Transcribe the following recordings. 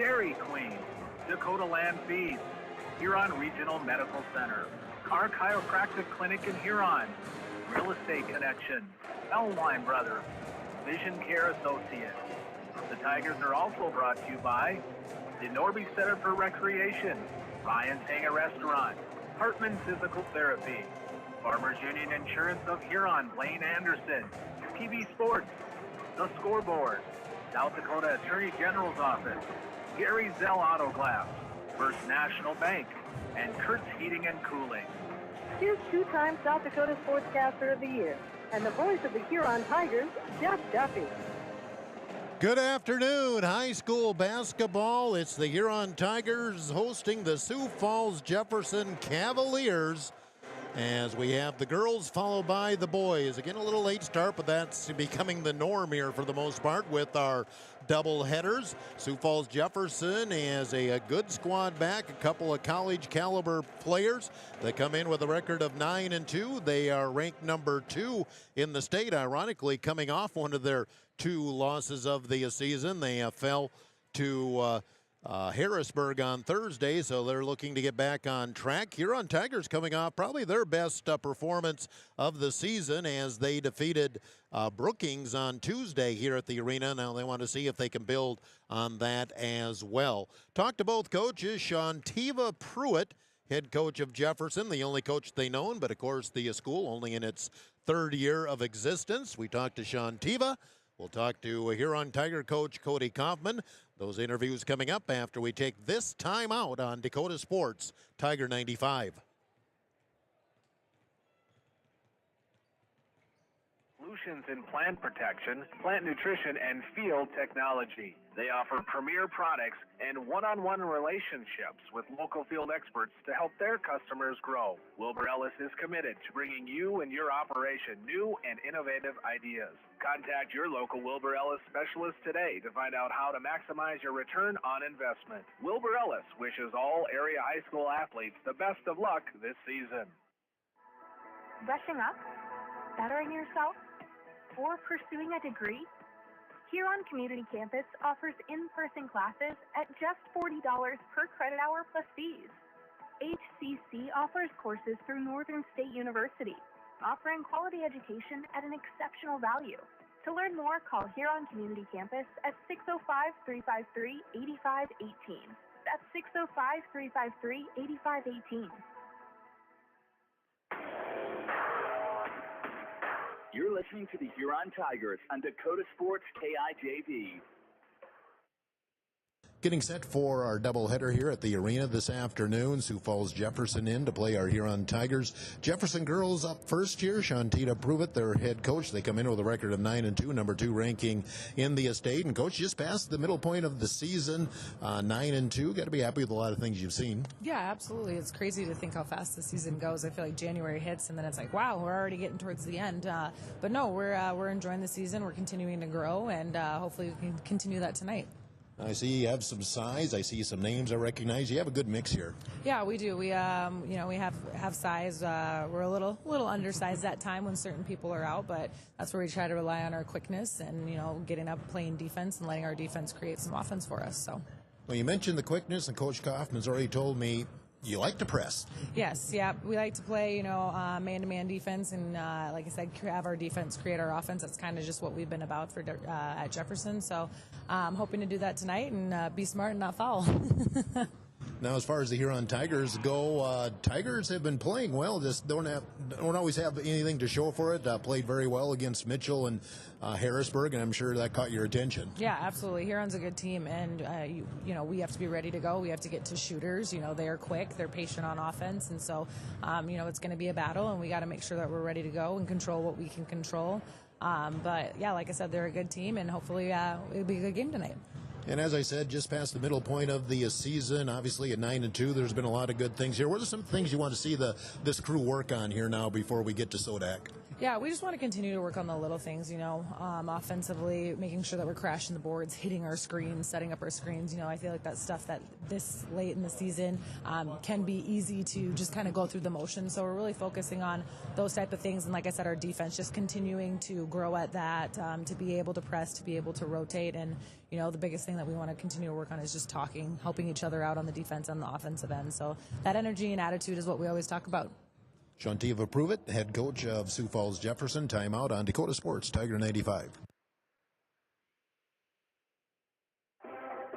Dairy Queen, Dakota Land Feeds, Huron Regional Medical Center, Car Chiropractic Clinic in Huron, Real Estate Connection, Elwine Brothers, Vision Care Associates. The Tigers are also brought to you by the Norby Center for Recreation, Ryan's Hangar Restaurant, Hartman Physical Therapy, Farmers Union Insurance of Huron, Blaine Anderson, PB Sports, The Scoreboard, South Dakota Attorney General's Office, Gary Zell Auto Glass, First National Bank, and Kurt's Heating and Cooling. Here's two-time South Dakota Sportscaster of the Year and the voice of the Huron Tigers, Jeff Duffy. Good afternoon, high school basketball. It's the Huron Tigers hosting the Sioux Falls Jefferson Cavaliers as we have the girls followed by the boys. Again, a little late start, but that's becoming the norm here for the most part with our double headers. Sioux Falls Jefferson has a good squad back, a couple of college caliber players. They come in with a record of 9-2. They are ranked number 2 in the state, ironically coming off one of their 2 losses of the season. They fell to Harrisburg on Thursday, so they're looking to get back on track. Huron Tigers coming off probably their best performance of the season as they defeated Brookings on Tuesday here at the arena. Now they want to see if they can build on that as well. Talked to both coaches. Shantiva Pruitt, head coach of Jefferson, the only coach they known, but of course the school only in its 3rd year of existence. We talked to Shantiva. We'll talk to Huron Tiger coach Cody Kaufman. Those interviews coming up after we take this time out on Dakota Sports, Tiger 95. Solutions in plant protection, plant nutrition, and field technology. They offer premier products and one-on-one relationships with local field experts to help their customers grow. Wilbur Ellis is committed to bringing you and your operation new and innovative ideas. Contact your local Wilbur Ellis specialist today to find out how to maximize your return on investment. Wilbur Ellis wishes all area high school athletes the best of luck this season. Brushing up? Bettering yourself? Or pursuing a degree? Huron Community Campus offers in-person classes at just $40 per credit hour plus fees. HCC offers courses through Northern State University, offering quality education at an exceptional value. To learn more, call Huron Community Campus at 605-353-8518. That's 605-353-8518. You're listening to the Huron Tigers on Dakota Sports KIJV. Getting set for our doubleheader here at the arena this afternoon. Sioux Falls Jefferson in to play our Huron Tigers. Jefferson girls up first here. Shantiva Pruitt, their head coach. They come in with a record of 9-2, number 2 ranking in the estate. And coach, just past the middle point of the season, 9-2. Got to be happy with a lot of things you've seen. Yeah, absolutely. It's crazy to think how fast the season goes. I feel like January hits and then it's like, wow, we're already getting towards the end. But no, we're enjoying the season. We're continuing to grow, and hopefully we can continue that tonight. I see you have some size. I see some names I recognize. You have a good mix here. Yeah, we do. We we have size. We're a little undersized at time when certain people are out, but that's where we try to rely on our quickness and getting up, playing defense, and letting our defense create some offense for us. So. Well, you mentioned the quickness, and Coach Kaufman's already told me you like to press. Yes, yeah. We like to play, man-to-man defense, and like I said, have our defense create our offense. That's kind of just what we've been about for at Jefferson. So I'm hoping to do that tonight and be smart and not foul. Now, as far as the Huron Tigers go, Tigers have been playing well. Just don't always have anything to show for it. Played very well against Mitchell and Harrisburg, and I'm sure that caught your attention. Yeah, absolutely. Huron's a good team, and we have to be ready to go. We have to get to shooters. They are quick, they're patient on offense, and so it's going to be a battle, and we got to make sure that we're ready to go and control what we can control. But yeah, like I said, they're a good team, and hopefully it'll be a good game tonight. And as I said, just past the middle point of the season, obviously at 9-2, there's been a lot of good things here. What are some things you want to see this crew work on here now before we get to Sodak? Yeah, we just want to continue to work on the little things, offensively, making sure that we're crashing the boards, hitting our screens, setting up our screens. I feel like that's stuff that this late in the season can be easy to just kind of go through the motions. So we're really focusing on those type of things. And like I said, our defense just continuing to grow at that, to be able to press, to be able to rotate. And, the biggest thing that we want to continue to work on is just talking, helping each other out on the defense and the offensive end. So that energy and attitude is what we always talk about. Shantiva Pruitt, head coach of Sioux Falls Jefferson. Timeout on Dakota Sports, Tiger 95.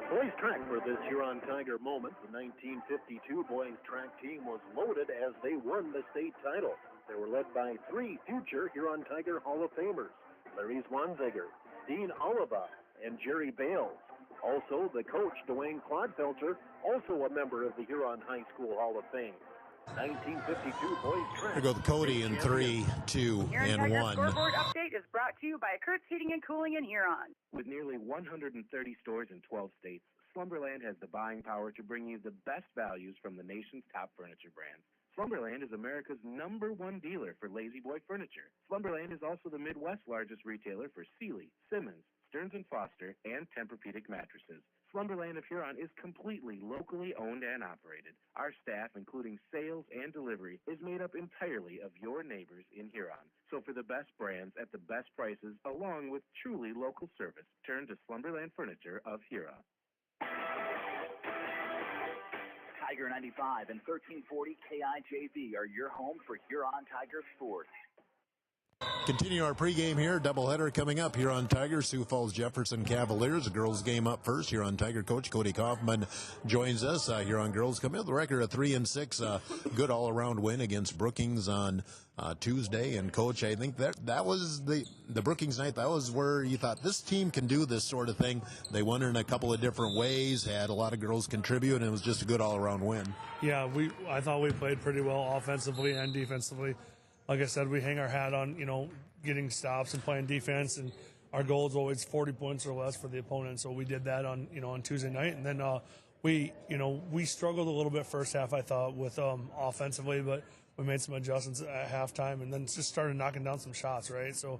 Boys track for this Huron Tiger moment. The 1952 boys track team was loaded as they won the state title. They were led by 3 future Huron Tiger Hall of Famers, Larry Zwanziger, Dean Oliva, and Jerry Bales. Also, the coach, Dwayne Clodfelter, also a member of the Huron High School Hall of Fame. 1952 boys track. Here go the Cody in 3, 2, and 1. Scoreboard update is brought to you by Kurt's Heating and Cooling in Huron. With nearly 130 stores in 12 states, Slumberland has the buying power to bring you the best values from the nation's top furniture brands. Slumberland is America's #1 dealer for Lazy Boy furniture. Slumberland is also the Midwest's largest retailer for Sealy, Simmons, Stearns & Foster, and Tempur-Pedic mattresses. Slumberland of Huron is completely locally owned and operated. Our staff, including sales and delivery, is made up entirely of your neighbors in Huron. So for the best brands at the best prices, along with truly local service, turn to Slumberland Furniture of Huron. Tiger 95 and 1340 KIJV are your home for Huron Tiger sports. Continue our pregame here. Doubleheader coming up here on Tiger. Sioux Falls Jefferson Cavaliers. The girls game up first. Here on Tiger coach Cody Kaufman joins us. Here on girls come in with the record of 3-6. Good all-around win against Brookings on Tuesday. And coach, I think that was the Brookings night. That was where you thought this team can do this sort of thing. They won in a couple of different ways. Had a lot of girls contribute, and it was just a good all-around win. Yeah, I thought we played pretty well offensively and defensively. Like I said, we hang our hat on, getting stops and playing defense, and our goal is always 40 points or less for the opponent. So we did that on Tuesday night, and then we struggled a little bit first half, I thought, with offensively, but we made some adjustments at halftime, and then just started knocking down some shots, right? So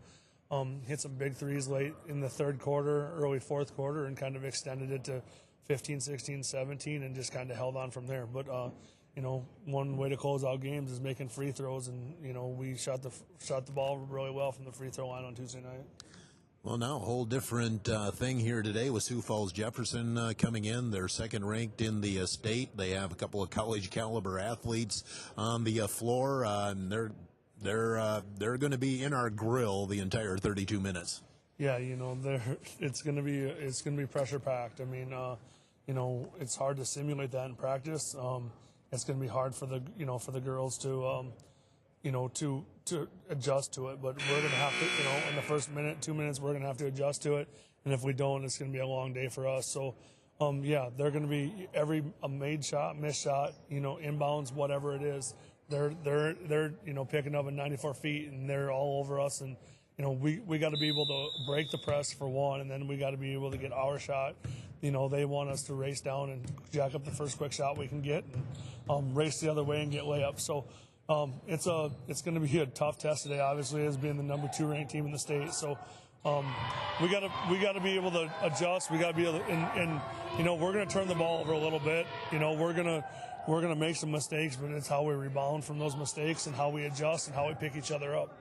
hit some big threes late in the third quarter, early fourth quarter, and kind of extended it to 15, 16, 17, and just kind of held on from there. But one way to close out games is making free throws, and we shot the ball really well from the free throw line on Tuesday night. Well, now a whole different thing here today with Sioux Falls Jefferson coming in. They're second ranked in the state. They have a couple of college caliber athletes on the floor, and they're going to be in our grill the entire 32 minutes. Yeah, it's going to be pressure packed. I mean, it's hard to simulate that in practice. It's going to be hard for the girls to adjust to it. But we're going to have to, in the first 2 minutes, we're going to have to adjust to it. And if we don't, it's going to be a long day for us. So, they're going to be every made shot, missed shot, inbounds, whatever it is. They're picking up at 94 feet, and they're all over us. And we got to be able to break the press for one, and then we got to be able to get our shot. They want us to race down and jack up the first quick shot we can get, and race the other way and get layups. So it's going to be a tough test today, obviously, as being the number 2 ranked team in the state. So we got to be able to adjust. We got to be able to, and we're going to turn the ball over a little bit. We're going to make some mistakes, but it's how we rebound from those mistakes and how we adjust and how we pick each other up.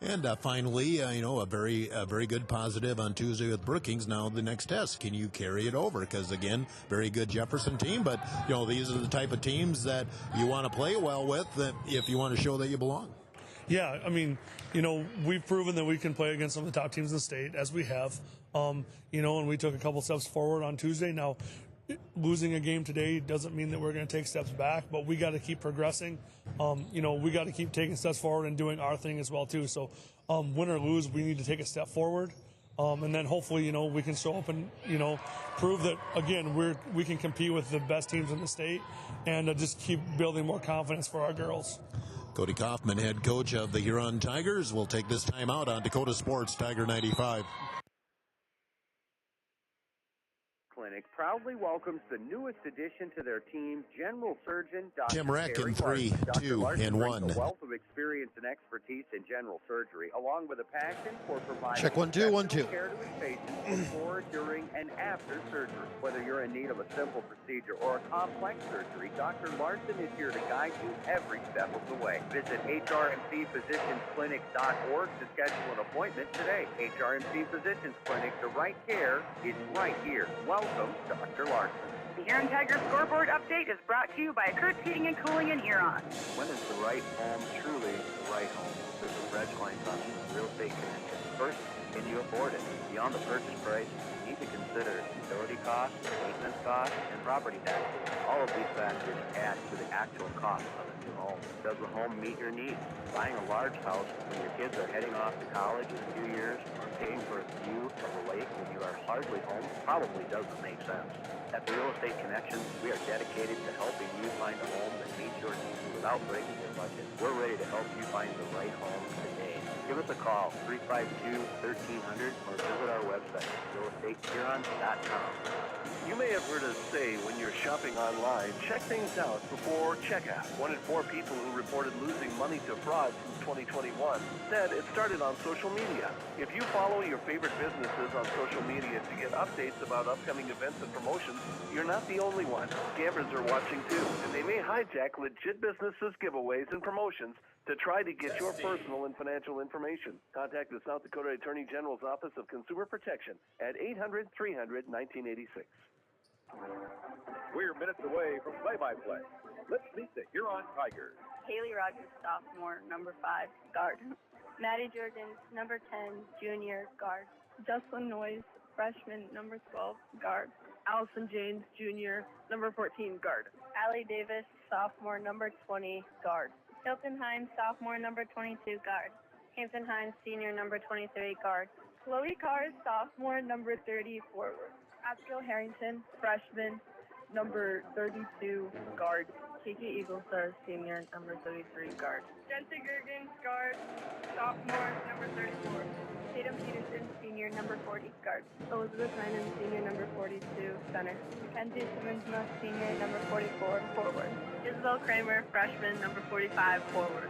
And finally, a very good positive on Tuesday with Brookings. Now the next test, can you carry it over? Because again, very good Jefferson team, but these are the type of teams that you want to play well with if you want to show that you belong. Yeah, I mean, we've proven that we can play against some of the top teams in the state, as we have. And we took a couple steps forward on Tuesday. Now, losing a game today doesn't mean that we're going to take steps back, but we got to keep progressing. We got to keep taking steps forward and doing our thing as well too. So, win or lose, we need to take a step forward, and then hopefully, we can show up and prove that again we can compete with the best teams in the state, and just keep building more confidence for our girls. Cody Kaufman, head coach of the Huron Tigers, will take this time out on Dakota Sports Tiger 95. Clinic proudly welcomes the newest addition to their team, General Surgeon Dr. Tim Reck in Terry 3, Larson. Dr. 2, Larson and brings 1. a wealth of experience and expertise in general surgery, along with a passion for providing Check 1 2 1 2. care to his patients before, during, and after surgery. Whether you're in need of a simple procedure or a complex surgery, Dr. Larson is here to guide you every step of the way. Visit hrmcphysiciansclinic.org to schedule an appointment today. HRMC Physicians Clinic, the right care is right here. Welcome, Dr. Larson. The Huron Tigers scoreboard update is brought to you by Kurt's Heating and Cooling in Huron. When is the right home truly the right home? This is Reg Kleinson, Real Estate Connection. First, can you afford it? Beyond the purchase price, you need to consider utility costs, maintenance costs, and property taxes. All of these factors add to the actual cost of a new home. Does the home meet your needs? Buying a large house when your kids are heading off to college in a few years, or paying for a view of the lake when you are hardly home probably doesn't make sense. At the Real Estate Connection, we are dedicated to helping you find a home that meets your needs without breaking your budget. We're ready to help you find the right home today. Give us a call, 352-1300, or visit our website, realestatehuron.com. You may have heard us say when you're shopping online, check things out before checkout. 1 in 4 people who reported losing money to fraud since 2021 said it started on social media. If you follow your favorite businesses on social media to get updates about upcoming events and promotions, you're not the only one. Scammers are watching too, and they may hijack legit businesses' giveaways and promotions to try to get your personal and financial information. Contact the South Dakota Attorney General's Office of Consumer Protection at 800-300-1986. We're minutes away from play-by-play. Let's meet the Huron Tigers. Haley Rogers, sophomore, number 5, guard. Maddie Jurgens, number 10, junior, guard. Jocelyn Noyes, freshman, number 12, guard. Allison James, junior, number 14, guard. Allie Davis, sophomore, number 20, guard. Hilton Hines, sophomore, number 22, guard. Hampton Hines, senior, number 23, guard. Chloe Carr, sophomore, number 30, forward. Abigail Harrington, freshman, number 32, guard. Kiki Eaglestar, senior, number 33, guard. Jency Gergens, guard, sophomore, number 34. Tatum Peterson, senior, number 40, guard. Elizabeth Reinen, senior, number 42, center. Mackenzie Simmons, senior, number 44, forward. Isabel Kramer, freshman, number 45, forward.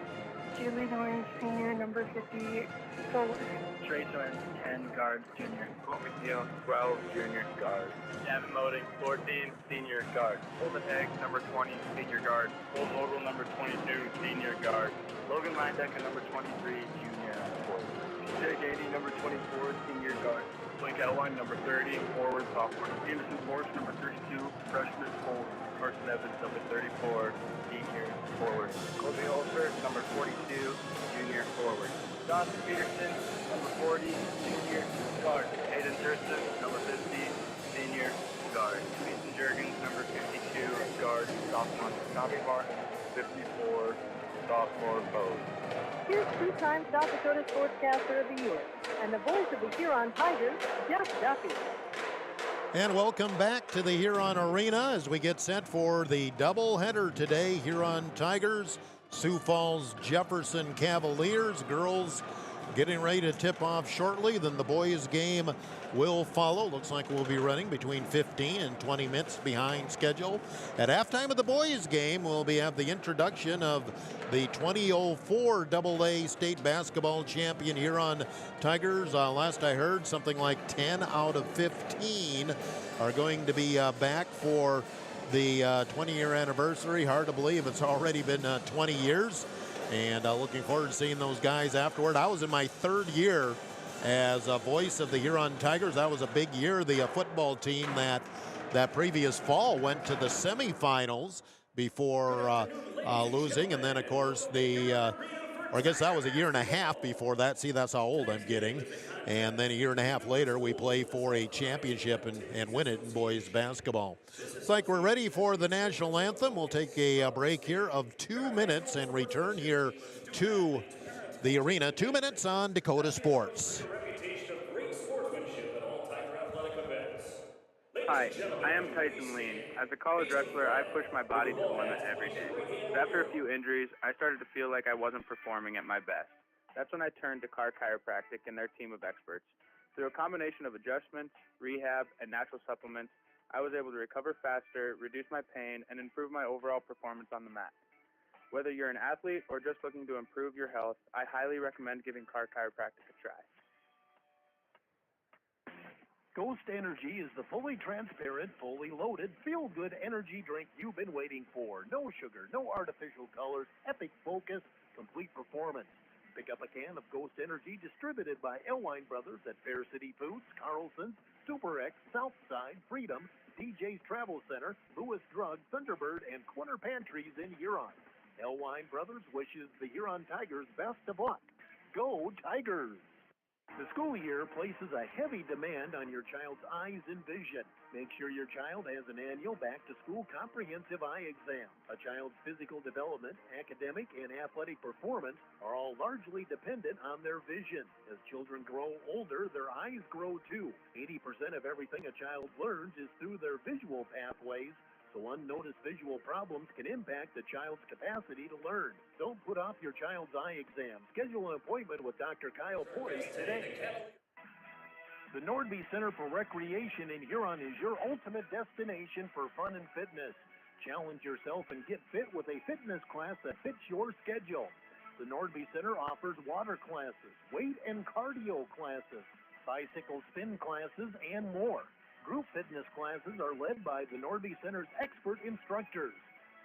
Julie Norris, senior, number 50, forward. Trey Sorens, 10, guard, junior. Cole McNeil, 12, junior, guard. Gavin Moding, 14, senior, guard. Holden Egg, number 20, senior, guard. Cole Vogel, number 22, senior, guard. Logan Linedecker, number 23, junior, forward. PJ Gady, number 24, senior, guard. Blake Elwine, number 30, forward, sophomore. Jameson Force, number 32, freshman, forward. Carson Evans, number 34, senior, forward. Colby Holzer, number 42, junior, forward. Dawson Peterson, number 40, senior, guard. Hayden Thurston, number 50, senior, guard. Mason Jurgens, number 52, guard, sophomore. Tommy Martin, 54, sophomore, pose. Here's 2-time South Dakota Sportscaster of the Year and the voice of the Huron Tigers, Jeff Duffy. And welcome back to the Huron Arena as we get set for the doubleheader today. Huron Tigers, Sioux Falls Jefferson Cavaliers. Girls getting ready to tip off shortly. Then the boys game will follow. Looks like we'll be running between 15 and 20 minutes behind schedule. At halftime of the boys game, we'll have the introduction of the 2004 AA state basketball champion Huron Tigers. Last I heard, something like 10 out of 15 are going to be back for the 20-year anniversary. Hard to believe it's already been 20 years. And looking forward to seeing those guys afterward. I was in my 3rd year as a voice of the Huron Tigers. That was a big year. The football team that previous fall went to the semifinals before losing. And then, of course, or I guess that was a year and a half before that. See, that's how old I'm getting. And then a year and a half later, we play for a championship and win it in boys basketball. It's like we're ready for the national anthem. We'll take a break here of 2 minutes and return here to the arena. 2 minutes on Dakota Sports. Hi, I am Tyson Lean. As a college wrestler, I push my body to the limit every day. But after a few injuries, I started to feel like I wasn't performing at my best. That's when I turned to Carr Chiropractic and their team of experts. Through a combination of adjustments, rehab, and natural supplements, I was able to recover faster, reduce my pain, and improve my overall performance on the mat. Whether you're an athlete or just looking to improve your health, I highly recommend giving Car Chiropractic a try. Ghost Energy is the fully transparent, fully loaded, feel-good energy drink you've been waiting for. No sugar, no artificial colors, epic focus, complete performance. Pick up a can of Ghost Energy distributed by Elwine Brothers at Fair City Foods, Carlson's, Super X, Southside, Freedom, DJ's Travel Center, Lewis Drug, Thunderbird, and Corner Pantries in Huron. Elwine Brothers wishes the Huron Tigers best of luck. Go Tigers! The school year places a heavy demand on your child's eyes and vision. Make sure your child has an annual back-to-school comprehensive eye exam. A child's physical development, academic, and athletic performance are all largely dependent on their vision. As children grow older, their eyes grow too. 80% of everything a child learns is through their visual pathways, so unnoticed visual problems can impact a child's capacity to learn. Don't put off your child's eye exam. Schedule an appointment with Dr. Kyle Poise today. The Nordby Center for Recreation in Huron is your ultimate destination for fun and fitness. Challenge yourself and get fit with a fitness class that fits your schedule. The Nordby Center offers water classes, weight and cardio classes, bicycle spin classes, and more. Group fitness classes are led by the Nordby Center's expert instructors.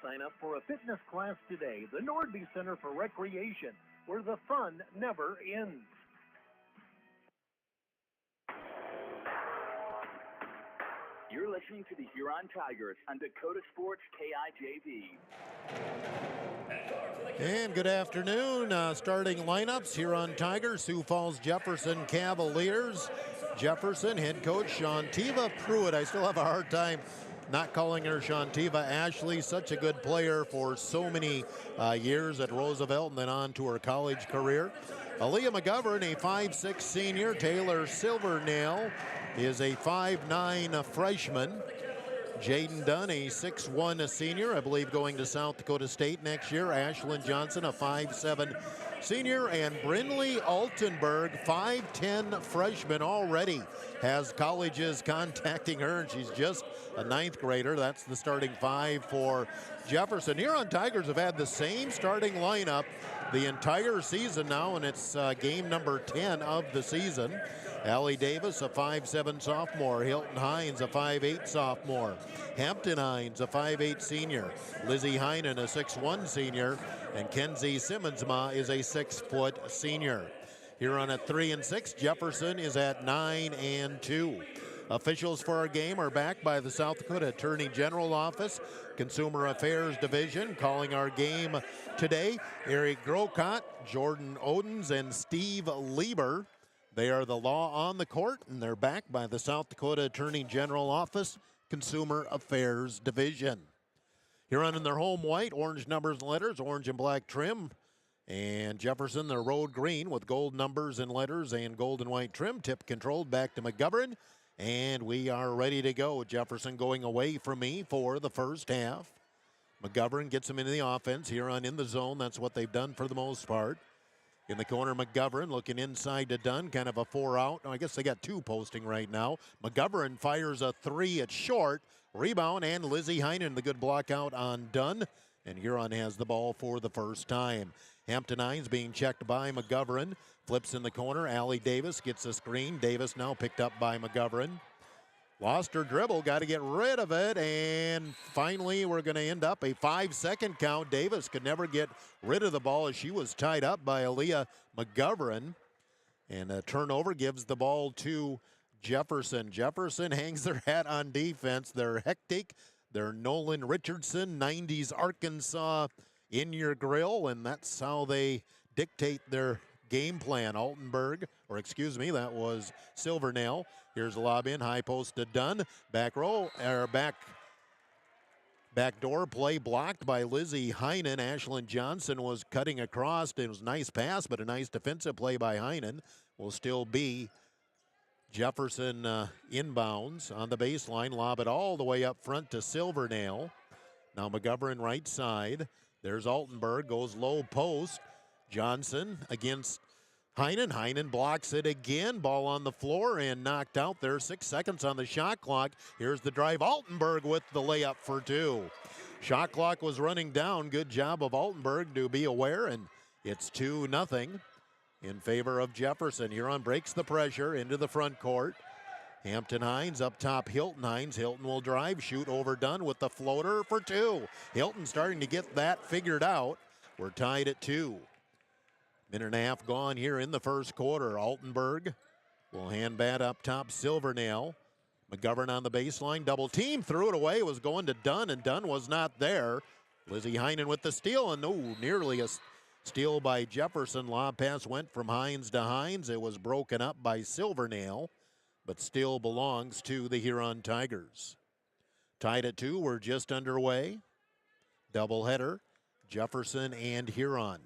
Sign up for a fitness class today. The Nordby Center for Recreation, where the fun never ends. You're listening to the Huron Tigers on Dakota Sports KIJV. And good afternoon. Starting lineups, Huron Tigers, Sioux Falls Jefferson Cavaliers. Jefferson head coach Shantiva Pruitt. I still have a hard time not calling her Shantiva Ashley. Such a good player for so many years at Roosevelt and then on to her college career. Aaliyah McGovern, a 5'6" senior. Taylor Silvernail is a 5'9" freshman. Jaden Dunn, a 6'1" senior, I believe going to South Dakota State next year. Ashlyn Johnson, a 5'7" senior, and Brinley Altenberg, 5'10" freshman, already has colleges contacting her, and she's just a 9th grader. That's the starting 5 for Jefferson. Huron Tigers have had the same starting lineup the entire season now, and it's game number 10 of the season. Allie Davis, a 5'7" sophomore. Hilton Hines, a 5'8" sophomore. Hampton Hines, a 5'8" senior. Lizzie Heinen, a 6'1" senior. And Kenzie Simmonsma is a 6' senior. Huron at 3-6. Jefferson is at 9-2. Officials for our game are backed by the South Dakota Attorney General Office, Consumer Affairs Division. Calling our game today, Eric Grocott, Jordan Odens, and Steve Lieber. They are the law on the court, and they're backed by the South Dakota Attorney General Office, Consumer Affairs Division. Huron in their home white, orange numbers and letters, orange and black trim. And Jefferson, their road green with gold numbers and letters and gold and white trim. Tip controlled back to McGovern. And we are ready to go. Jefferson going away from me for the first half. McGovern gets him into the offense. Huron in the zone. That's what they've done for the most part. In the corner, McGovern looking inside to Dunn, kind of a 4-out. I guess they got 2 posting right now. McGovern fires a 3 at short. Rebound, and Lizzie Heinen, the good block out on Dunn. And Huron has the ball for the first time. Hampton Hines being checked by McGovern. Flips in the corner. Allie Davis gets a screen. Davis now picked up by McGovern. Lost her dribble, got to get rid of it, and finally we're going to end up a 5-second count. Davis could never get rid of the ball as she was tied up by Aaliyah McGovern. And a turnover gives the ball to Jefferson. Jefferson hangs their hat on defense. They're hectic. They're Nolan Richardson, 90s Arkansas in your grill, and that's how they dictate their game plan. Altenberg, or excuse me, that was Silvernail. Here's a lob in, high post to Dunn. Back row, or back door play blocked by Lizzie Heinen. Ashlyn Johnson was cutting across. It was a nice pass, but a nice defensive play by Heinen. Will still be Jefferson inbounds on the baseline. Lob it all the way up front to Silvernail. Now McGovern right side. There's Altenberg, goes low post. Johnson against Heinen blocks it again. Ball on the floor and knocked out there. 6 seconds on the shot clock. Here's the drive. Altenberg with the layup for 2. Shot clock was running down. Good job of Altenberg to be aware, and it's 2-0 in favor of Jefferson. Huron breaks the pressure into the front court. Hampton Hines up top, Hilton Hines. Hilton will drive, shoot, overdone with the floater for 2. Hilton starting to get that figured out. We're tied at 2. Minute and a half gone here in the first quarter. Altenberg will hand bat up top, Silvernail. McGovern on the baseline, double team, threw it away, was going to Dunn, and Dunn was not there. Lizzie Heinen with the steal, and nearly a steal by Jefferson. Lob pass went from Hines to Hines. It was broken up by Silvernail, but still belongs to the Huron Tigers. Tied at 2, we're just underway. Doubleheader, Jefferson and Huron.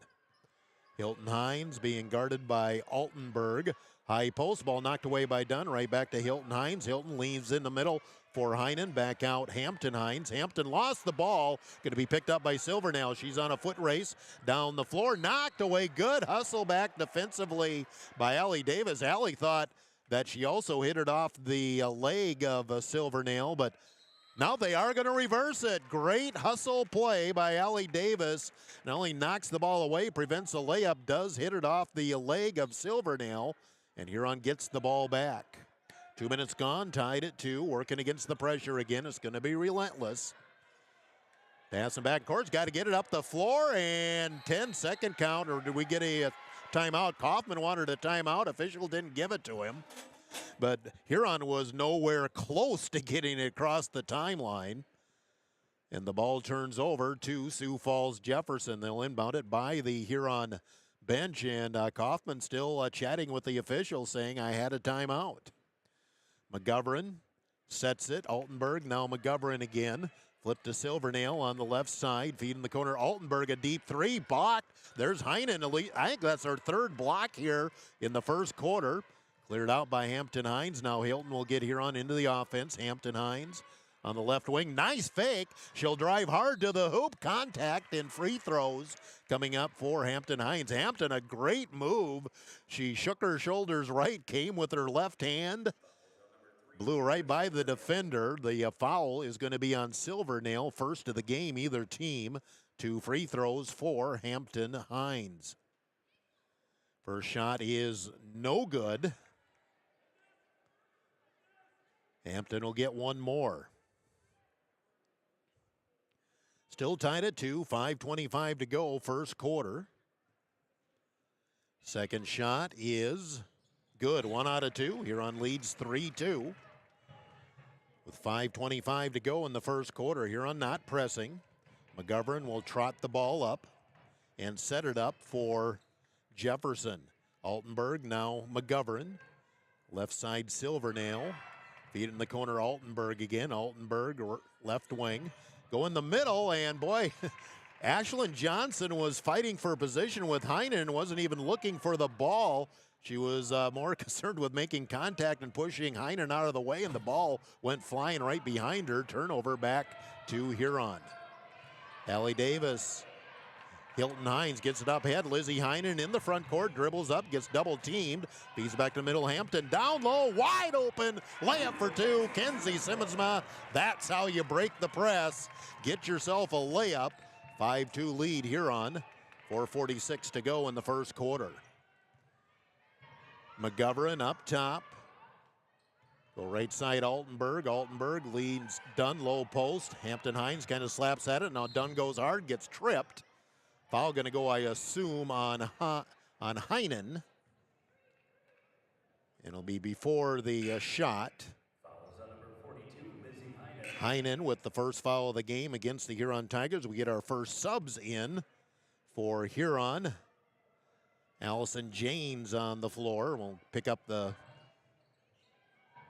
Hilton Hines being guarded by Altenberg. High post ball knocked away by Dunn. Right back to Hilton Hines. Hilton leaves in the middle for Heinen. Back out Hampton Hines. Hampton lost the ball. Going to be picked up by Silvernail. She's on a foot race down the floor. Knocked away. Good hustle back defensively by Allie Davis. Allie thought that she also hit it off the leg of Silvernail, but now they are going to reverse it. Great hustle play by Allie Davis. Not only knocks the ball away, prevents a layup, does hit it off the leg of Silvernail, and Huron gets the ball back. 2 minutes gone, tied at 2, working against the pressure again. It's going to be relentless. Passing back court's got to get it up the floor, and 10-second count, or did we get a timeout? Kaufman wanted a timeout. Official didn't give it to him. But Huron was nowhere close to getting it across the timeline. And the ball turns over to Sioux Falls Jefferson. They'll inbound it by the Huron bench. And Kaufman still chatting with the official, saying, I had a timeout. McGovern sets it. Altenberg, now McGovern again. Flip to Silvernail on the left side. Feed in the corner. Altenberg, a deep 3. Blocked. There's Heinen. I think that's our 3rd block here in the first quarter. Cleared out by Hampton Hines. Now Hilton will get Huron into the offense. Hampton Hines on the left wing. Nice fake. She'll drive hard to the hoop. Contact and free throws coming up for Hampton Hines. Hampton, a great move. She shook her shoulders right, came with her left hand. Blew right by the defender. The foul is going to be on Silvernail. First of the game, either team. 2 free throws for Hampton Hines. First shot is no good. Hampton will get one more. Still tied at 2, 5:25 to go, first quarter. Second shot is good, 1 out of 2. Huron leads 3-2. With 5:25 to go in the first quarter, Huron not pressing. McGovern will trot the ball up and set it up for Jefferson. Altenberg, now McGovern. Left side Silvernail. Feed in the corner, Altenberg again. Altenberg, left wing. Go in the middle, and boy, Ashlyn Johnson was fighting for position with Heinen, wasn't even looking for the ball. She was more concerned with making contact and pushing Heinen out of the way, and the ball went flying right behind her. Turnover back to Huron. Allie Davis. Hilton Hines gets it up ahead. Lizzie Heinen in the front court, dribbles up, gets double teamed. Feeds back to middle. Hampton down low, wide open. Layup for 2. Kenzie Simmonsma. That's how you break the press. Get yourself a layup. 5-2 lead Huron. 4:46 to go in the first quarter. McGovern up top. Go right side Altenberg. Altenberg leads Dunn, low post. Hampton Hines kind of slaps at it. Now Dunn goes hard, gets tripped. Foul going to go, I assume, on Heinen. And it'll be before the shot. Heinen with the first foul of the game against the Huron Tigers. We get our first subs in for Huron. Allison Janes on the floor. We'll pick up the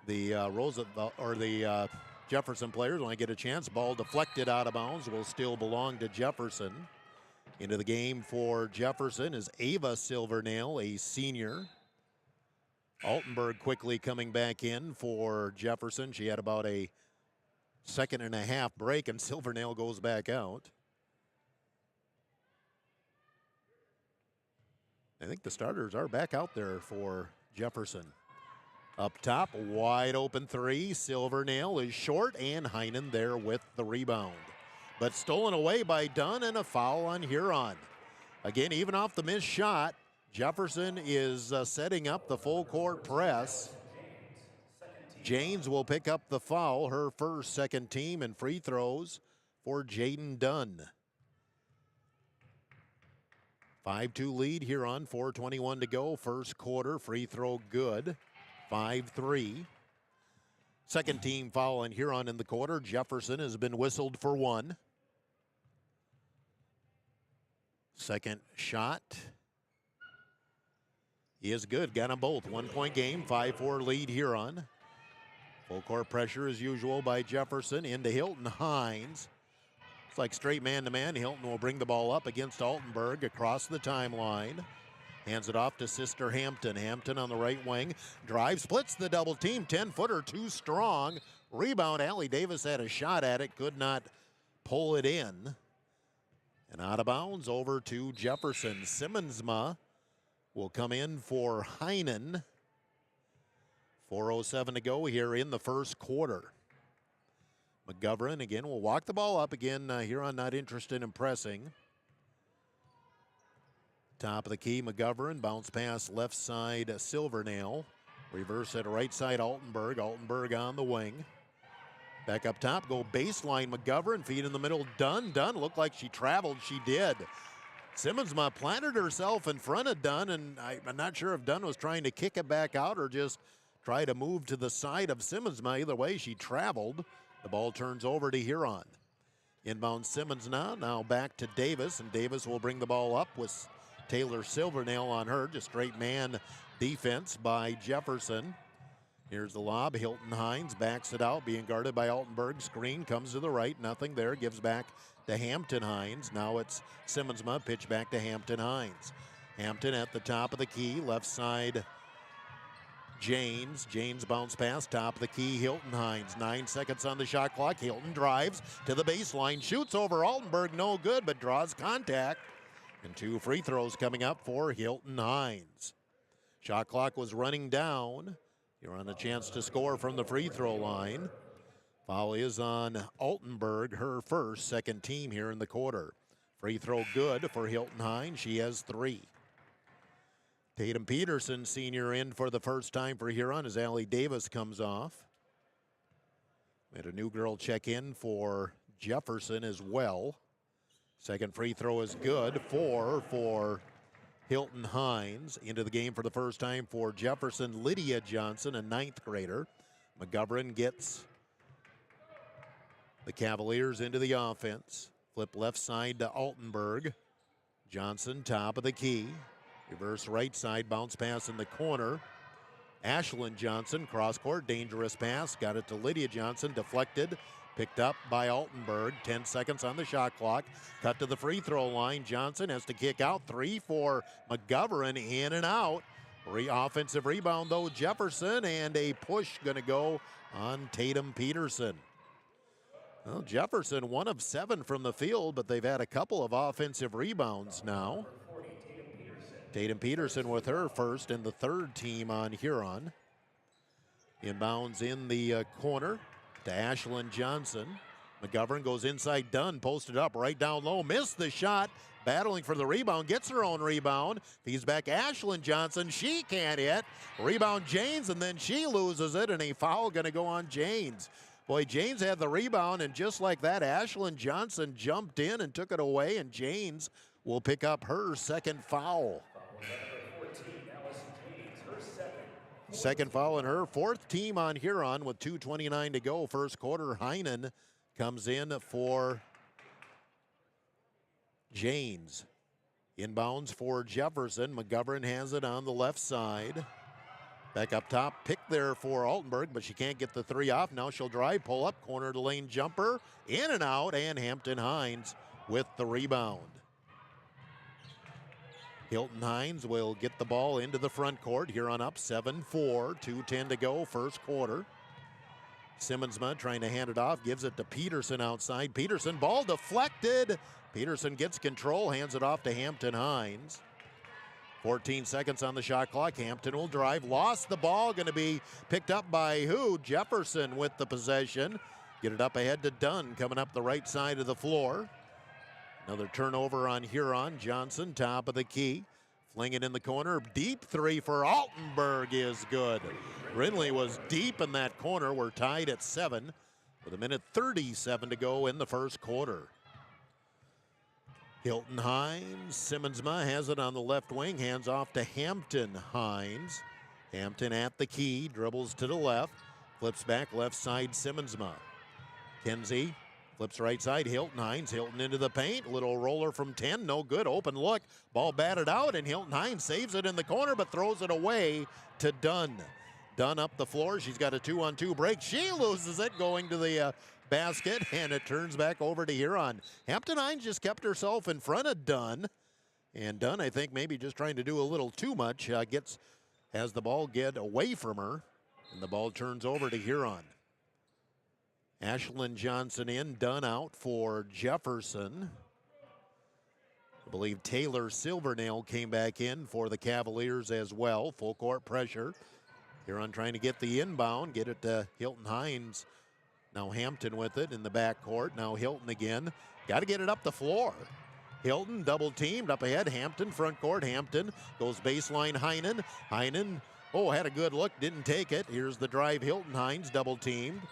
Roosevelt or the Jefferson players when I get a chance. Ball deflected out of bounds. Will still belong to Jefferson. Into the game for Jefferson is Ava Silvernail, a senior. Altenberg quickly coming back in for Jefferson. She had about a 2.5 break, and Silvernail goes back out. I think the starters are back out there for Jefferson. Up top, wide open three. Silvernail is short, and Heinen there with the rebound. But stolen away by Dunn, and a foul on Huron. Again, even off the missed shot, Jefferson is setting up the full court press. Janes will pick up the foul, her first, second team, and free throws for Jaden Dunn. 5-2 lead here on 4:21 to go. First quarter, free throw good. 5-3. Second team foul on Huron in the quarter. Jefferson has been whistled for one. Second shot is good. Got them both. 1 point game. 5-4 lead Huron. Full court pressure as usual by Jefferson into Hilton Hines. It's like straight man-to-man. Hilton will bring the ball up against Altenberg across the timeline. Hands it off to Sister Hampton. Hampton on the right wing. Drive, splits the double team. 10-footer, too strong. Rebound, Allie Davis had a shot at it. Could not pull it in. And out of bounds over to Jefferson. Simmonsma will come in for Heinen. 4:07 to go here in the first quarter. McGovern again will walk the ball up again. Huron not interested in pressing. Top of the key, McGovern. Bounce pass left side, Silvernail. Reverse at right side, Altenberg. Altenberg on the wing. Back up top, go baseline, McGovern. Feed in the middle, Dunn. Dunn looked like she traveled. She did. Simmonsma planted herself in front of Dunn, and I'm not sure if Dunn was trying to kick it back out or just try to move to the side of Simmonsma. Either way, she traveled. The ball turns over to Huron. Inbound Simmons now back to Davis, and Davis will bring the ball up with Taylor Silvernail on her. Just straight man defense by Jefferson. Here's the lob. Hilton Hines backs it out, being guarded by Altenberg. Screen comes to the right. Nothing there. Gives back to Hampton Hines. Now it's Simmonsma. Pitch back to Hampton Hines. Hampton at the top of the key. Left side, Janes. Janes bounce pass. Top of the key, Hilton Hines. 9 seconds on the shot clock. Hilton drives to the baseline. Shoots over Altenberg. No good, but draws contact. And 2 free throws coming up for Hilton Hines. Shot clock was running down. You're on a chance to score from the free throw line. Foul is on Altenberg, her first, second team here in the quarter. Free throw good for Hilton Hines. She has 3. Tatum Peterson, senior, in for the first time for Huron as Allie Davis comes off. We had a new girl check in for Jefferson as well. Second free throw is good. 4 for Hilton Hines. Into the game for the first time for Jefferson, Lydia Johnson, a 9th grader. McGovern gets the Cavaliers into the offense. Flip left side to Altenberg. Johnson, top of the key. Reverse right side, bounce pass in the corner. Ashlyn Johnson, cross court, dangerous pass. Got it to Lydia Johnson, deflected. Picked up by Altenberg. 10 seconds on the shot clock. Cut to the free throw line. Johnson has to kick out. 3 for McGovern, in and out. Offensive rebound, though, Jefferson, and a push going to go on Tatum Peterson. Well, Jefferson, 1 of 7 from the field, but they've had a couple of offensive rebounds now. Tatum Peterson with her first, and the third team on Huron. Inbounds in the corner to Ashlyn Johnson. McGovern goes inside Dunn, posted up right down low, missed the shot, battling for the rebound, gets her own rebound. Feeds back Ashlyn Johnson, she can't hit. Rebound Janes, and then she loses it, and a foul gonna go on Janes. Boy, Janes had the rebound, and just like that, Ashlyn Johnson jumped in and took it away, and Janes will pick up her second foul. Second foul in her, 4th team on Huron with 2:29 to go. First quarter, Heinen comes in for Janes. Inbounds for Jefferson. McGovern has it on the left side. Back up top, pick there for Altenberg, but she can't get the 3 off. Now she'll drive, pull up, corner to lane jumper, in and out, and Hampton Hines with the rebound. Hilton Hines will get the ball into the front court. Huron up 7-4, 2:10 to go, first quarter. Simmonsma trying to hand it off, gives it to Peterson outside. Peterson, ball deflected. Peterson gets control, hands it off to Hampton Hines. 14 seconds on the shot clock. Hampton will drive. Lost the ball. Going to be picked up by who? Jefferson with the possession. Get it up ahead to Dunn coming up the right side of the floor. Another turnover on Huron. Johnson, top of the key. Fling it in the corner. Deep three for Altenberg is good. Brindley was deep in that corner. We're tied at 7 with 1:37 to go in the first quarter. Hilton Hines, Simmonsma has it on the left wing, hands off to Hampton Hines. Hampton at the key, dribbles to the left, flips back left side Simmonsma. Kenzie flips right side, Hilton Hines, Hilton into the paint, little roller from 10, no good, open look, ball batted out, and Hilton Hines saves it in the corner but throws it away to Dunn. Dunn up the floor, she's got a 2-on-2 break, she loses it going to the basket, and it turns back over to Huron. Hampton Hines just kept herself in front of Dunn, and Dunn, I think, maybe just trying to do a little too much, has the ball get away from her, and the ball turns over to Huron. Ashlyn Johnson in, Dunn out for Jefferson. I believe Taylor Silvernail came back in for the Cavaliers as well. Full court pressure. Huron trying to get the inbound, get it to Hilton Hines. Now Hampton with it in the backcourt. Now Hilton again. Got to get it up the floor. Hilton double teamed up ahead. Hampton front court. Hampton goes baseline. Heinen. Heinen, had a good look. Didn't take it. Here's the drive. Hilton Hines double teamed.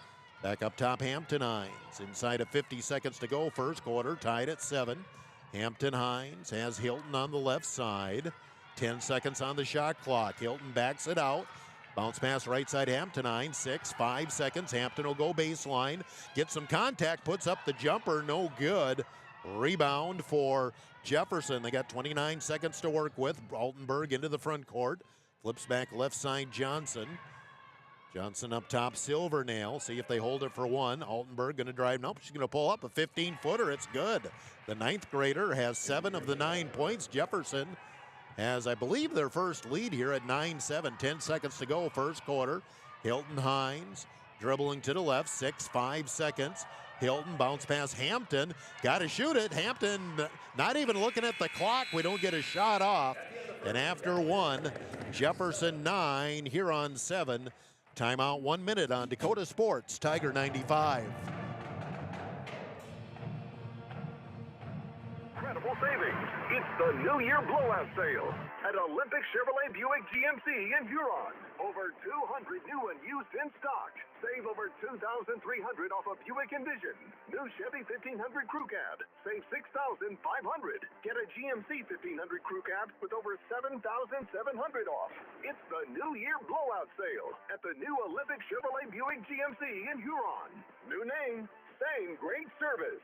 Back up top. Hampton Hines. Inside of 50 seconds to go. First quarter. Tied at 7. Hampton Hines has Hilton on the left side. 10 seconds on the shot clock. Hilton backs it out. Bounce pass right side, Hampton Hines, 5 seconds. Hampton will go baseline, get some contact, puts up the jumper, no good. Rebound for Jefferson. They got 29 seconds to work with. Altenberg into the front court. Flips back left side, Johnson. Johnson up top, Silvernail. See if they hold it for one. Altenberg going to drive. Nope, she's going to pull up a 15-footer. It's good. The 9th grader has 7 of the 9 points. Jefferson has, I believe, their first lead here at 9-7. 10 seconds to go, first quarter. Hilton Hines dribbling to the left, 5 seconds. Hilton bounce pass Hampton, got to shoot it. Hampton not even looking at the clock. We don't get a shot off. And after 1, Jefferson 9, Huron 7. Timeout 1 minute on Dakota Sports, Tiger 95. Incredible savings. It's the New Year blowout sale at Olympic Chevrolet Buick GMC in Huron. Over 200 new and used in stock. Save over $2,300 off a Buick Envision. New Chevy 1500 Crew Cab. Save $6,500. Get a GMC 1500 Crew Cab with over $7,700 off. It's the New Year blowout sale at the new Olympic Chevrolet Buick GMC in Huron. New name, same great service.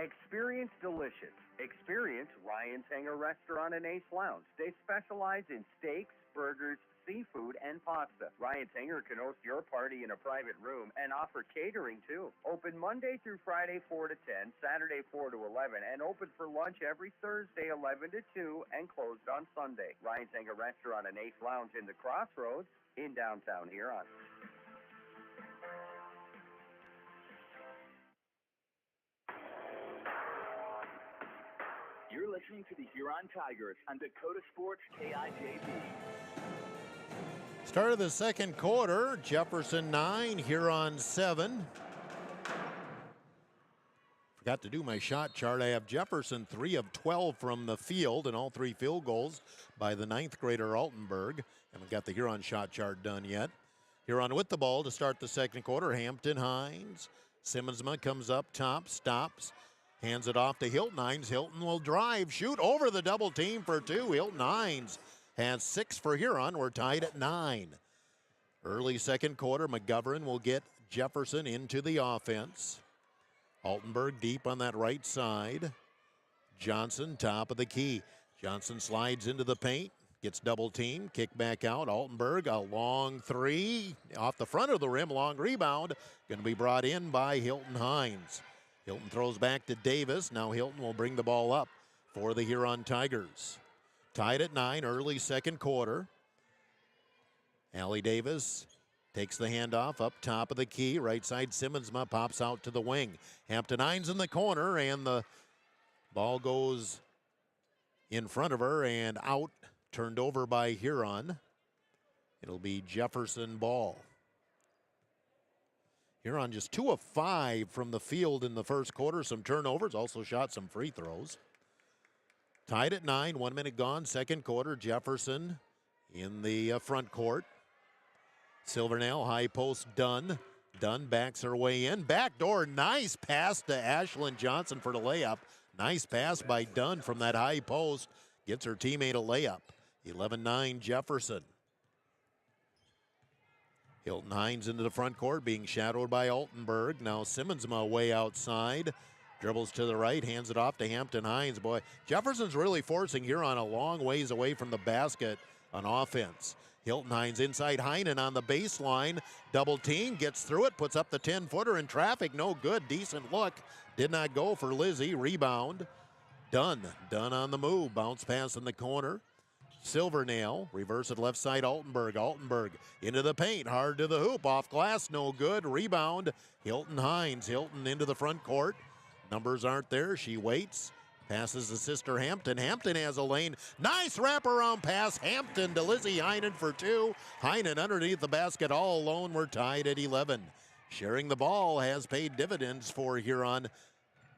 Experience delicious. Experience Ryan's Hangar Restaurant and Ace Lounge. They specialize in steaks, burgers, seafood, and pasta. Ryan's Hangar can host your party in a private room and offer catering too. Open Monday through Friday 4 to 10, Saturday 4 to 11, and open for lunch every Thursday 11 to 2 and closed on Sunday. Ryan's Hangar Restaurant and Ace Lounge in the Crossroads in downtown Huron. You're listening to the Huron Tigers on Dakota Sports KIJB. Start of the second quarter, Jefferson 9, Huron 7. Forgot to do my shot chart. I have Jefferson 3 of 12 from the field, and all 3 field goals by the 9th grader Altenberg. Haven't got the Huron shot chart done yet. Huron with the ball to start the second quarter. Hampton Hines. Simmonsma comes up top, stops. Hands it off to Hilton Hines. Hilton will drive, shoot over the double team for 2. Hilton Hines has 6 for Huron. We're tied at 9. Early second quarter, McGovern will get Jefferson into the offense. Altenberg deep on that right side. Johnson top of the key. Johnson slides into the paint, gets double teamed, kick back out. Altenberg, a long 3 off the front of the rim, long rebound. Going to be brought in by Hilton Hines. Hilton throws back to Davis. Now Hilton will bring the ball up for the Huron Tigers. Tied at 9, early second quarter. Allie Davis takes the handoff up top of the key. Right side, Simmonsma pops out to the wing. Hampton Hines in the corner, and the ball goes in front of her and out, turned over by Huron. It'll be Jefferson ball. Huron just 2 of 5 from the field in the first quarter. Some turnovers, also shot some free throws. Tied at 9, 1 minute gone, second quarter. Jefferson in the front court. Silvernail, high post, Dunn. Dunn backs her way in. Backdoor, nice pass to Ashlyn Johnson for the layup. Nice pass by Dunn from that high post. Gets her teammate a layup. 11-9 Jefferson. Hilton Hines into the front court, being shadowed by Altenberg. Now Simmonsma way outside. Dribbles to the right, hands it off to Hampton Hines. Boy, Jefferson's really forcing Huron a long ways away from the basket on offense. Hilton Hines inside Heinen on the baseline. Double team, gets through it, puts up the 10-footer in traffic. No good, decent look. Did not go for Lizzie. Rebound. Dunn on the move. Bounce pass in the corner. Silvernail, reverse it left side, Altenberg. Altenberg into the paint, hard to the hoop, off glass, no good. Rebound, Hilton Hines. Hilton into the front court. Numbers aren't there, she waits. Passes to sister Hampton. Hampton has a lane. Nice wraparound pass. Hampton to Lizzie Heinen for 2. Heinen underneath the basket all alone. We're tied at 11. Sharing the ball has paid dividends for Huron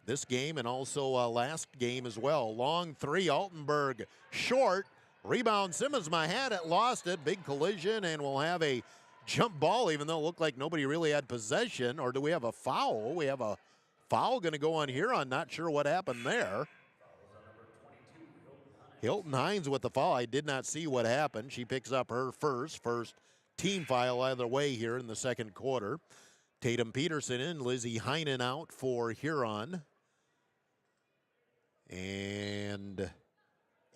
this game and also last game as well. Long three, Altenberg short. Rebound, Simmonsma had it, lost it. Big collision, and we'll have a jump ball, even though it looked like nobody really had possession. Or do we have a foul? We have a foul going to go on Huron. Not sure what happened there. Hilton Hines with the foul. I did not see what happened. She picks up her first team foul either way here in the second quarter. Tatum Peterson in, Lizzie Heinen out for Huron. And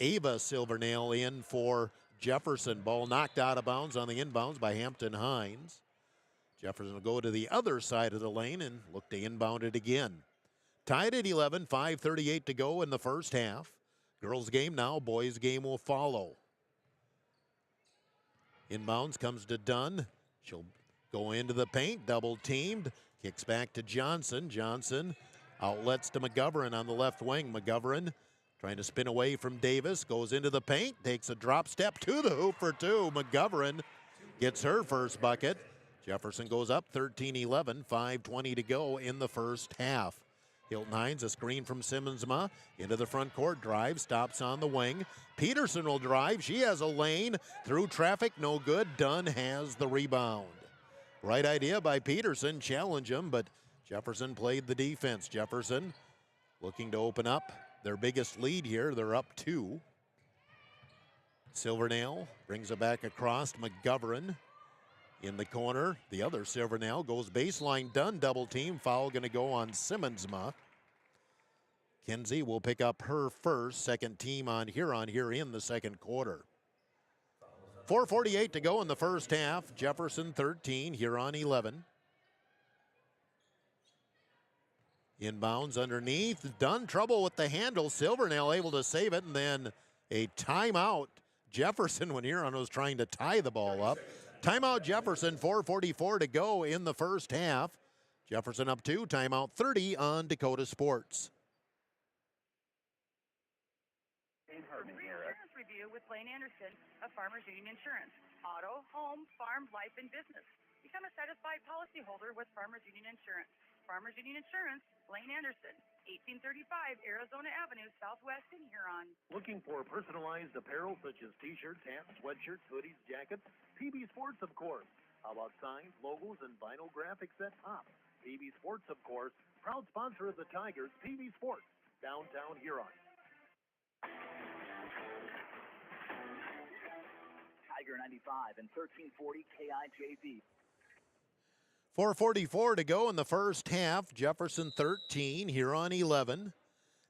Ava Silvernail in for Jefferson. Ball knocked out of bounds on the inbounds by Hampton Hines. Jefferson will go to the other side of the lane and look to inbound it again. Tied at 11, 5:38 to go in the first half. Girls game now, boys game will follow. Inbounds comes to Dunn. She'll go into the paint, double teamed. Kicks back to Johnson. Johnson outlets to McGovern on the left wing. McGovern trying to spin away from Davis. Goes into the paint, takes a drop step to the hoop for 2. McGovern gets her first bucket. Jefferson goes up 13-11, 5:20 to go in the first half. Hilton Hines, a screen from Simmonsma, into the front court, drive, stops on the wing. Peterson will drive, she has a lane, through traffic, no good. Dunn has the rebound. Right idea by Peterson, challenge him, but Jefferson played the defense. Jefferson looking to open up their biggest lead here, they're up 2. Silvernail brings it back across, McGovern in the corner. The other Silvernail goes baseline, Dunn double team. Foul going to go on Simmonsma. Kenzie will pick up her first, second team on Huron here in the second quarter. 4:48 to go in the first half. Jefferson 13, Huron 11. Inbounds underneath. Dunn trouble with the handle. Silvernail able to save it, and then a timeout. Jefferson when Huron was trying to tie the ball up. Timeout Jefferson, 4:44 to go in the first half. Jefferson up 2, timeout 30 on Dakota Sports. Insurance review with Lane Anderson of Farmers Union Insurance. Auto, home, farm, life, and business. Become a satisfied policyholder with Farmers Union Insurance. Farmers Union Insurance, Lane Anderson, 1835 Arizona Avenue, Southwest in Huron. Looking for personalized apparel such as t-shirts, hats, sweatshirts, hoodies, jackets? PB Sports, of course. How about signs, logos, and vinyl graphics that pop? PB Sports, of course, proud sponsor of the Tigers. PB Sports, downtown Huron. Tiger 95 and 1340 KIJV. 4:44 to go in the first half. Jefferson 13, Huron 11.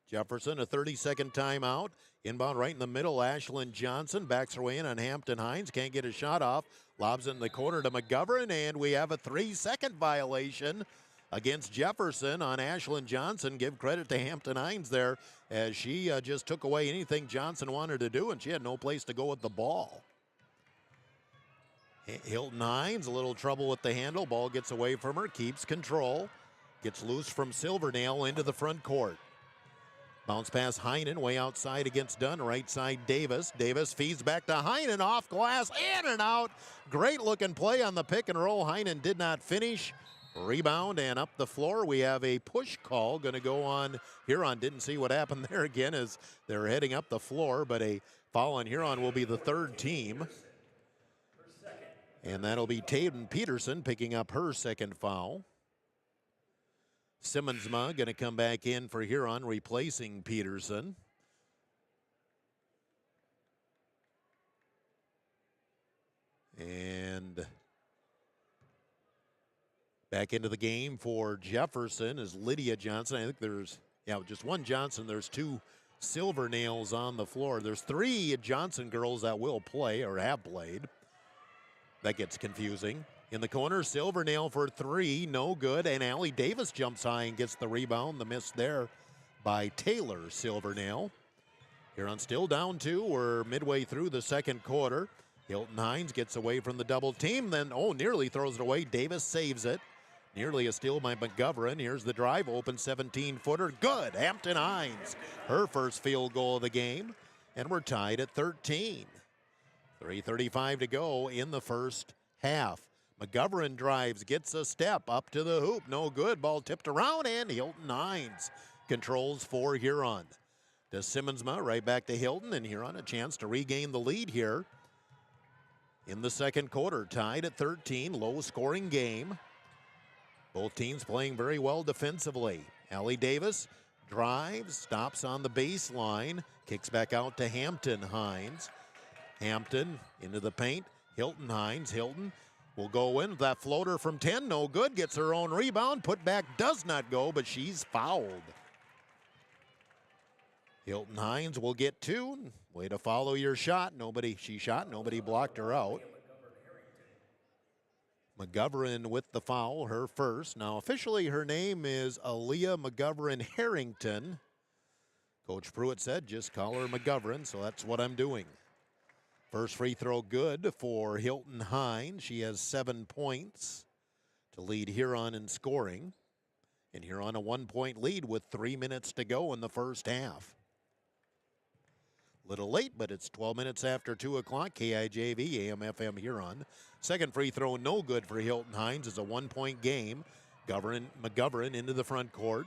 Jefferson, a 30-second timeout. Inbound right in the middle, Ashlyn Johnson backs her way in on Hampton Hines. Can't get a shot off. Lobs it in the corner to McGovern, and we have a 3-second violation against Jefferson on Ashlyn Johnson. Give credit to Hampton Hines there, as she just took away anything Johnson wanted to do, and she had no place to go with the ball. Hilton Hines, a little trouble with the handle. Ball gets away from her, keeps control. Gets loose from Silvernail into the front court. Bounce pass Heinen way outside against Dunn. Right side Davis. Davis feeds back to Heinen off glass. In and out. Great looking play on the pick and roll. Heinen did not finish. Rebound and up the floor. We have a push call going to go on Huron. Didn't see what happened there again as they're heading up the floor, but a foul on Huron will be the third team. And that'll be Tatum Peterson picking up her second foul. Simmonsma going to come back in for Huron, replacing Peterson. And back into the game for Jefferson is Lydia Johnson. I think there's, just one Johnson. There's two Silvernails on the floor. There's three Johnson girls that will play or have played. That gets confusing. In the corner, Silvernail for three, no good. And Allie Davis jumps high and gets the rebound. The miss there by Taylor Silvernail. Huron still down two. We're midway through the second quarter. Hilton Hines gets away from the double team, then, nearly throws it away. Davis saves it. Nearly a steal by McGovern. Here's the drive, open 17-footer. Good, Hampton Hines. Her first field goal of the game. And we're tied at 13. 3:35 to go in the first half. McGovern drives, gets a step up to the hoop. No good. Ball tipped around, and Hilton Hines controls for Huron. To Simmonsma, right back to Hilton, and Huron a chance to regain the lead here in the second quarter. Tied at 13, low-scoring game. Both teams playing very well defensively. Allie Davis drives, stops on the baseline, kicks back out to Hampton Hines. Hampton into the paint. Hilton Hines. Hilton will go in. That floater from 10, no good. Gets her own rebound. Put back does not go, but she's fouled. Hilton Hines will get two. Way to follow your shot. She shot. Nobody blocked her out. McGovern with the foul, her first. Now officially her name is Aaliyah McGovern Harrington. Coach Pruitt said just call her McGovern, so that's what I'm doing. First free throw good for Hilton Hines. She has 7 points to lead Huron in scoring. And Huron a 1-point lead with 3 minutes to go in the first half. Little late, but it's 12 minutes after 2 o'clock. KIJV, AM/FM Huron. Second free throw no good for Hilton Hines. It's a 1-point game. McGovern into the front court.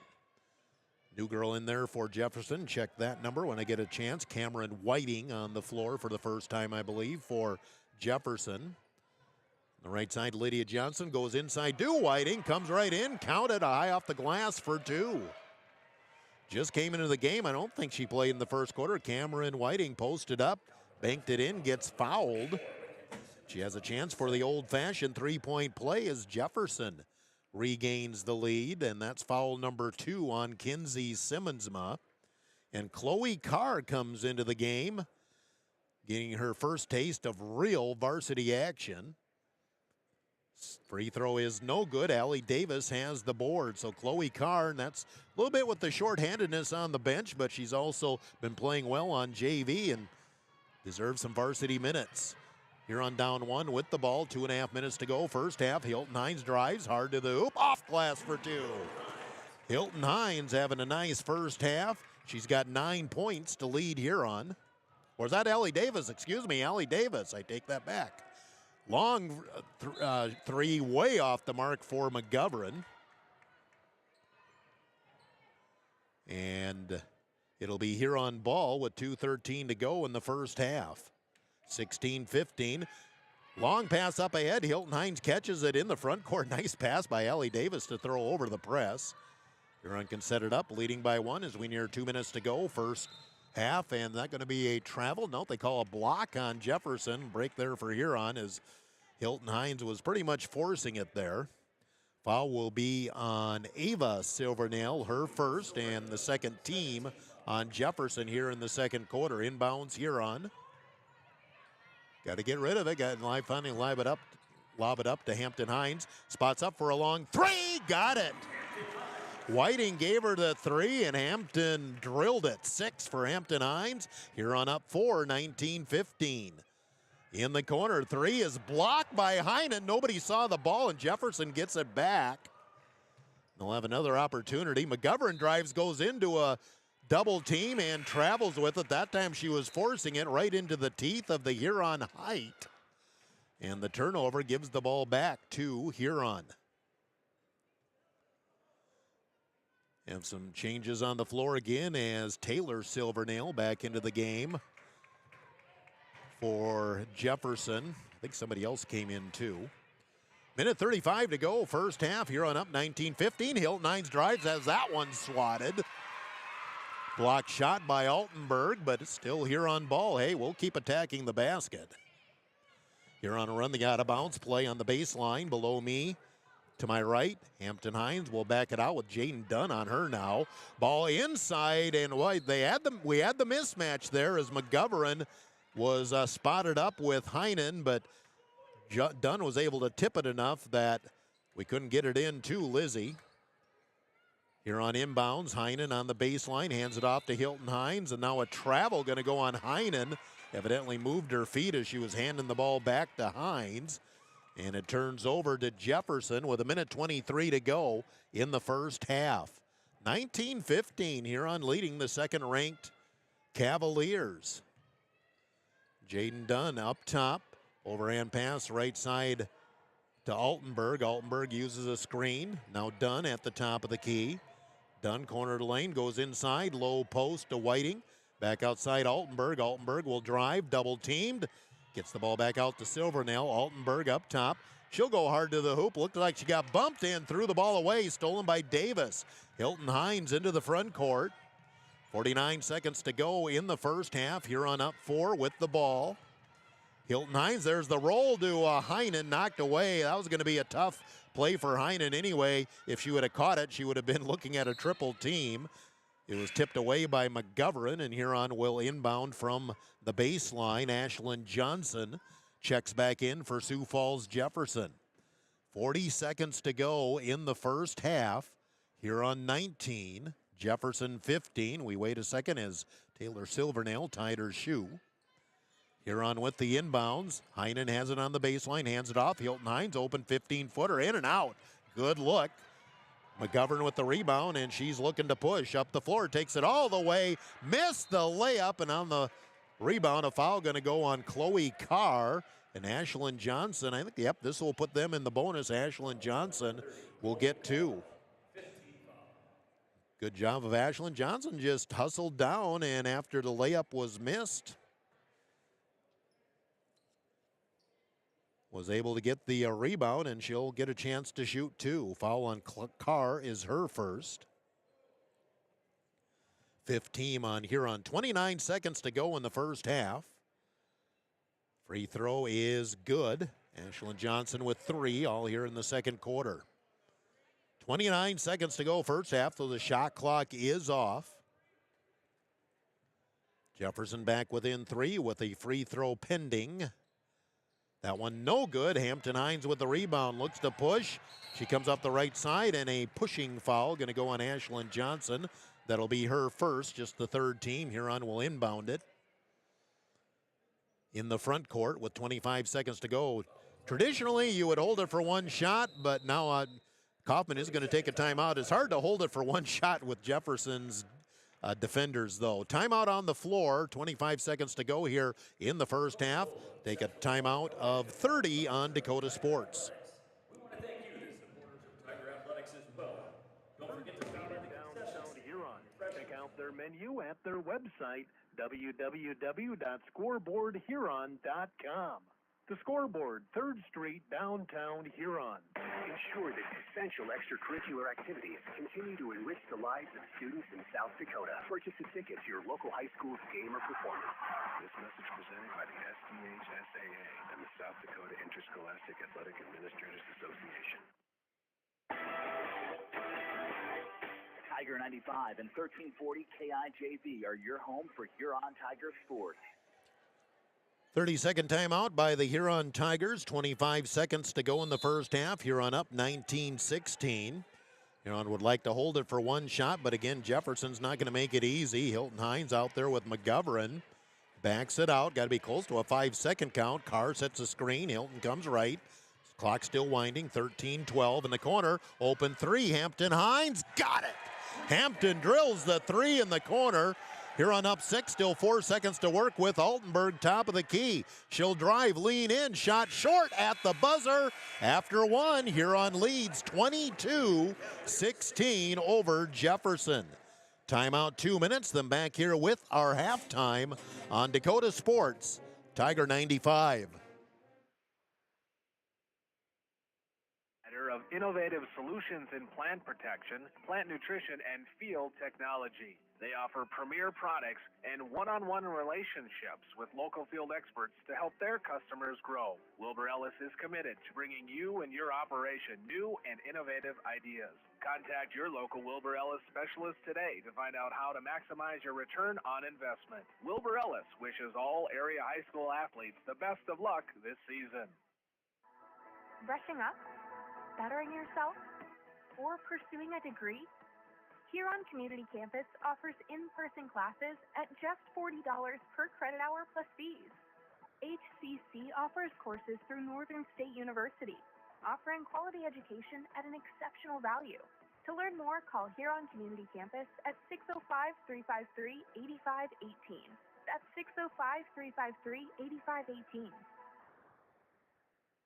New girl in there for Jefferson. Check that number when I get a chance. Cameron Whiting on the floor for the first time, I believe, for Jefferson. On the right side, Lydia Johnson goes inside. Whiting comes right in. Counted high off the glass for two. Just came into the game. I don't think she played in the first quarter. Cameron Whiting posted up, banked it in, gets fouled. She has a chance for the old-fashioned three-point play as Jefferson regains the lead, and that's foul number 2 on Kinsey Simmonsma. And Chloe Carr comes into the game, getting her first taste of real varsity action. Free throw is no good. Allie Davis has the board. So Chloe Carr, and that's a little bit with the shorthandedness on the bench, but she's also been playing well on JV and deserves some varsity minutes. Huron down 1 with the ball. 2.5 minutes to go. First half. Hilton Hines drives hard to the hoop. Off glass for 2. Hilton Hines having a nice first half. She's got 9 points to lead Huron. Or is that Allie Davis? Excuse me, Allie Davis. I take that back. Long three way off the mark for McGovern. And it'll be Huron ball with 2:13 to go in the first half. 16-15. Long pass up ahead. Hilton Hines catches it in the front court. Nice pass by Allie Davis to throw over the press. Huron can set it up, leading by 1 as we near 2 minutes to go. First half, and that going to be a travel. No, they call a block on Jefferson. Break there for Huron as Hilton Hines was pretty much forcing it there. Foul will be on Ava Silvernail, her first, and the second team on Jefferson here in the second quarter. Inbounds Huron. Got to get rid of it. Finally lob it up to Hampton Hines. Spots up for a long 3. Got it. Whiting gave her the 3, and Hampton drilled it. 6 for Hampton Hines. Huron up 4, 19-15. In the corner, 3 is blocked by Heinen. Nobody saw the ball, and Jefferson gets it back. They'll have another opportunity. McGovern drives, goes into a double team and travels with it. That time she was forcing it right into the teeth of the Huron height. And the turnover gives the ball back to Huron. Have some changes on the floor again as Taylor Silvernail back into the game for Jefferson. I think somebody else came in too. Minute 35 to go, first half. Huron up 19-15. Hilton Hines drives, has that one swatted. Blocked shot by Altenberg, but it's still Huron ball. Hey, we'll keep attacking the basket. Huron run the out of bounds play on the baseline below me. To my right, Hampton Hines will back it out with Jaden Dunn on her now. Ball inside, and we had the mismatch there as McGovern was spotted up with Heinen, but Dunn was able to tip it enough that we couldn't get it in to Lizzie. Here on inbounds, Heinen on the baseline, hands it off to Hilton Hines, and now a travel going to go on Heinen. Evidently moved her feet as she was handing the ball back to Hines. And it turns over to Jefferson with a minute 23 to go in the first half. 19-15, Huron leading the second-ranked Cavaliers. Jaden Dunn up top. Overhand pass right side to Altenberg. Altenberg uses a screen. Now Dunn at the top of the key. Dunn corner to lane, goes inside, low post to Whiting. Back outside Altenberg. Altenberg will drive, double teamed. Gets the ball back out to Silvernail. Altenberg up top. She'll go hard to the hoop. Looked like she got bumped in, threw the ball away, stolen by Davis. Hilton Hines into the front court. 49 seconds to go in the first half. Huron up 4 with the ball. Hilton Hines, there's the roll to Heinen, knocked away. That was going to be a tough play for Heinen anyway. If she would have caught it, she would have been looking at a triple team. It was tipped away by McGovern, and Huron will inbound from the baseline. Ashlyn Johnson checks back in for Sioux Falls Jefferson. 40 seconds to go in the first half. Huron 19, Jefferson 15. We wait a second as Taylor Silvernail tied her shoe. Huron with the inbounds. Heinen has it on the baseline, hands it off. Hilton Hines, open 15-footer, in and out. Good look. McGovern with the rebound, and she's looking to push up the floor. Takes it all the way. Missed the layup, and on the rebound, a foul going to go on Chloe Carr and Ashlyn Johnson. I think, yep, this will put them in the bonus. Ashlyn Johnson will get 2. Good job of Ashlyn Johnson. Just hustled down, and after the layup was missed, was able to get the rebound, and she'll get a chance to shoot 2. Foul on Carr is her first. 5th team on Huron. 29 seconds to go in the first half. Free throw is good. Ashlyn Johnson with 3, all here in the second quarter. 29 seconds to go first half, so the shot clock is off. Jefferson back within 3 with a free throw pending. That one no good. Hampton Hines with the rebound, looks to push. She comes up the right side, and a pushing foul going to go on Ashlyn Johnson. That'll be her first, just the 3rd team. Huron will inbound it. In the front court with 25 seconds to go. Traditionally, you would hold it for one shot, but now Kaufman is going to take a timeout. It's hard to hold it for one shot with Jefferson's defenders, though. Timeout on the floor. 25 seconds to go here in the first half. Take a timeout of 30 on Dakota Sports. We want to thank you, the supporters of Tiger Athletics as well. Don't forget to stop by the Downtown Huron. Check out their menu at their website, www.scoreboardhuron.com. The Scoreboard, 3rd Street, downtown Huron. Ensure that essential extracurricular activities continue to enrich the lives of students in South Dakota. Purchase a ticket to your local high school's game or performance. This message presented by the SDHSAA and the South Dakota Interscholastic Athletic Administrators Association. Tiger 95 and 1340 KIJV are your home for Huron Tiger sports. 30-second timeout by the Huron Tigers. 25 seconds to go in the first half. Huron up 19-16. Huron would like to hold it for one shot, but again, Jefferson's not going to make it easy. Hilton Hines out there with McGovern. Backs it out. Got to be close to a 5-second count. Carr sets a screen. Hilton comes right. Clock still winding. 13-12 in the corner. Open 3. Hampton Hines got it. Hampton drills the three in the corner. Huron up 6, still 4 seconds to work with. Altenberg top of the key. She'll drive, lean in, shot short at the buzzer. After one, Huron leads 22-16 over Jefferson. Timeout 2 minutes, then back here with our halftime on Dakota Sports, Tiger 95. Of innovative solutions in plant protection, plant nutrition, and field technology. They offer premier products and one-on-one relationships with local field experts to help their customers grow. Wilbur Ellis is committed to bringing you and your operation new and innovative ideas. Contact your local Wilbur Ellis specialist today to find out how to maximize your return on investment. Wilbur Ellis wishes all area high school athletes the best of luck this season. Brushing up? Bettering yourself, or pursuing a degree? Huron Community Campus offers in-person classes at just $40 per credit hour plus fees. HCC offers courses through Northern State University, offering quality education at an exceptional value. To learn more, call Huron Community Campus at 605-353-8518. That's 605-353-8518.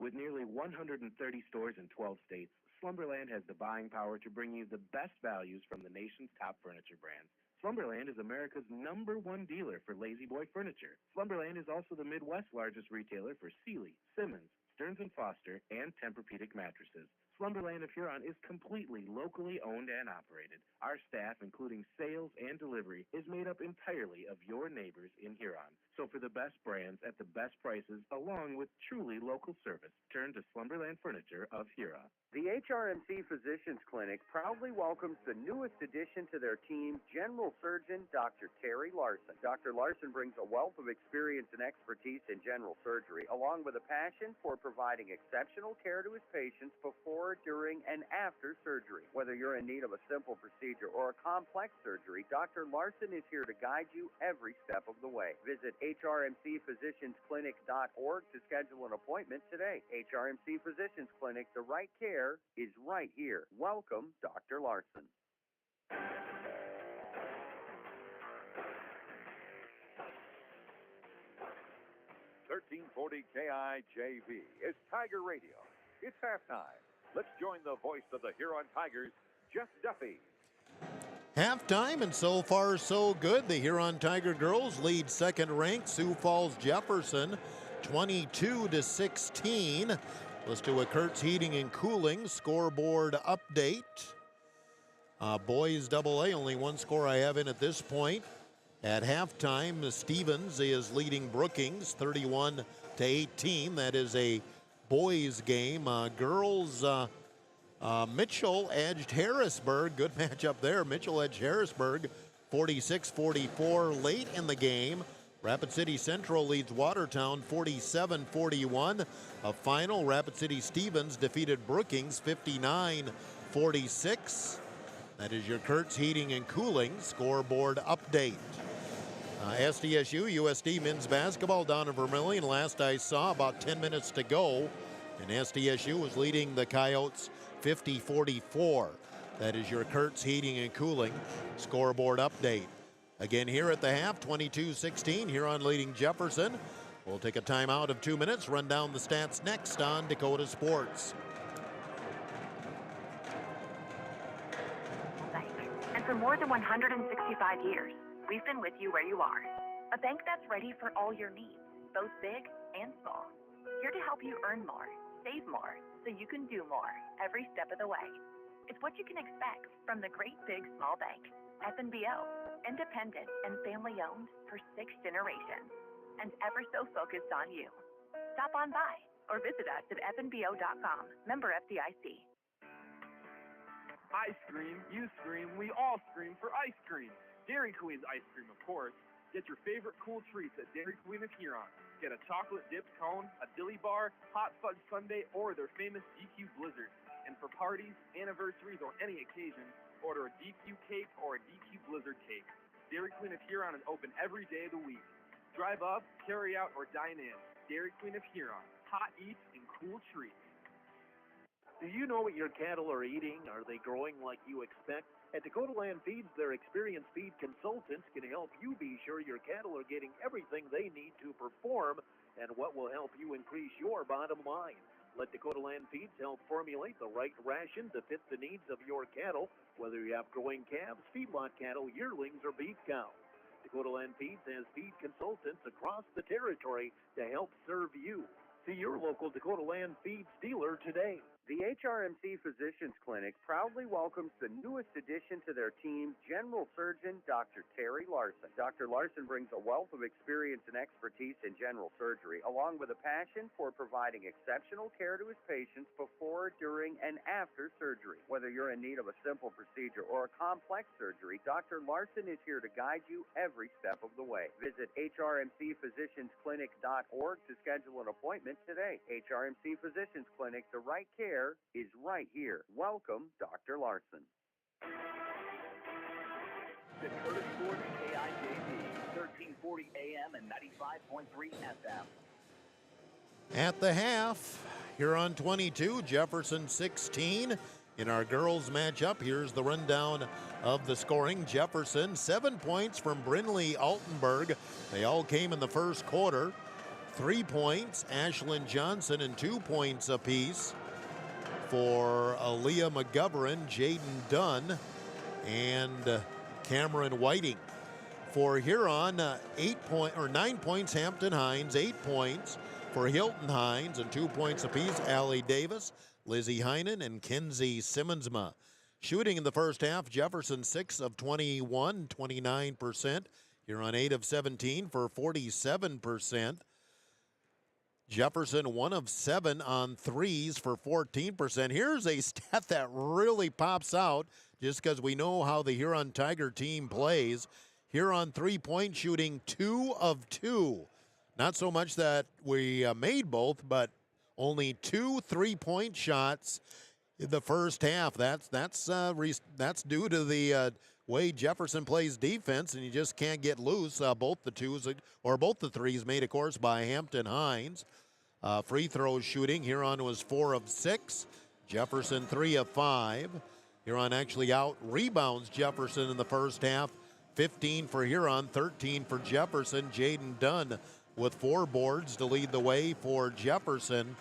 With nearly 130 stores in 12 states, Slumberland has the buying power to bring you the best values from the nation's top furniture brands. Slumberland is America's #1 dealer for Lazy Boy furniture. Slumberland is also the Midwest's largest retailer for Sealy, Simmons, Stearns & Foster, and Tempur-Pedic mattresses. Slumberland of Huron is completely locally owned and operated. Our staff, including sales and delivery, is made up entirely of your neighbors in Huron. So for the best brands at the best prices, along with truly local service, turn to Slumberland Furniture of Huron. The HRMC Physicians Clinic proudly welcomes the newest addition to their team, General Surgeon Dr. Terry Larson. Dr. Larson brings a wealth of experience and expertise in general surgery, along with a passion for providing exceptional care to his patients before, during, and after surgery. Whether you're in need of a simple procedure or a complex surgery, Dr. Larson is here to guide you every step of the way. Visit hrmcphysiciansclinic.org to schedule an appointment today. HRMC Physicians Clinic, the right care is right here. Welcome, Dr. Larson. (1340) KIJV is Tiger Radio. It's halftime. Let's join the voice of the Huron Tigers, Jeff Duffy. Halftime, and so far so good. The Huron Tiger girls lead second-ranked Sioux Falls Jefferson 22-16. Let's do a Kurtz Heating and Cooling scoreboard update. Boys AA, only one score I have in at this point. At halftime, Stevens is leading Brookings 31-18. That is a boys game. Girls, Mitchell edged Harrisburg. Good matchup there. Mitchell edged Harrisburg 46-44 late in the game. Rapid City Central leads Watertown 47-41. A final, Rapid City Stevens defeated Brookings 59-46. That is your Kurtz Heating and Cooling scoreboard update. SDSU, USD men's basketball down in Vermilion. Last I saw, about 10 minutes to go. And SDSU was leading the Coyotes 50-44. That is your Kurtz Heating and Cooling scoreboard update. Again here at the half, 22-16, Huron leading Jefferson. We'll take a timeout of 2 minutes, run down the stats next on Dakota Sports. And for more than 165 years, we've been with you where you are. A bank that's ready for all your needs, both big and small. Here to help you earn more, save more, so you can do more every step of the way. It's what you can expect from the great big small bank, FNBO, independent and family-owned for 6 generations, and ever so focused on you. Stop on by or visit us at fnbo.com. Member FDIC. I scream, you scream, we all scream for ice cream. Dairy Queen's ice cream, of course. Get your favorite cool treats at Dairy Queen of Huron. Get a chocolate dipped cone, a dilly bar, hot fudge sundae, or their famous DQ Blizzard. And for parties, anniversaries, or any occasion, order a DQ cake or a DQ Blizzard cake. Dairy Queen of Huron is open every day of the week. Drive up, carry out, or dine in. Dairy Queen of Huron. Hot eats and cool treats. Do you know what your cattle are eating? Are they growing like you expect? At Dakota Land Feeds, their experienced feed consultants can help you be sure your cattle are getting everything they need to perform and what will help you increase your bottom line. Let Dakota Land Feeds help formulate the right ration to fit the needs of your cattle, whether you have growing calves, feedlot cattle, yearlings, or beef cows. Dakota Land Feeds has feed consultants across the territory to help serve you. See your local Dakota Land Feeds dealer today. The HRMC Physicians Clinic proudly welcomes the newest addition to their team, General Surgeon Dr. Terry Larson. Dr. Larson brings a wealth of experience and expertise in general surgery, along with a passion for providing exceptional care to his patients before, during, and after surgery. Whether you're in need of a simple procedure or a complex surgery, Dr. Larson is here to guide you every step of the way. Visit hrmcphysiciansclinic.org to schedule an appointment today. HRMC Physicians Clinic, the right care is right here. Welcome, Dr. Larson. Dakota Sports KIJV, 1340 AM and 95.3 FM. At the half, Huron 22, Jefferson 16. In our girls matchup, here's the rundown of the scoring. Jefferson, 7 points from Brinley Altenberg. They all came in the first quarter. 3 points, Ashlyn Johnson, and 2 points apiece for Aaliyah McGovern, Jaden Dunn, and Cameron Whiting. For Huron, 9 points, Hampton Hines, 8 points for Hilton Hines, and 2 points apiece, Allie Davis, Lizzie Heinen, and Kenzie Simmonsma. Shooting in the first half, Jefferson 6 of 21, 29%. Huron 8 of 17 for 47%. Jefferson 1 of 7 on threes for 14%. Here's a stat that really pops out just because we know how the Huron Tiger team plays. Huron 3-point shooting 2 of 2. Not so much that we made both, but only 2 3-point shots in the first half. That's due to the way Jefferson plays defense, and you just can't get loose. Both the threes made, of course, by Hampton Hines. Free throws shooting, Huron was 4 of 6. Jefferson 3 of 5. Huron actually out rebounds Jefferson in the first half. 15 for Huron, 13 for Jefferson. Jaden Dunn with 4 boards to lead the way for Jefferson.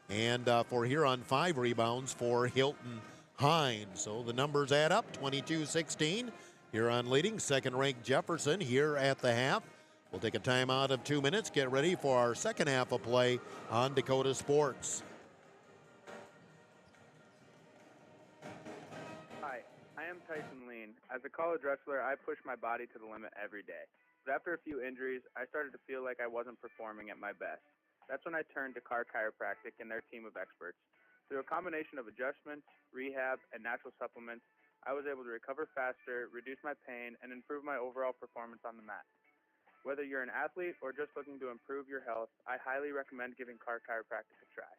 And for Huron, 5 rebounds for Hilton Hines. So the numbers add up, 22-16. Huron leading second-ranked Jefferson here at the half. We'll take a timeout of 2 minutes. Get ready for our second half of play on Dakota Sports. Hi, I am Tyson Lean. As a college wrestler, I push my body to the limit every day. But after a few injuries, I started to feel like I wasn't performing at my best. That's when I turned to Carr Chiropractic and their team of experts. Through a combination of adjustments, rehab, and natural supplements, I was able to recover faster, reduce my pain, and improve my overall performance on the mat. Whether you're an athlete or just looking to improve your health, I highly recommend giving Carr Chiropractic a try.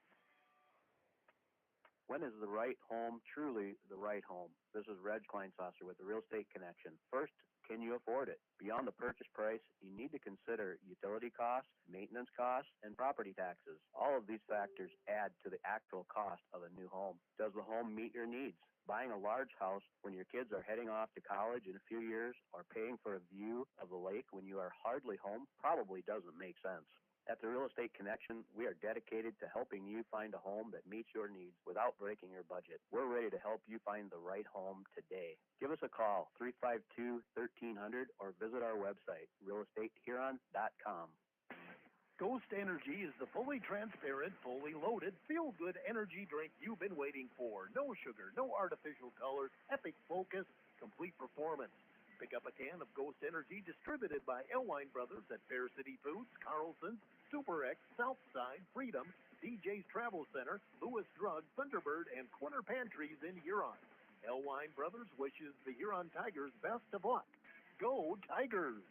When is the right home truly the right home? This is Reg Kleinsasser with the Real Estate Connection. First, can you afford it? Beyond the purchase price, you need to consider utility costs, maintenance costs, and property taxes. All of these factors add to the actual cost of a new home. Does the home meet your needs? Buying a large house when your kids are heading off to college in a few years or paying for a view of the lake when you are hardly home probably doesn't make sense. At the Real Estate Connection, we are dedicated to helping you find a home that meets your needs without breaking your budget. We're ready to help you find the right home today. Give us a call, 352-1300, or visit our website, realestatehuron.com. Ghost Energy is the fully transparent, fully loaded, feel-good energy drink you've been waiting for. No sugar, no artificial colors, epic focus, complete performance. Pick up a can of Ghost Energy distributed by Elwine Brothers at Fair City Foods, Carlson's, Super X, Southside, Freedom, DJ's Travel Center, Lewis Drug, Thunderbird, and Corner Pantries in Huron. Elwine Brothers wishes the Huron Tigers best of luck. Go Tigers!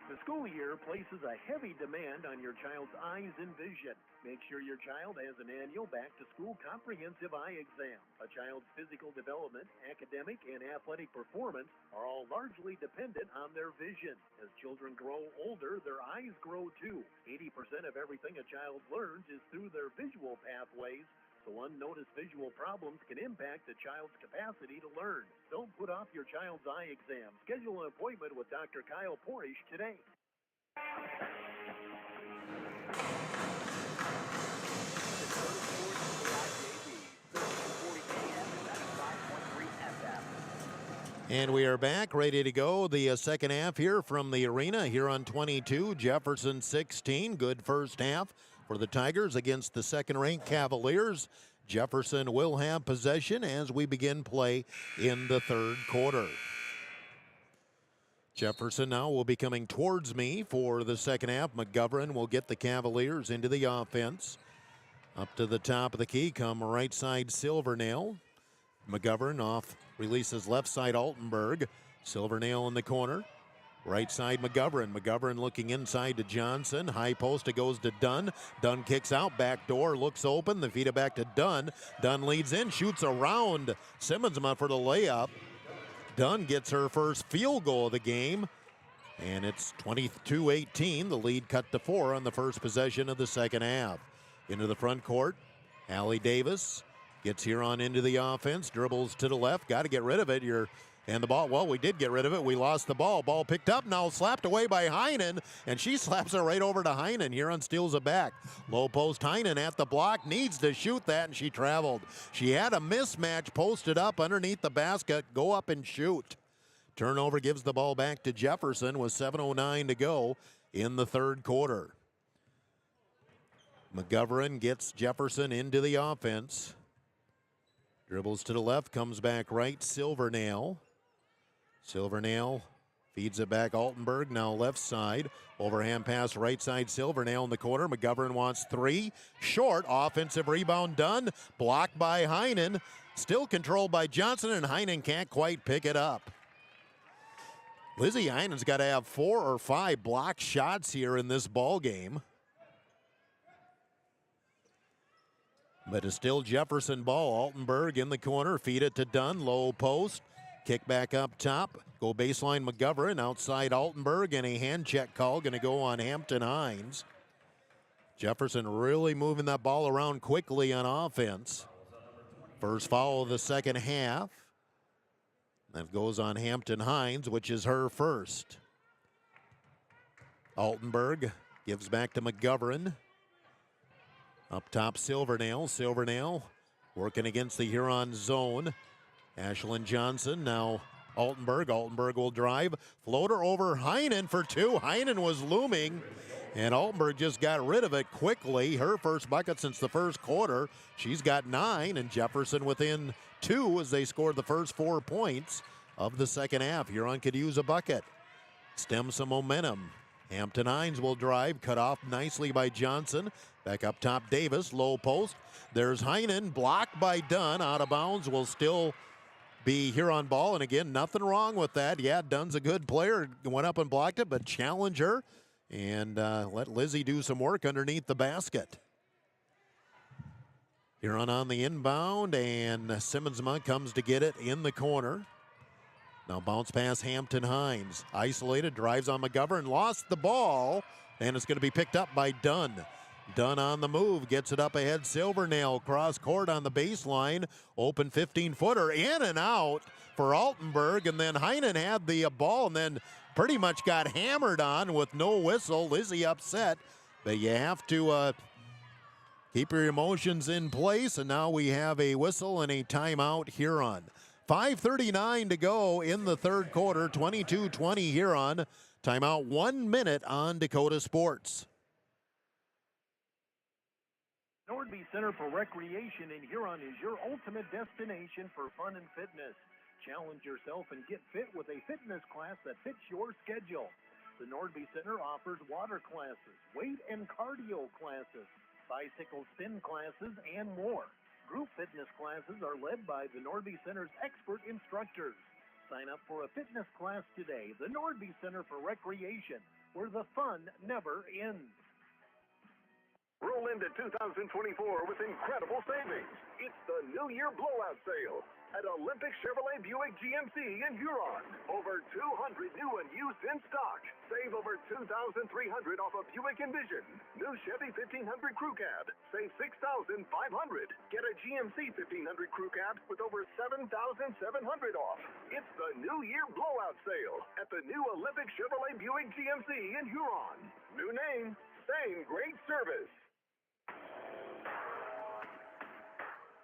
The school year places a heavy demand on your child's eyes and vision. Make sure your child has an annual back-to-school comprehensive eye exam. A child's physical development, academic, and athletic performance are all largely dependent on their vision. As children grow older, their eyes grow too. 80% of everything a child learns is through their visual pathways, so unnoticed visual problems can impact a child's capacity to learn. Don't put off your child's eye exam. Schedule an appointment with Dr. Kyle Porish today. And we are back, ready to go. The second half here from the arena. Huron 22, Jefferson 16. Good first half for the Tigers against the second-ranked Cavaliers. Jefferson will have possession as we begin play in the third quarter. Jefferson now will be coming towards me for the second half. McGovern will get the Cavaliers into the offense. Up to the top of the key come right side Silvernail. McGovern off, releases left side Altenberg. Silvernail in the corner. Right side McGovern. McGovern looking inside to Johnson. High post, it goes to Dunn. Dunn kicks out, back door, looks open. The feed it back to Dunn. Dunn leads in, shoots around Simmonsma for the layup. Dunn gets her first field goal of the game. And it's 22-18. The lead cut to 4 on the first possession of the second half. Into the front court, Allie Davis gets Huron into the offense, dribbles to the left, got to get rid of it. And the ball, well, we did get rid of it. We lost the ball. Ball picked up, now slapped away by Heinen, and she slaps it right over to Heinen. Huron steals it back. Low post, Heinen at the block, needs to shoot that, and she traveled. She had a mismatch posted up underneath the basket, go up and shoot. Turnover gives the ball back to Jefferson with 7:09 to go in the third quarter. McGovern gets Jefferson into the offense. Dribbles to the left, comes back right, Silvernail. Silvernail feeds it back, Altenberg, now left side. Overhand pass, right side, Silvernail in the corner. McGovern wants 3. Short, offensive rebound done. Blocked by Heinen. Still controlled by Johnson, and Heinen can't quite pick it up. Lizzie Heinen's got to have 4 or 5 blocked shots here in this ball game. But it's still Jefferson ball. Altenberg in the corner. Feed it to Dunn. Low post. Kick back up top. Go baseline McGovern. Outside Altenberg. And a hand check call going to go on Hampton Hines. Jefferson really moving that ball around quickly on offense. First foul of the second half. That goes on Hampton Hines, which is her first. Altenberg gives back to McGovern. Up top, Silvernail. Silvernail working against the Huron zone. Ashlyn Johnson, now Altenberg. Altenberg will drive. Floater over Heinen for 2. Heinen was looming, and Altenberg just got rid of it quickly. Her first bucket since the first quarter. She's got 9, and Jefferson within 2 as they scored the first 4 points of the second half. Huron could use a bucket. Stem some momentum. Hampton Hines will drive, cut off nicely by Johnson. Back up top, Davis, low post. There's Heinen, blocked by Dunn. Out of bounds, will still be Huron ball. And again, nothing wrong with that. Yeah, Dunn's a good player. Went up and blocked it, but challenge her and let Lizzie do some work underneath the basket. Huron on the inbound, and Simmonsma comes to get it in the corner. Now bounce pass Hampton Hines. Isolated, drives on McGovern, lost the ball, and it's going to be picked up by Dunn. Dunn on the move, gets it up ahead. Silvernail cross court on the baseline. Open 15-footer, in and out for Altenberg, and then Heinen had the ball and then pretty much got hammered on with no whistle. Lizzie upset, but you have to keep your emotions in place, and now we have a whistle and a timeout Huron. 5:39 to go in the third quarter, 22-20 Huron. Timeout, 1 minute on Dakota Sports. Nordby Center for Recreation in Huron is your ultimate destination for fun and fitness. Challenge yourself and get fit with a fitness class that fits your schedule. The Nordby Center offers water classes, weight and cardio classes, bicycle spin classes, and more. Group fitness classes are led by the Nordby Center's expert instructors. Sign up for a fitness class today. The Nordby Center for Recreation, where the fun never ends. Roll into 2024 with incredible savings. It's the New Year blowout sale at Olympic Chevrolet Buick GMC in Huron. Over 200 new and used in stock. Save over $2,300 off a Buick Envision. New Chevy 1500 Crew Cab. Save $6,500. Get a GMC 1500 Crew Cab with over $7,700 off. It's the New Year blowout sale at the new Olympic Chevrolet Buick GMC in Huron. New name, same great service.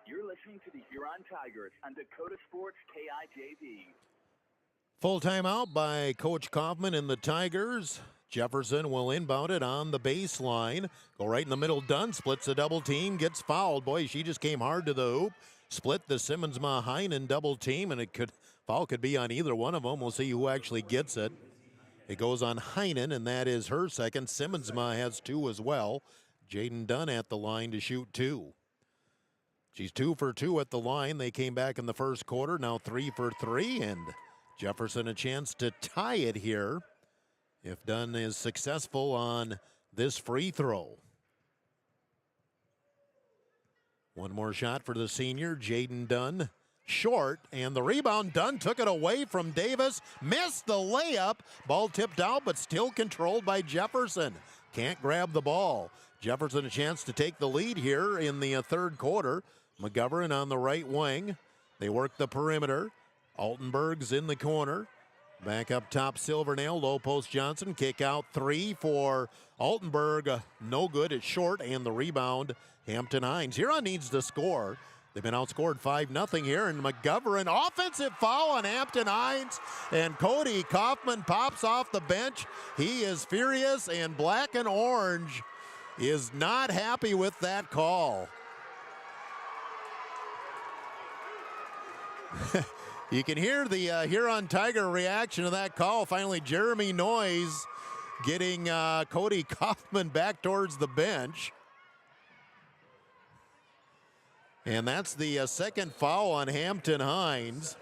You're listening to the Huron Tigers on Dakota Sports KIJV. Full timeout by Coach Kaufman and the Tigers. Jefferson will inbound it on the baseline. Go right in the middle. Dunn splits a double team, gets fouled. Boy, she just came hard to the hoop. Split the Simmonsma-Heinen double team, and foul could be on either one of them. We'll see who actually gets it. It goes on Heinen, and that is her second. Simmonsma has 2 as well. Jaden Dunn at the line to shoot 2. She's 2 for 2 at the line. They came back in the first quarter, now 3 for 3, and Jefferson a chance to tie it here if Dunn is successful on this free throw. One more shot for the senior, Jaden Dunn. Short, and the rebound. Dunn took it away from Davis. Missed the layup. Ball tipped out, but still controlled by Jefferson. Can't grab the ball. Jefferson a chance to take the lead here in the third quarter. McGovern on the right wing. They work the perimeter. Altenberg's in the corner. Back up top, Silvernail, low post Johnson. Kick out 3 for Altenberg. No good, it's short, and the rebound, Hampton Hines. Huron needs to score. They've been outscored 5-0 here, and McGovern, offensive foul on Hampton Hines, and Cody Kaufman pops off the bench. He is furious, and Black and Orange is not happy with that call. You can hear the Huron Tiger reaction to that call. Finally, Jeremy Noyes getting Cody Kaufman back towards the bench. And that's the second foul on Hampton Hines.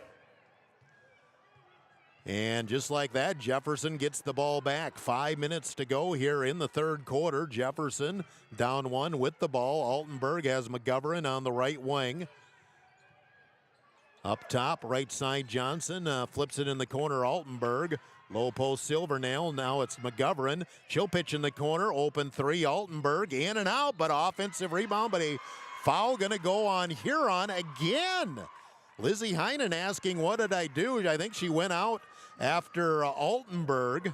And just like that, Jefferson gets the ball back. 5 minutes to go here in the third quarter. Jefferson down 1 with the ball. Altenberg has McGovern on the right wing. Up top, right side Johnson flips it in the corner, Altenberg. Low post Silvernail, now it's McGovern. She'll pitch in the corner, open 3, Altenberg, in and out, but offensive rebound, but a foul gonna go on Huron again. Lizzie Heinen asking, what did I do? I think she went out after Altenberg.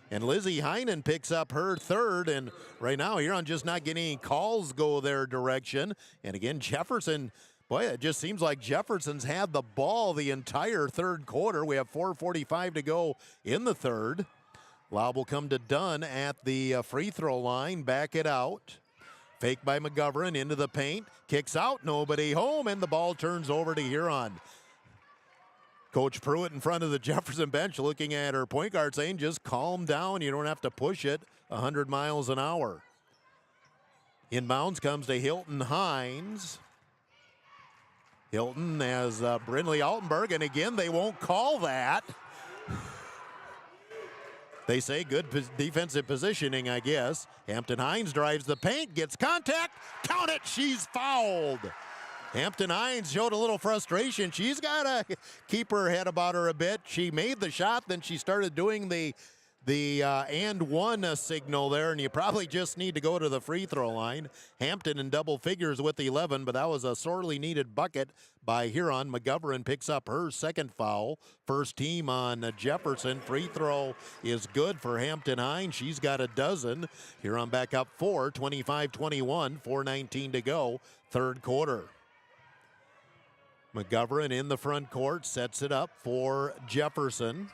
And Lizzie Heinen picks up her third, and right now Huron just not getting any calls go their direction. And again, Jefferson, boy, it just seems like Jefferson's had the ball the entire third quarter. We have 4:45 to go in the third. Lob will come to Dunn at the free throw line, back it out. Fake by McGovern into the paint, kicks out, nobody home, and the ball turns over to Huron. Coach Pruitt in front of the Jefferson bench looking at her point guard saying, just calm down, you don't have to push it 100 miles an hour. Inbounds comes to Hilton Hines. Hilton has Brindley Altenberg, and again, they won't call that. They say good defensive positioning, I guess. Hampton Hines drives the paint, gets contact, count it, she's fouled. Hampton Hines showed a little frustration. She's got to keep her head about her a bit. She made the shot, then she started doing the and one signal there, and you probably just need to go to the free throw line. Hampton in double figures with 11, but that was a sorely needed bucket by Huron. McGovern picks up her second foul. First team on Jefferson. Free throw is good for Hampton Hines. She's got a dozen. Huron back up 4, 25-21, 4:19 to go, third quarter. McGovern in the front court, sets it up for Jefferson.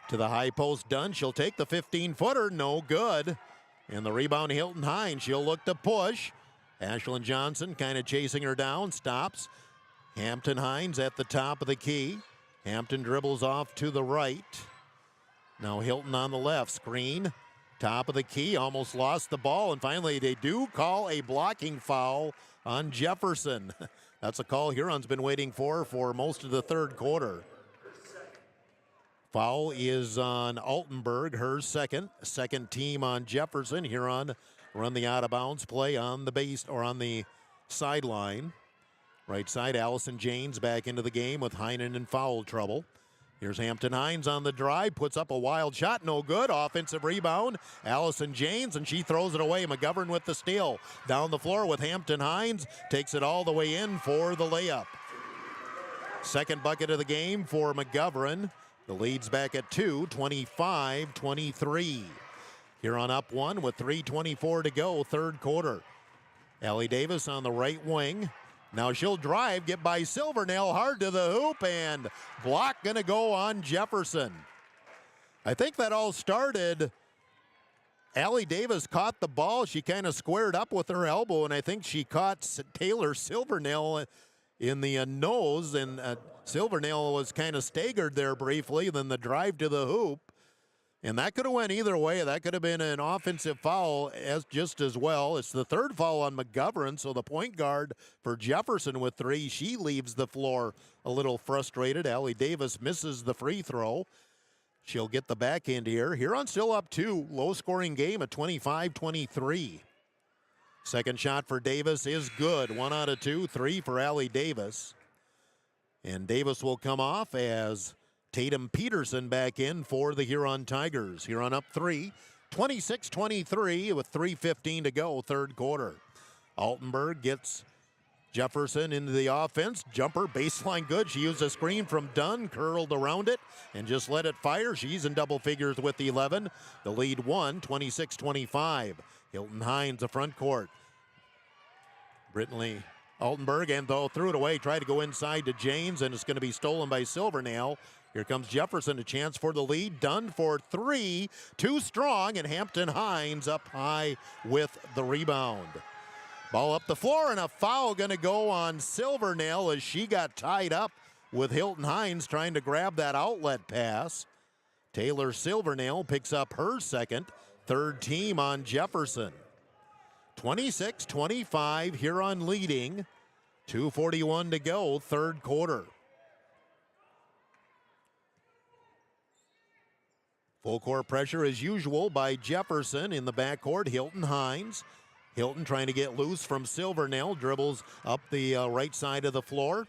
To the high post, Dunn. She'll take the 15-footer, no good. And the rebound, Hilton Hines. She'll look to push. Ashlyn Johnson kind of chasing her down, stops. Hampton Hines at the top of the key. Hampton dribbles off to the right. Now Hilton on the left, screen. Top of the key, almost lost the ball. And finally, they do call a blocking foul on Jefferson. That's a call Huron's been waiting for most of the third quarter. Foul is on Altenberg, her second team on Jefferson. Huron run the out-of-bounds play on the base or on the sideline. Right side, Allison Janes back into the game with Heinen in foul trouble. Here's Hampton Hines on the drive, puts up a wild shot, no good. Offensive rebound, Allison Janes, and she throws it away. McGovern with the steal. Down the floor with Hampton Hines, takes it all the way in for the layup. Second bucket of the game for McGovern. The lead's back at 2, 25-23. Huron up one with 3:24 to go, third quarter. Allie Davis on the right wing. Now she'll drive, get by Silvernail, hard to the hoop, and block going to go on Jefferson. I think that all started, Allie Davis caught the ball. She kind of squared up with her elbow, and I think she caught Taylor Silvernail in the nose, and Silvernail was kind of staggered there briefly, then the drive to the hoop. And that could have went either way. That could have been an offensive foul just as well. It's the third foul on McGovern, so the point guard for Jefferson with 3. She leaves the floor a little frustrated. Allie Davis misses the free throw. She'll get the backhand here. Huron still up 2. Low-scoring game at 25-23. Second shot for Davis is good. 1 out of 2. 3 for Allie Davis. And Davis will come off as Tatum Peterson back in for the Huron Tigers. Huron up 3, 26-23 with 3:15 to go, third quarter. Altenberg gets Jefferson into the offense. Jumper, baseline good. She used a screen from Dunn, curled around it, and just let it fire. She's in double figures with 11. The lead 1, 26-25. Hilton Hines, the front court. Brittany Altenberg, and though threw it away, tried to go inside to Janes, and it's going to be stolen by Silvernail. Here comes Jefferson, a chance for the lead. Dunn for 3, too strong, and Hampton Hines up high with the rebound. Ball up the floor, and a foul going to go on Silvernail as she got tied up with Hilton Hines trying to grab that outlet pass. Taylor Silvernail picks up her second, third team on Jefferson. 26-25, Huron leading. 2:41 to go, third quarter. Full court pressure as usual by Jefferson in the backcourt. Hilton Hines. Hilton trying to get loose from Silvernail. Dribbles up the right side of the floor.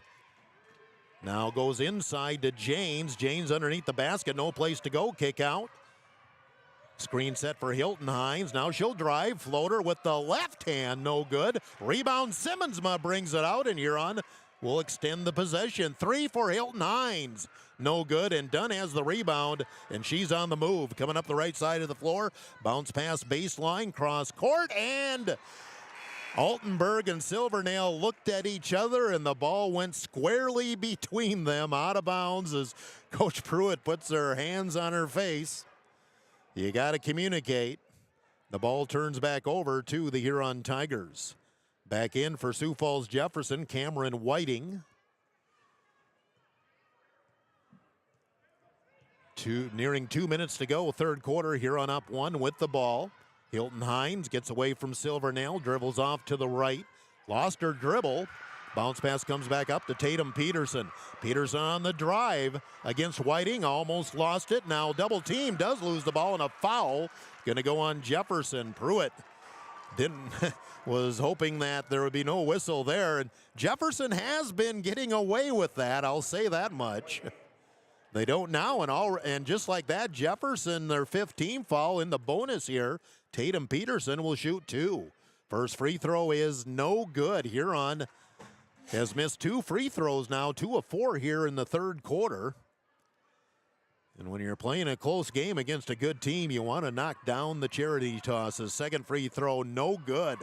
Now goes inside to Janes. Janes underneath the basket. No place to go. Kick out. Screen set for Hilton Hines. Now she'll drive. Floater with the left hand. No good. Rebound. Simmonsma brings it out, and Huron will extend the possession. 3 for Hilton Hines. No good, and Dunn has the rebound, and she's on the move. Coming up the right side of the floor. Bounce pass baseline, cross court, and Altenberg and Silvernail looked at each other, and the ball went squarely between them, out of bounds as Coach Pruitt puts her hands on her face. You got to communicate. The ball turns back over to the Huron Tigers. Back in for Sioux Falls Jefferson, Cameron Whiting. Nearing 2 minutes to go, third quarter. Huron up 1 with the ball. Hilton Hines gets away from Silvernail, dribbles off to the right. Lost her dribble. Bounce pass comes back up to Tatum Peterson. Peterson on the drive against Whiting, almost lost it. Now double team, does lose the ball, and a foul going to go on Jefferson. Pruitt was hoping that there would be no whistle there, and Jefferson has been getting away with that, I'll say that much. They don't now, and just like that, Jefferson, their 5th team foul in the bonus here. Tatum Peterson will shoot 2. First free throw is no good. Huron has missed 2 free throws now, 2 of 4 here in the third quarter. And when you're playing a close game against a good team, you want to knock down the charity tosses. Second free throw, no good.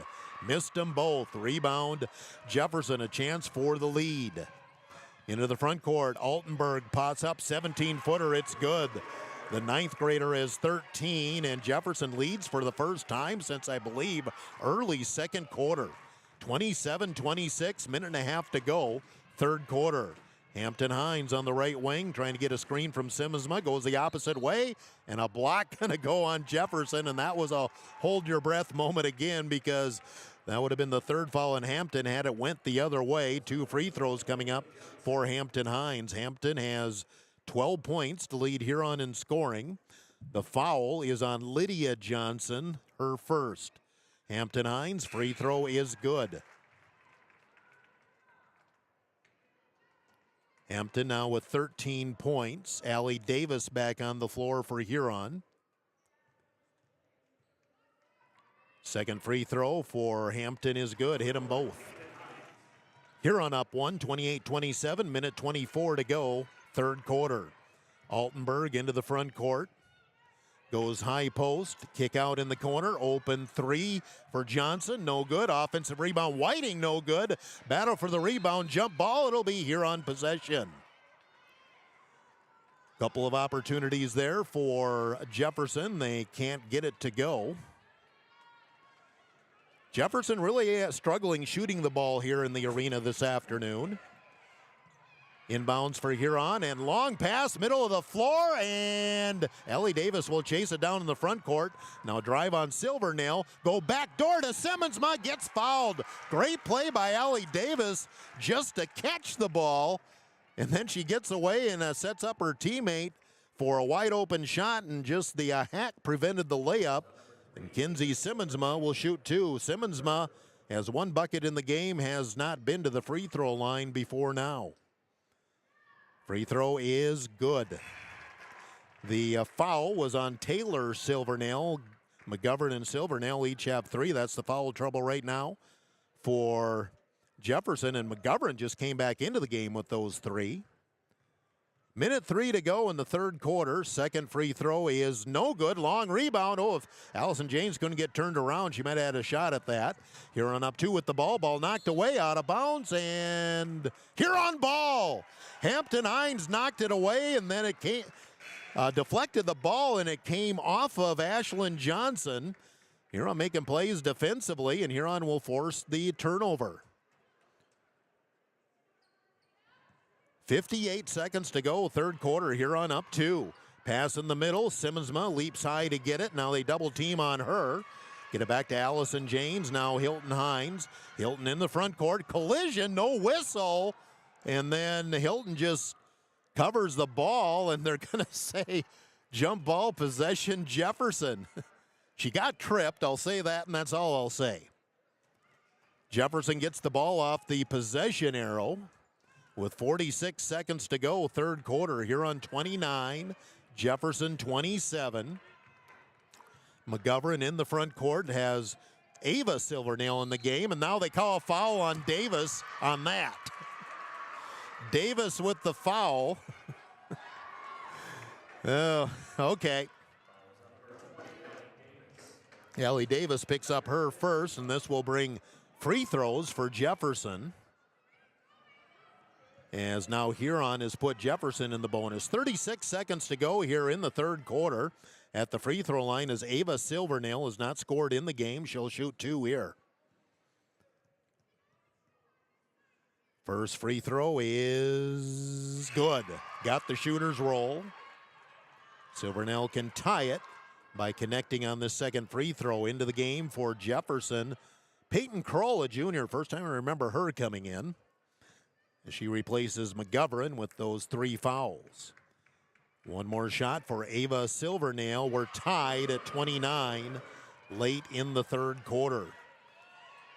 Missed them both. Rebound, Jefferson, a chance for the lead. Into the front court, Altenberg pots up, 17-footer, it's good. The 9th grader is 13, and Jefferson leads for the first time since, I believe, early second quarter. 27-26, minute and a half to go, third quarter. Hampton Hines on the right wing, trying to get a screen from Simmonsma, goes the opposite way, and a block going to go on Jefferson, and that was a hold-your-breath moment again because that would have been the third foul in Hampton had it went the other way. 2 free throws coming up for Hampton Hines. Hampton has 12 points to lead Huron in scoring. The foul is on Lydia Johnson, her first. Hampton Hines, free throw is good. Hampton now with 13 points. Allie Davis back on the floor for Huron. Second free throw for Hampton is good. Hit them both. Huron up one, 28-27, minute 24 to go, third quarter. Altenberg into the front court. Goes high post, kick out in the corner, open three for Johnson, no good. Offensive rebound, Whiting, no good. Battle for the rebound, jump ball, it'll be Huron possession. Couple of opportunities there for Jefferson, they can't get it to go. Jefferson really struggling shooting the ball here in the arena this afternoon. Inbounds for Huron, and long pass, middle of the floor, and Ellie Davis will chase it down in the front court. Now drive on Silvernail, go back door to Simmonsma, gets fouled. Great play by Ellie Davis just to catch the ball, and then she gets away and sets up her teammate for a wide open shot, and just the hack prevented the layup. And Kinsey Simmonsma will shoot two. Simmonsma has one bucket in the game, has not been to the free throw line before now. Free throw is good. The foul was on Taylor Silvernail. McGovern and Silvernail each have three. That's the foul trouble right now for Jefferson, and McGovern just came back into the game with those three. Minute 3 to go in the third quarter. Second free throw is no good. Long rebound. Oh, if Allison James couldn't get turned around, she might have had a shot at that. Huron up two with the ball. Ball knocked away out of bounds, and Huron ball. Hampton Hines knocked it away, and then it came, deflected the ball, and it came off of Ashlyn Johnson. Huron making plays defensively, and Huron will force the turnover. 58 seconds to go, third quarter. Huron up two. Pass in the middle. Simmonsma leaps high to get it. Now they double team on her. Get it back to Allison James. Now Hilton Hines. Hilton in the front court. Collision, no whistle. And then Hilton just covers the ball, and they're going to say jump ball possession Jefferson. She got tripped, I'll say that, and that's all I'll say. Jefferson gets the ball off the possession arrow. With 46 seconds to go, third quarter. Huron 29, Jefferson 27. McGovern in the front court has Ava Silvernail in the game, and now they call a foul on Davis on that. Davis with the foul. Oh, okay. Ellie Davis picks up her first, and this will bring free throws for Jefferson. As now Huron has put Jefferson in the bonus. 36 seconds to go here in the third quarter. At the free throw line as Ava Silvernail has not scored in the game. She'll shoot two here. First free throw is good. Got the shooter's roll. Silvernail can tie it by connecting on this second free throw into the game for Jefferson. Peyton Kroll, a junior. First time I remember her coming in. She replaces McGovern with those three fouls. One more shot for Ava Silvernail. We're tied at 29 late in the third quarter.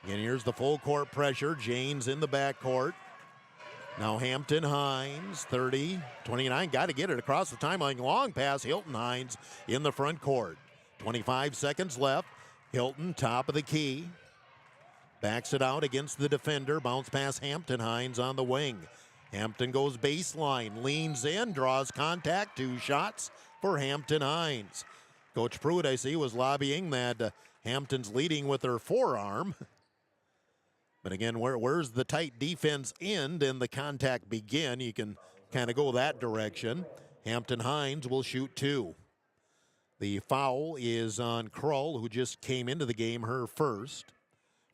And here's the full court pressure. Janes in the backcourt. Now Hampton Hines, 30, 29. Got to get it across the timeline. Long pass, Hilton Hines in the front court. 25 seconds left. Hilton, top of the key. Backs it out against the defender. Bounce pass Hampton Hines on the wing. Hampton goes baseline, leans in, draws contact. Two shots for Hampton Hines. Coach Pruitt, I see, was lobbying that Hampton's leading with her forearm. But again, where's the tight defense end and the contact begin? You can kind of go that direction. Hampton Hines will shoot two. The foul is on Krull, who just came into the game, her first.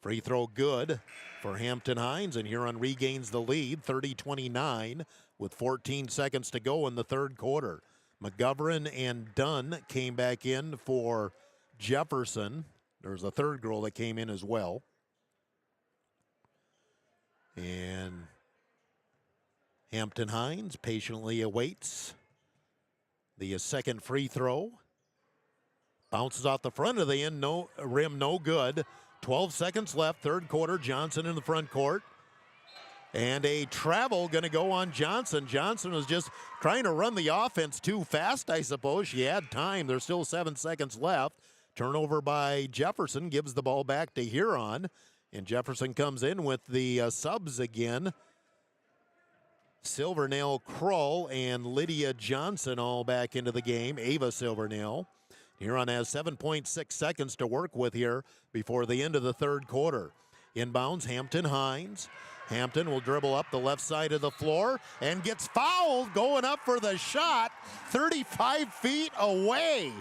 Free throw good for Hampton Hines, and Huron regains the lead, 30-29, with 14 seconds to go in the third quarter. McGovern and Dunn came back in for Jefferson. There's a third girl that came in as well. And Hampton Hines patiently awaits the second free throw. Bounces off the front of the end, no rim, no good. 12 seconds left, third quarter. Johnson in the front court. And a travel going to go on Johnson. Johnson was just trying to run the offense too fast, I suppose. She had time. There's still 7 seconds left. Turnover by Jefferson gives the ball back to Huron. And Jefferson comes in with the subs again. Silvernail Kroll and Lydia Johnson all back into the game. Ava Silvernail. Huron has 7.6 seconds to work with here before the end of the third quarter. Inbounds, Hampton Hines. Hampton will dribble up the left side of the floor and gets fouled going up for the shot 35 feet away.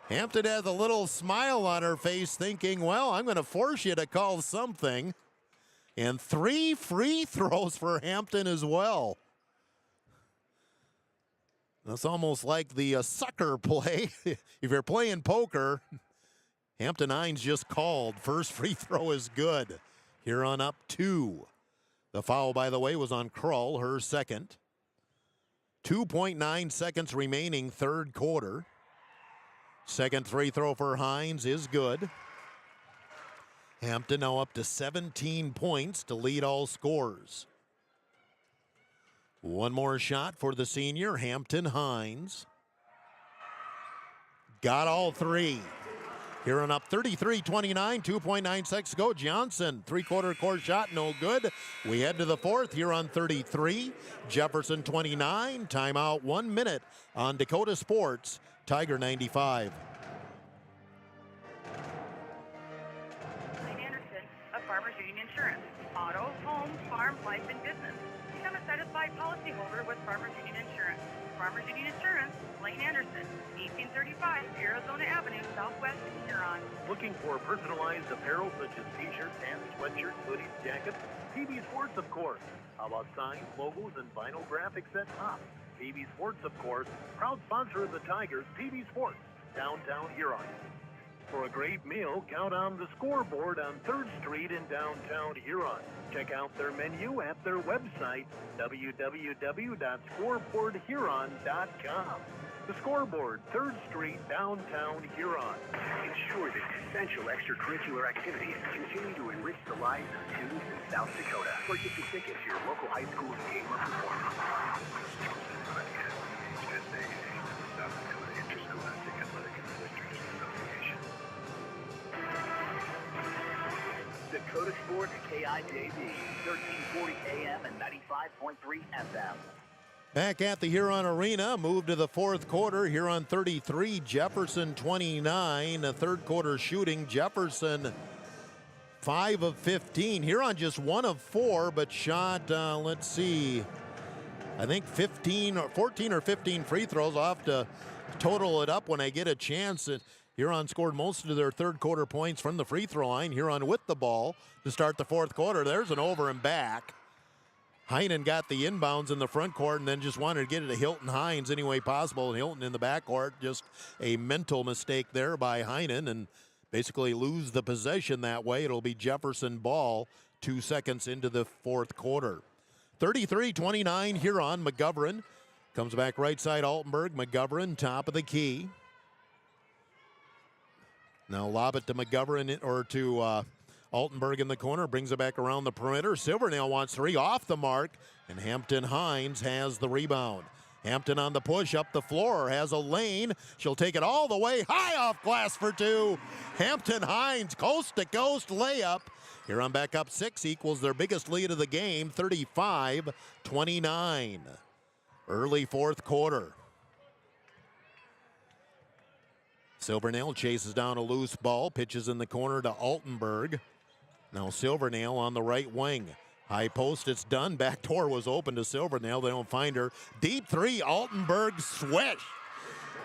Hampton has a little smile on her face thinking, well, I'm going to force you to call something. And 3 free throws for Hampton as well. That's almost like the sucker play. If you're playing poker, Hampton Hines just called. First free throw is good. Huron up 2. The foul, by the way, was on Krull, her second. 2.9 seconds remaining, third quarter. Second free throw for Hines is good. Hampton now up to 17 points to lead all scorers. One more shot for the senior, Hampton Hines. Got all 3. Huron up 33-29, 2.9 seconds to go. Johnson, three-quarter court shot, no good. We head to the fourth. Huron 33, Jefferson 29. Timeout, 1 minute on Dakota Sports, Tiger 95. Farmers Union Insurance. Auto, home, farm, life, and business. Become a satisfied policyholder with Farmers Union Insurance. Farmers Union Insurance, Lane Anderson, 1835 Arizona Avenue, Southwest, Huron. Looking for personalized apparel such as t-shirts, pants, sweatshirts, hoodies, jackets? PB Sports, of course. How about signs, logos, and vinyl graphics at top? PB Sports, of course. Proud sponsor of the Tigers, PB Sports, downtown Huron. For a great meal, count on the Scoreboard on 3rd Street in downtown Huron. Check out their menu at their website, www.scoreboardhuron.com. The Scoreboard, 3rd Street, downtown Huron. Ensure that essential extracurricular activities continue to enrich the lives of students in South Dakota. Purchase a ticket to your local high school's game or performance. South Dakota Interscholastic Athletic Administrators Association. Dakota Sports KIJV, 1340 AM and 95.3 FM. Back at the Huron Arena, move to the fourth quarter. Huron 33, Jefferson 29. The third quarter shooting, Jefferson 5 of 15. Huron just 1 of 4, but shot, let's see, I think 14 or 15 free throws. I'll have to total it up when I get a chance. Huron scored most of their third quarter points from the free throw line. Huron with the ball to start the fourth quarter. There's an over and back. Heinen got the inbounds in the front court and then just wanted to get it to Hilton Hines any way possible. And Hilton in the back court, just a mental mistake there by Heinen and basically lose the possession that way. It'll be Jefferson ball 2 seconds into the fourth quarter. 33-29 Huron. McGovern comes back right side Altenberg. McGovern top of the key. Now lob it to McGovern or to Altenberg in the corner, brings it back around the perimeter. Silvernail wants 3 off the mark, and Hampton Hines has the rebound. Hampton on the push up the floor, has a lane. She'll take it all the way high off glass for 2. Hampton Hines, coast to coast layup. Huron back up 6, equals their biggest lead of the game, 35-29. Early fourth quarter. Silvernail chases down a loose ball, pitches in the corner to Altenberg. Now Silvernail on the right wing. High post, it's done. Back door was open to Silvernail. They don't find her. Deep 3, Altenberg swish.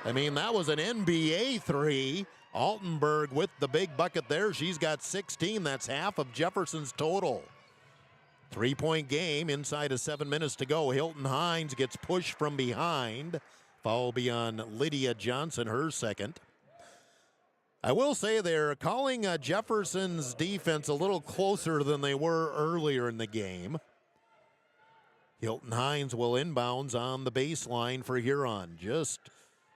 I mean, that was an NBA 3. Altenberg with the big bucket there. She's got 16. That's half of Jefferson's total. 3-point game, inside of 7 minutes to go. Hilton Hines gets pushed from behind. Foul be on Lydia Johnson, her second. I will say they're calling Jefferson's defense a little closer than they were earlier in the game. Hilton Hines will inbounds on the baseline for Huron. Just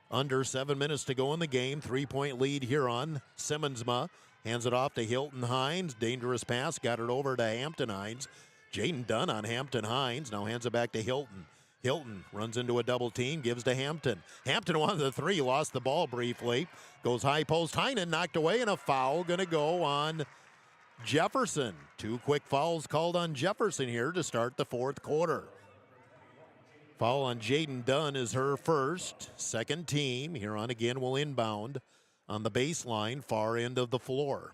under 7 minutes to go in the game. 3-point lead Huron. Simmonsma hands it off to Hilton Hines. Dangerous pass. Got it over to Hampton Hines. Jaden Dunn on Hampton Hines. Now hands it back to Hilton. Hilton runs into a double team. Gives to Hampton. Hampton wanted the three. Lost the ball briefly. Goes high post. Heinen knocked away, and a foul going to go on Jefferson. 2 quick fouls called on Jefferson here to start the fourth quarter. Foul on Jaden Dunn is her first. Second team. Huron again will inbound on the baseline, far end of the floor.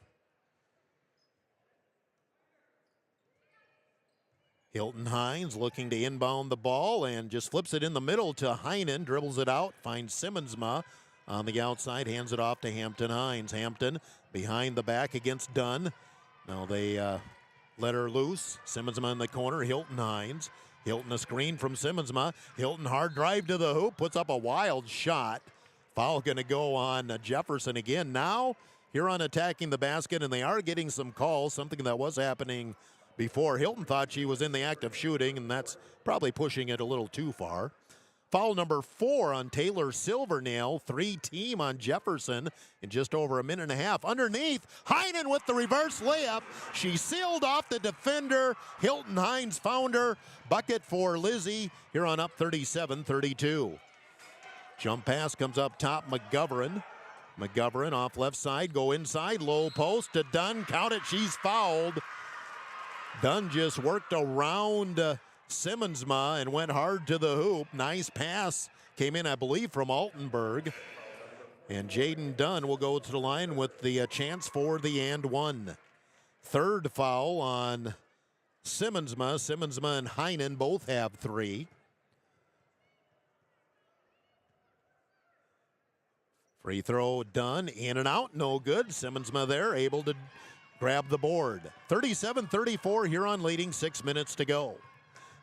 Hilton Hines looking to inbound the ball and just flips it in the middle to Heinen. Dribbles it out. Finds Simmonsma on the outside. Hands it off to Hampton Hines. Hampton behind the back against Dunn. Now they let her loose. Simmonsma in the corner. Hilton Hines. Hilton a screen from Simmonsma. Hilton hard drive to the hoop. Puts up a wild shot. Foul going to go on Jefferson again. Now Huron attacking the basket, and they are getting some calls, something that was happening before. Hilton thought she was in the act of shooting, and that's probably pushing it a little too far. Foul number 4 on Taylor Silvernail. 3-team on Jefferson in just over a minute and a half. Underneath, Heinen with the reverse layup. She sealed off the defender. Hilton Hines found her. Bucket for Lizzie. Huron up 37-32. Jump pass comes up top, McGovern. McGovern off left side, go inside, low post to Dunn. Count it, she's fouled. Dunn just worked around Simmonsma and went hard to the hoop. Nice pass came in, I believe, from Altenberg. And Jaden Dunn will go to the line with the chance for the and one. Third foul on Simmonsma. Simmonsma and Heinen both have 3. Free throw done, in and out, no good. Simmonsma there, able to grab the board. 37-34, Huron leading, 6 minutes to go.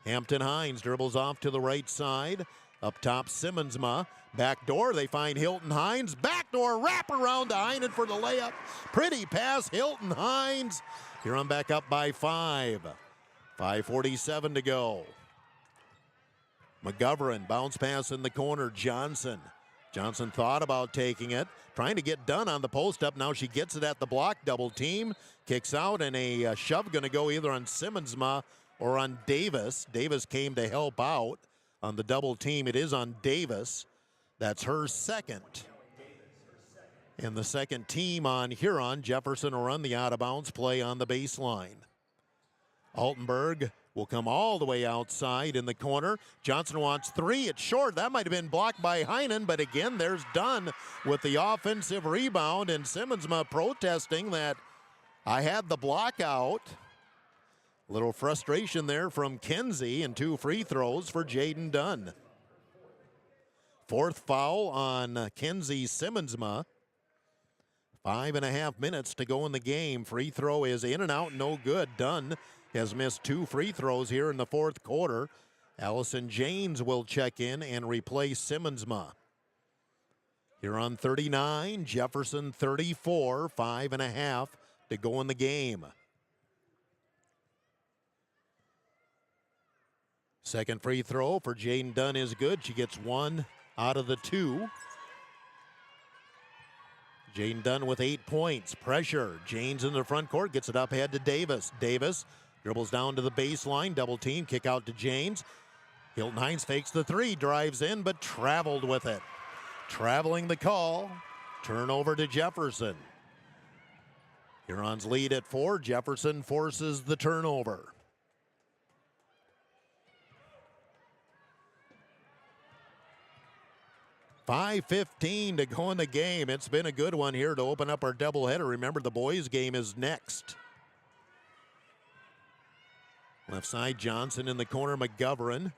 Hampton Hines dribbles off to the right side. Up top, Simmonsma. Back door, they find Hilton Hines. Backdoor wrap around to Heinen for the layup. Pretty pass, Hilton Hines. Huron back up by 5. 5:47 to go. McGovern, bounce pass in the corner, Johnson. Johnson thought about taking it, trying to get Dunn on the post up. Now she gets it at the block, double team, kicks out, and a shove going to go either on Simmonsma or on Davis. Davis came to help out on the double team. It is on Davis. That's her second. And the second team on Huron. Jefferson will run the out-of-bounds play on the baseline. Altenberg will come all the way outside in the corner. Johnson wants 3. It's short. That might have been blocked by Heinen, but again, there's Dunn with the offensive rebound, and Simmonsma protesting that I had the block out. A little frustration there from Kenzie, and 2 free throws for Jaden Dunn. Fourth foul on Kenzie Simmonsma. 5.5 minutes to go in the game. Free throw is in and out, no good. Dunn has missed 2 free throws here in the fourth quarter. Allison Janes will check in and replace Simmonsma. Huron 39, Jefferson 34, 5.5 to go in the game. Second free throw for Jaden Dunn is good. She gets 1 out of the 2. Jaden Dunn with 8 points. Pressure. Janes in the front court, gets it up ahead to Davis. Davis dribbles down to the baseline, double team, kick out to Janes. Hilton Hines fakes the 3, drives in, but traveled with it. Traveling the call. Turnover to Jefferson. Huron's lead at 4. Jefferson forces the turnover. .5:15 to go in the game. It's been a good one here to open up our doubleheader. Remember, the boys' game is next. Left side, Johnson in the corner, McGovern.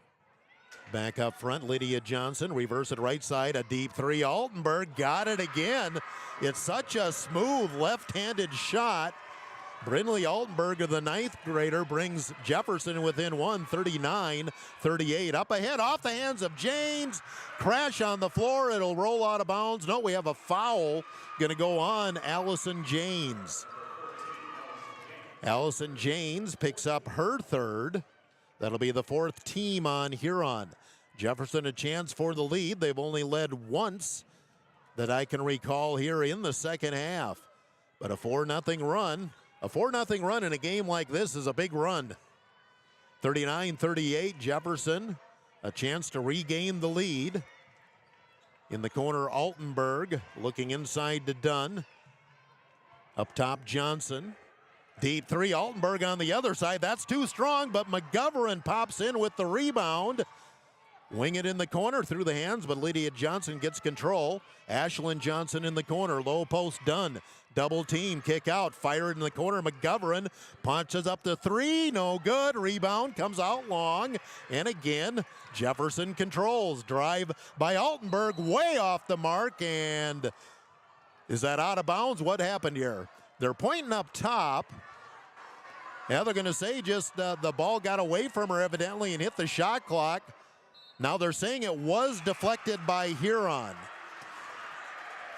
Back up front, Lydia Johnson. Reverse it right side, a deep 3. Altenberg got it again. It's such a smooth left-handed shot. Brindley Altenberg, the 9th grader, brings Jefferson within 1, 39-38. Up ahead, off the hands of Janes. Crash on the floor. It'll roll out of bounds. No, we have a foul going to go on Allison Janes. Allison Janes picks up her 3rd. That'll be the fourth team on Huron. Jefferson a chance for the lead. They've only led once that I can recall here in the second half. But a 4-0 run. A 4-0 run in a game like this is a big run. 39-38, Jefferson. A chance to regain the lead. In the corner, Altenberg looking inside to Dunn. Up top, Johnson. Deep three, Altenberg on the other side. That's too strong, but McGovern pops in with the rebound. Wing it in the corner through the hands, but Lydia Johnson gets control. Ashlyn Johnson in the corner, low post Dunn. Double team, kick out, fire it in the corner. McGovern punches up the three, no good. Rebound comes out long, and again, Jefferson controls. Drive by Altenberg, way off the mark, and is that out of bounds? What happened here? They're pointing up top. Yeah, they're going to say just the ball got away from her evidently and hit the shot clock. Now they're saying it was deflected by Huron.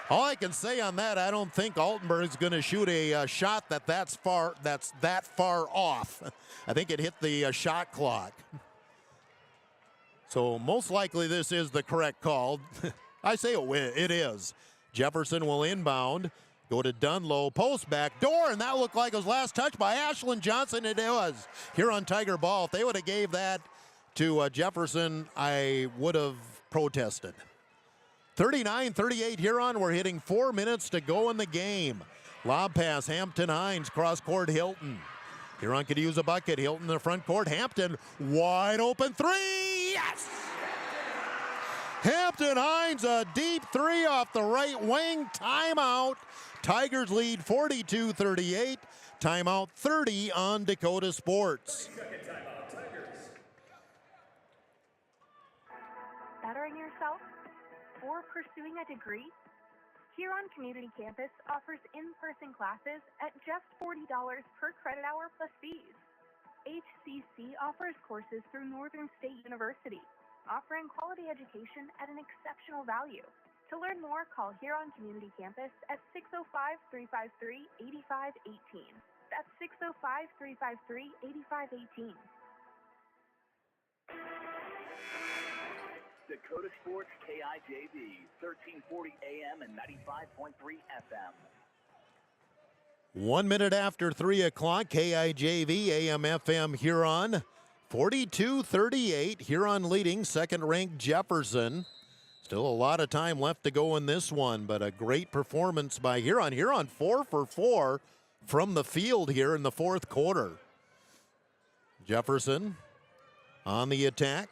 All I can say on that, I don't think Altenberg's going to shoot a shot that's that far off. I think it hit the shot clock. So most likely this is the correct call. I say it is. Jefferson will inbound. Go to Dunlow, post back door, and that looked like it was last touch by Ashlyn Johnson. It was. Huron Tiger ball. If they would have gave that to Jefferson, I would have protested. 39-38 Huron. We're hitting 4 minutes to go in the game. Lob pass, Hampton Hines, cross court Hilton. Huron could use a bucket. Hilton in the front court. Hampton, wide open three. Yes! Hampton Hines, a deep three off the right wing. Timeout. Tigers lead 42-38. Timeout 30 on Dakota Sports. Bettering yourself or pursuing a degree? Huron Community Campus offers in-person classes at just $40 per credit hour plus fees. HCC offers courses through Northern State University, offering quality education at an exceptional value. To learn more, call Huron Community Campus at 605-353-8518. That's 605-353-8518. Dakota Sports KIJV, 1340 AM and 95.3 FM. 1 minute after 3 o'clock, KIJV, AM, FM, Huron. 42-38, Huron leading second-ranked Jefferson. Still a lot of time left to go in this one, but a great performance by Huron. Huron 4 for 4 from the field here in the fourth quarter. Jefferson on the attack.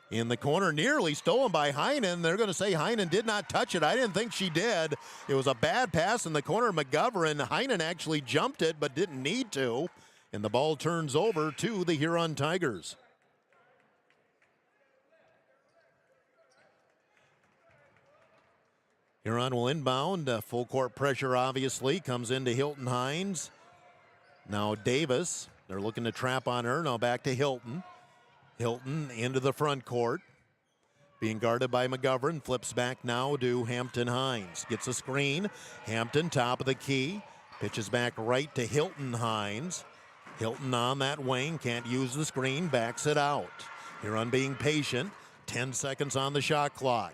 In the corner, nearly stolen by Heinen. They're going to say Heinen did not touch it. I didn't think she did. It was a bad pass in the corner. McGovern. Heinen actually jumped it, but didn't need to. And the ball turns over to the Huron Tigers. Huron will inbound. Full court pressure, obviously, comes into Hilton Hines. Now Davis. They're looking to trap on her. Now back to Hilton. Hilton into the front court. Being guarded by McGovern. Flips back now to Hampton Hines. Gets a screen. Hampton, top of the key. Pitches back right to Hilton Hines. Hilton on that wing. Can't use the screen. Backs it out. Huron being patient. 10 seconds on the shot clock.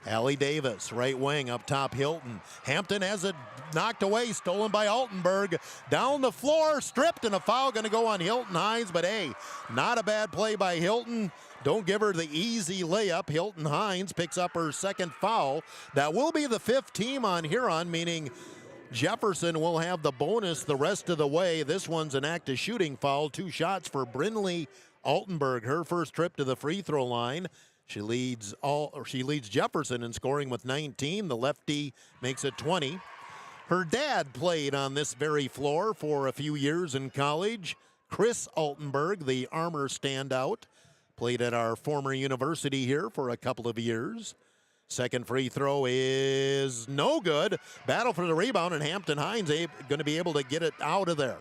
Allie Davis, right wing, up top Hilton. Hampton has it knocked away, stolen by Altenberg. Down the floor, stripped, and a foul going to go on Hilton Hines. But hey, not a bad play by Hilton. Don't give her the easy layup. Hilton Hines picks up her second foul. That will be the fifth team on Huron, meaning Jefferson will have the bonus the rest of the way. This one's an active shooting foul. 2 shots for Brinley Altenberg. Her first trip to the free throw line. She leads Jefferson in scoring with 19. The lefty makes it 20. Her dad played on this very floor for a few years in college. Chris Altenberg, the Armor standout, played at our former university here for a couple of years. Second free throw is no good. Battle for the rebound, and Hampton Hines going to be able to get it out of there.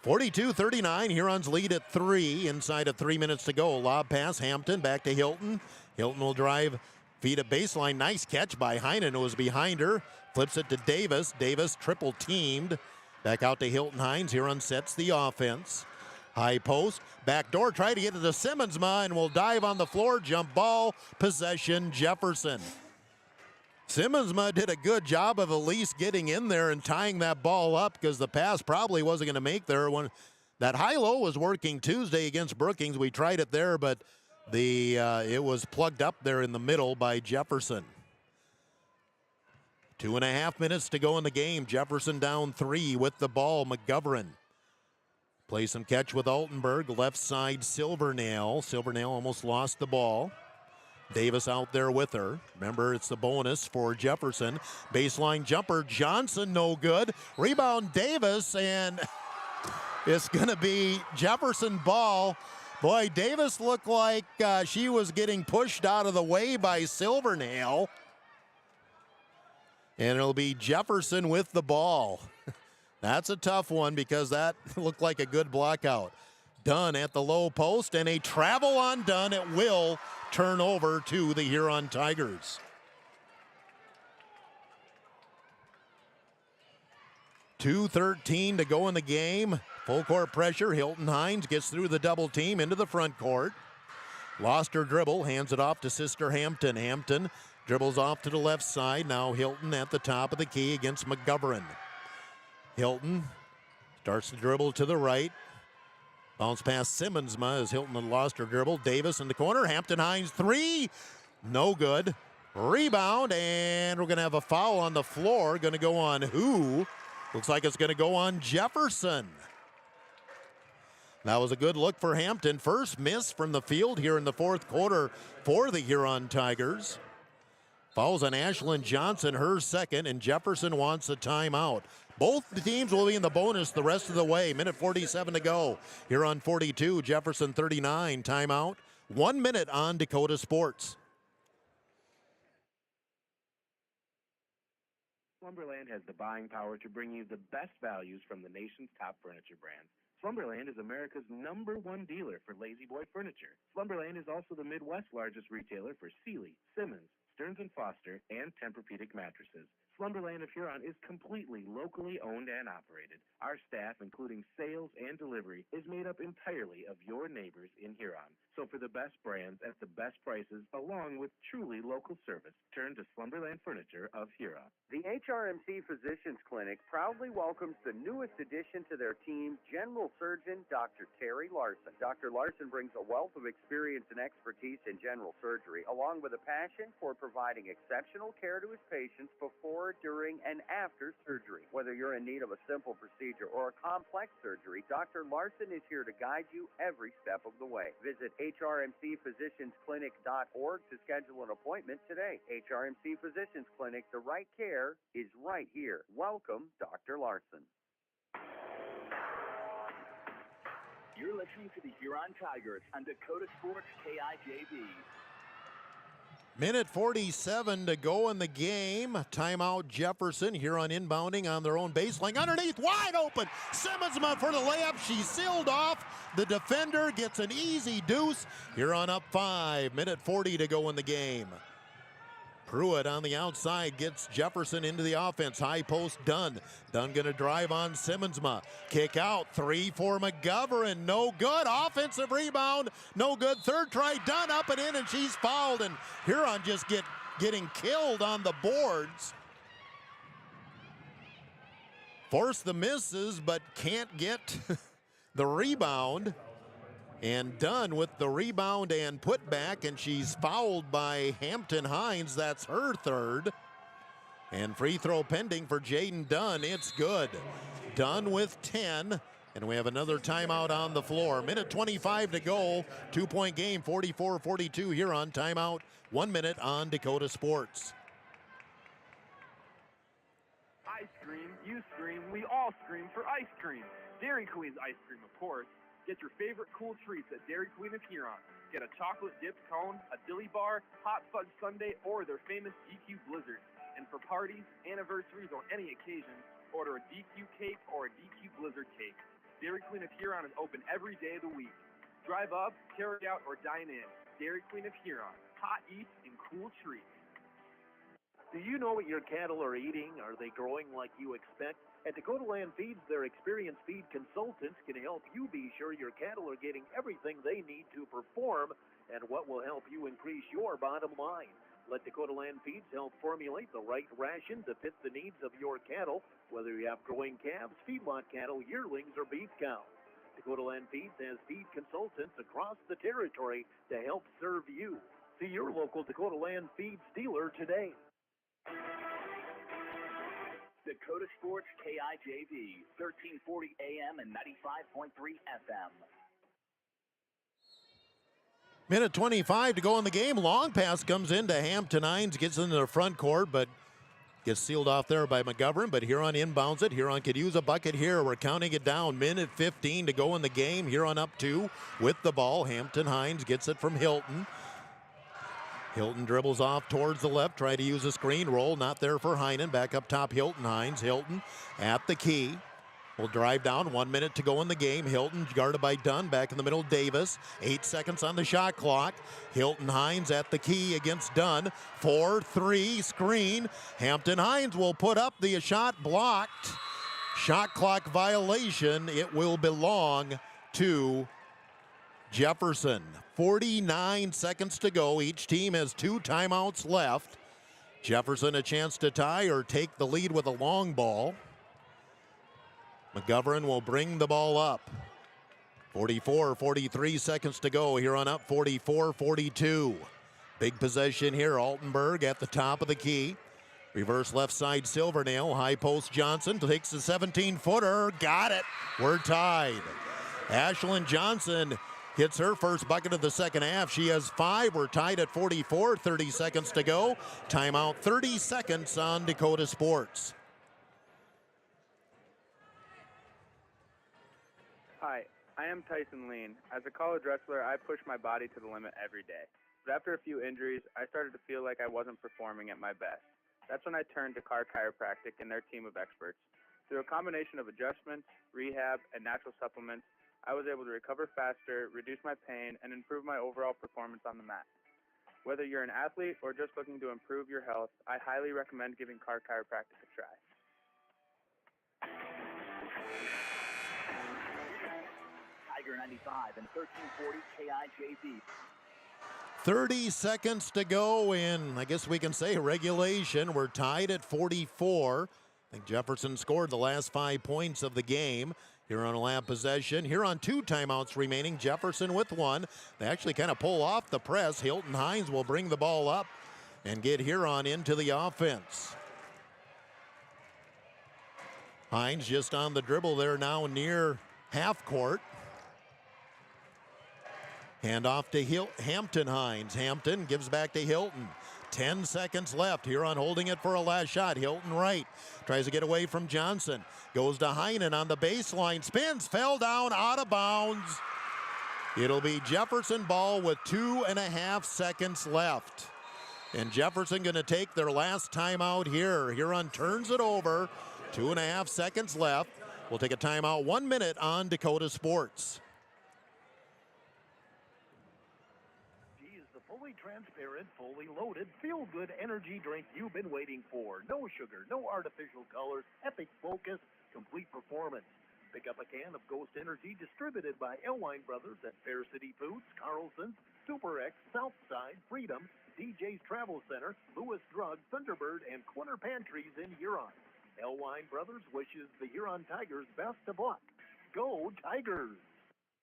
42-39, Huron's lead at 3, inside of 3 minutes to go. Lob pass, Hampton, back to Hilton. Hilton will drive, feed a baseline. Nice catch by Heinen, who was behind her. Flips it to Davis. Davis triple teamed. Back out to Hilton Hines. Huron sets the offense. High post, back door, try to get it to Simmonsma, and will dive on the floor, jump ball, possession, Jefferson. Simmonsma did a good job of at least getting in there and tying that ball up because the pass probably wasn't going to make there. When that high-low was working Tuesday against Brookings, we tried it there, but it was plugged up there in the middle by Jefferson. 2.5 minutes to go in the game. Jefferson down 3 with the ball. McGovern plays some catch with Altenberg. Left side, Silvernail. Silvernail almost lost the ball. Davis out there with her. Remember, it's the bonus for Jefferson. Baseline jumper, Johnson, no good. Rebound, Davis, and it's going to be Jefferson ball. Boy, Davis looked like she was getting pushed out of the way by Silvernail. And it'll be Jefferson with the ball. That's a tough one because that looked like a good block out. Dunn at the low post, and a travel on Dunn. It will turn over to the Huron Tigers. 2:13 to go in the game. Full court pressure. Hilton Hines gets through the double team into the front court. Lost her dribble, hands it off to Sister Hampton. Hampton dribbles off to the left side. Now Hilton at the top of the key against McGovern. Hilton starts to dribble to the right. Bounce past Simmonsma as Hilton had lost her dribble. Davis in the corner. Hampton Hines 3. No good. Rebound, and we're going to have a foul on the floor. Going to go on who? Looks like it's going to go on Jefferson. That was a good look for Hampton. First miss from the field here in the fourth quarter for the Huron Tigers. Fouls on Ashlyn Johnson, her second, and Jefferson wants a timeout. Both the teams will be in the bonus the rest of the way. Minute 47 to go. Huron 42, Jefferson 39. Timeout. 1 minute on Dakota Sports. Slumberland has the buying power to bring you the best values from the nation's top furniture brands. Slumberland is America's #1 dealer for Lazy Boy furniture. Slumberland is also the Midwest's largest retailer for Sealy, Simmons, Stearns & Foster, and Tempur-Pedic mattresses. Slumberland of Huron is completely locally owned and operated. Our staff, including sales and delivery, is made up entirely of your neighbors in Huron. So for the best brands at the best prices, along with truly local service, turn to Slumberland Furniture of Huron. The HRMC Physicians Clinic proudly welcomes the newest addition to their team, General Surgeon Dr. Terry Larson. Dr. Larson brings a wealth of experience and expertise in general surgery, along with a passion for providing exceptional care to his patients before, during, and after surgery. Whether you're in need of a simple procedure or a complex surgery, Dr. Larson is here to guide you every step of the way. Visit hrmcphysiciansclinic.org to schedule an appointment today. HRMC Physicians Clinic, the right care is right here. Welcome, Dr. Larson. You're listening to the Huron Tigers on Dakota Sports KIJV. Minute 47 to go in the game. Timeout Jefferson. Huron inbounding on their own baseline. Underneath, wide open. Simmonsma for the layup. She's sealed off. The defender gets an easy deuce. Huron up 5. Minute 40 to go in the game. Pruitt on the outside gets Jefferson into the offense. High post, Dunn. Dunn going to drive on Simmonsma. Kick out, 3 for McGovern. No good. Offensive rebound. No good. Third try, Dunn up and in, and she's fouled. And Huron just getting killed on the boards. Force the misses, but can't get the rebound. And Dunn with the rebound and putback, and she's fouled by Hampton Hines. That's her third. And free throw pending for Jaden Dunn. It's good. Dunn with 10, and we have another timeout on the floor. Minute 25 to go. 2-point game, 44-42 here on timeout. 1 minute on Dakota Sports. I scream, you scream, we all scream for ice cream. Dairy Queen's ice cream, of course. Get your favorite cool treats at Dairy Queen of Huron. Get a chocolate dipped cone, a dilly bar, hot fudge sundae, or their famous DQ Blizzard. And for parties, anniversaries, or any occasion, order a DQ cake or a DQ Blizzard cake. Dairy Queen of Huron is open every day of the week. Drive up, carry out, or dine in. Dairy Queen of Huron. Hot eats and cool treats. Do you know what your cattle are eating? Are they growing like you expect? At Dakota Land Feeds, their experienced feed consultants can help you be sure your cattle are getting everything they need to perform and what will help you increase your bottom line. Let Dakota Land Feeds help formulate the right ration to fit the needs of your cattle, whether you have growing calves, feedlot cattle, yearlings, or beef cows. Dakota Land Feeds has feed consultants across the territory to help serve you. See your local Dakota Land Feeds dealer today. Dakota Sports KIJV, 1340 AM and 95.3 FM. Minute 25 to go in the game. Long pass comes into Hampton Hines, gets into the front court, but gets sealed off there by McGovern. But Huron inbounds it. Huron could use a bucket here. We're counting it down. Minute 15 to go in the game. Huron up 2 with the ball. Hampton Hines gets it from Hilton. Hilton dribbles off towards the left, try to use a screen roll, not there for Heinen. Back up top, Hilton Hines. Hilton at the key. Will drive down, 1 minute to go in the game. Hilton guarded by Dunn, back in the middle, Davis. 8 seconds on the shot clock. Hilton Hines at the key against Dunn. 4-3 screen. Hampton Hines will put up the shot blocked. Shot clock violation. It will belong to Jefferson. 49 seconds to go. Each team has 2 timeouts left. Jefferson a chance to tie or take the lead with a long ball. McGovern will bring the ball up. 43 seconds to go. Huron up 44-42. Big possession here. Altenberg at the top of the key. Reverse left side Silvernail. High post Johnson takes the 17-footer. Got it. We're tied. Ashlyn Johnson hits her first bucket of the second half. She has 5. We're tied at 44. 30 seconds to go. Timeout 30 seconds on Dakota Sports. Hi, I am Tyson Lean. As a college wrestler, I push my body to the limit every day. But after a few injuries, I started to feel like I wasn't performing at my best. That's when I turned to Carr Chiropractic and their team of experts. Through a combination of adjustments, rehab, and natural supplements, I was able to recover faster, reduce my pain, and improve my overall performance on the mat. Whether you're an athlete or just looking to improve your health, I highly recommend giving Carr Chiropractic a try. Tiger 95 and 1340 KIJV. 30 seconds to go in, I guess we can say, regulation. We're tied at 44. I think Jefferson scored the last 5 points of the game. Huron will have possession. Huron 2 timeouts remaining. Jefferson with 1. They actually kind of pull off the press. Hilton Hines will bring the ball up and get Huron into the offense. Hines just on the dribble there now near half court. Hand off to Hampton Hines. Hampton gives back to Hilton. 10 seconds left. Huron holding it for a last shot. Hilton right. Tries to get away from Johnson. Goes to Heinen on the baseline. Spins. Fell down. Out of bounds. It'll be Jefferson ball with 2.5 seconds left. And Jefferson going to take their last timeout here. Huron turns it over. 2.5 seconds left. We'll take a timeout. 1 minute on Dakota Sports. Fully transparent, fully loaded, feel-good energy drink you've been waiting for. No sugar, no artificial colors, epic focus, complete performance. Pick up a can of Ghost Energy distributed by Elwine Brothers at Fair City Foods, Carlson's, Super X, Southside, Freedom, DJ's Travel Center, Lewis Drug, Thunderbird, and Corner Pantries in Huron. Elwine Brothers wishes the Huron Tigers best of luck. Go Tigers!